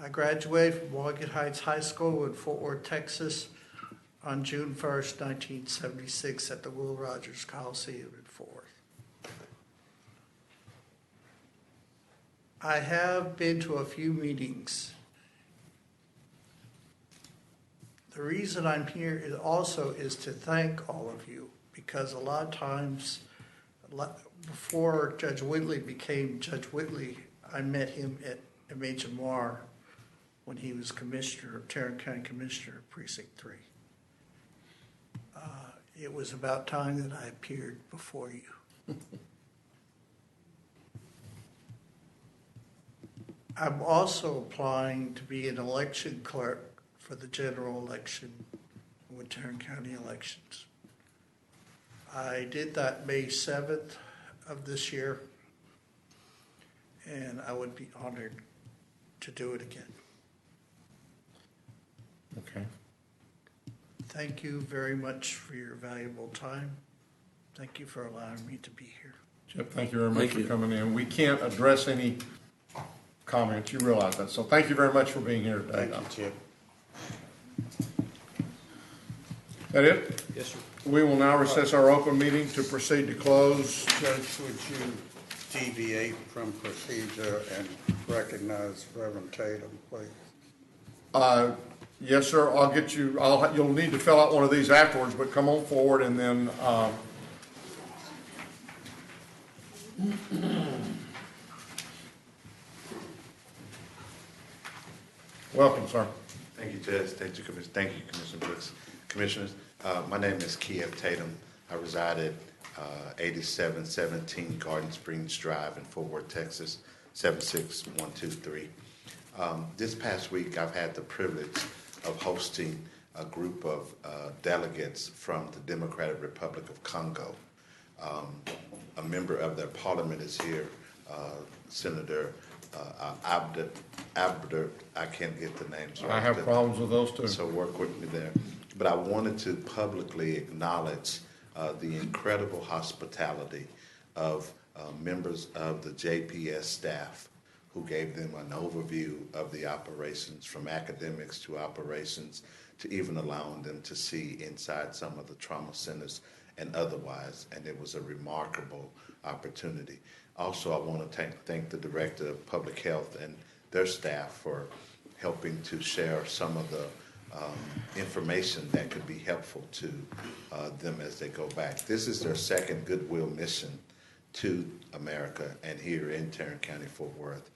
I graduated from Woggett Heights High School in Fort Worth, Texas on June 1st, 1976 at the Will Rogers Coliseum in Fort Worth. I have been to a few meetings. The reason I'm here is also to thank all of you, because a lot of times, before Judge Whitley became Judge Whitley, I met him at MHMR when he was Commissioner, Tarrant County Commissioner of Precinct 3. It was about time that I appeared before you. I'm also applying to be an election clerk for the general election with Tarrant County elections. I did that May 7th of this year, and I would be honored to do it again. Okay. Thank you very much for your valuable time. Thank you for allowing me to be here. Chip, thank you very much Thank for you. coming in. We can't address any comments, you realize that. So thank you very much for being here today. Thank you, Chip. That it? Yes, sir. We will now recess our open meeting to proceed to close. Judge, would you deviate from procedure and recognize Reverend Tatum, please? Yes, sir, I'll get you, you'll need to fill out one of these afterwards, but come on forward and then, welcome, sir. Thank you, Judge. Thank you, Commissioner Brooks. Commissioners, my name is Keith Tatum. I reside at 8717 Garden Springs Drive in Fort Worth, Texas, 76123. This past week, I've had the privilege of hosting a group of delegates from the Democratic Republic of Congo. A member of their parliament is here, Senator Abatement. I can't get the names right. I have problems with those too. So work with me there. But I wanted to publicly acknowledge the incredible hospitality of members of the JPS staff who gave them an overview of the operations, from academics to operations, to even allowing them to see inside some of the trauma centers and otherwise, and it was a remarkable opportunity. Also, I want to thank the Director of Public Health and their staff for helping to share some of the information that could be helpful to them as they go back. This is their second Goodwill mission to America and here in Tarrant County, Fort Worth.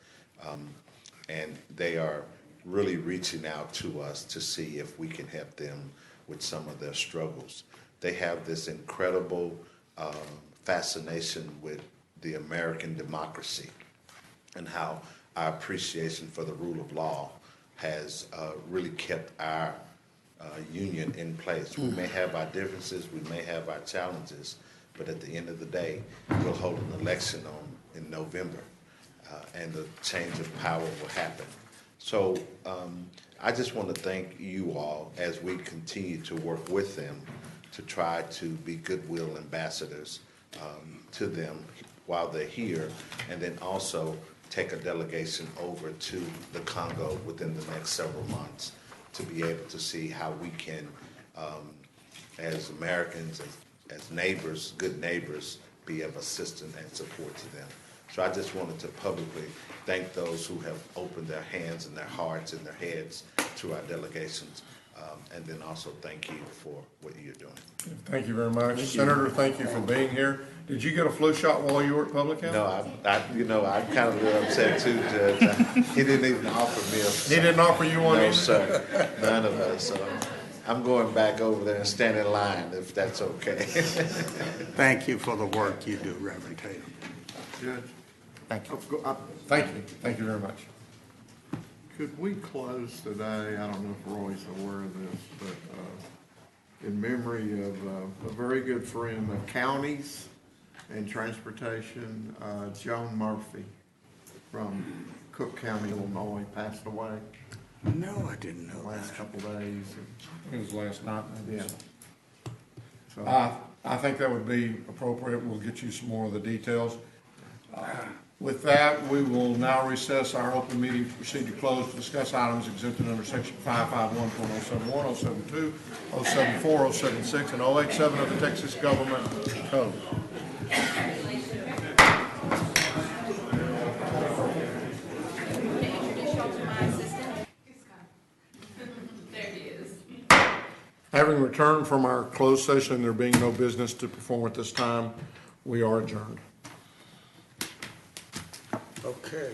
And they are really reaching out to us to see if we can help them with some of their struggles. They have this incredible fascination with the American democracy and how our appreciation for the rule of law has really kept our union in place. We may have our differences, we may have our challenges, but at the end of the day, we'll hold an election in November, and the change of power will happen. So I just want to thank you all as we continue to work with them to try to be goodwill ambassadors to them while they're here, and then also take a delegation over to the Congo within the next several months to be able to see how we can, as Americans, as neighbors, good neighbors, be of assistance and support to them. So I just wanted to publicly thank those who have opened their hands and their hearts and their heads to our delegations, and then also thank you for what you're doing. Thank you very much. Senator, thank you for being here. Did you get a flu shot while you were at public health? No, I'm kind of a little upset too, Judge. He didn't even offer me a shot. He didn't offer you one either? No, sir. None of us. So I'm going back over there and stand in line if that's okay. Thank you for the work you do, Reverend Tatum. Judge? Thank you. Thank you. Thank you very much. Could we close today? I don't know if Roy's aware of this, but in memory of a very good friend of counties and transportation, Joan Murphy from Cook County, Illinois, passed away. No, I didn't know last that. couple of days. It was last night. Yeah. So I think that would be appropriate. We'll get you some more of the details. With that, we will now recess our open meeting procedure closed to discuss items exempted under section 551.071, 072, 074, 076, and 087 of the Texas Government Code. Having returned from our closed session, there being no business to perform at this time, we are adjourned. Okay.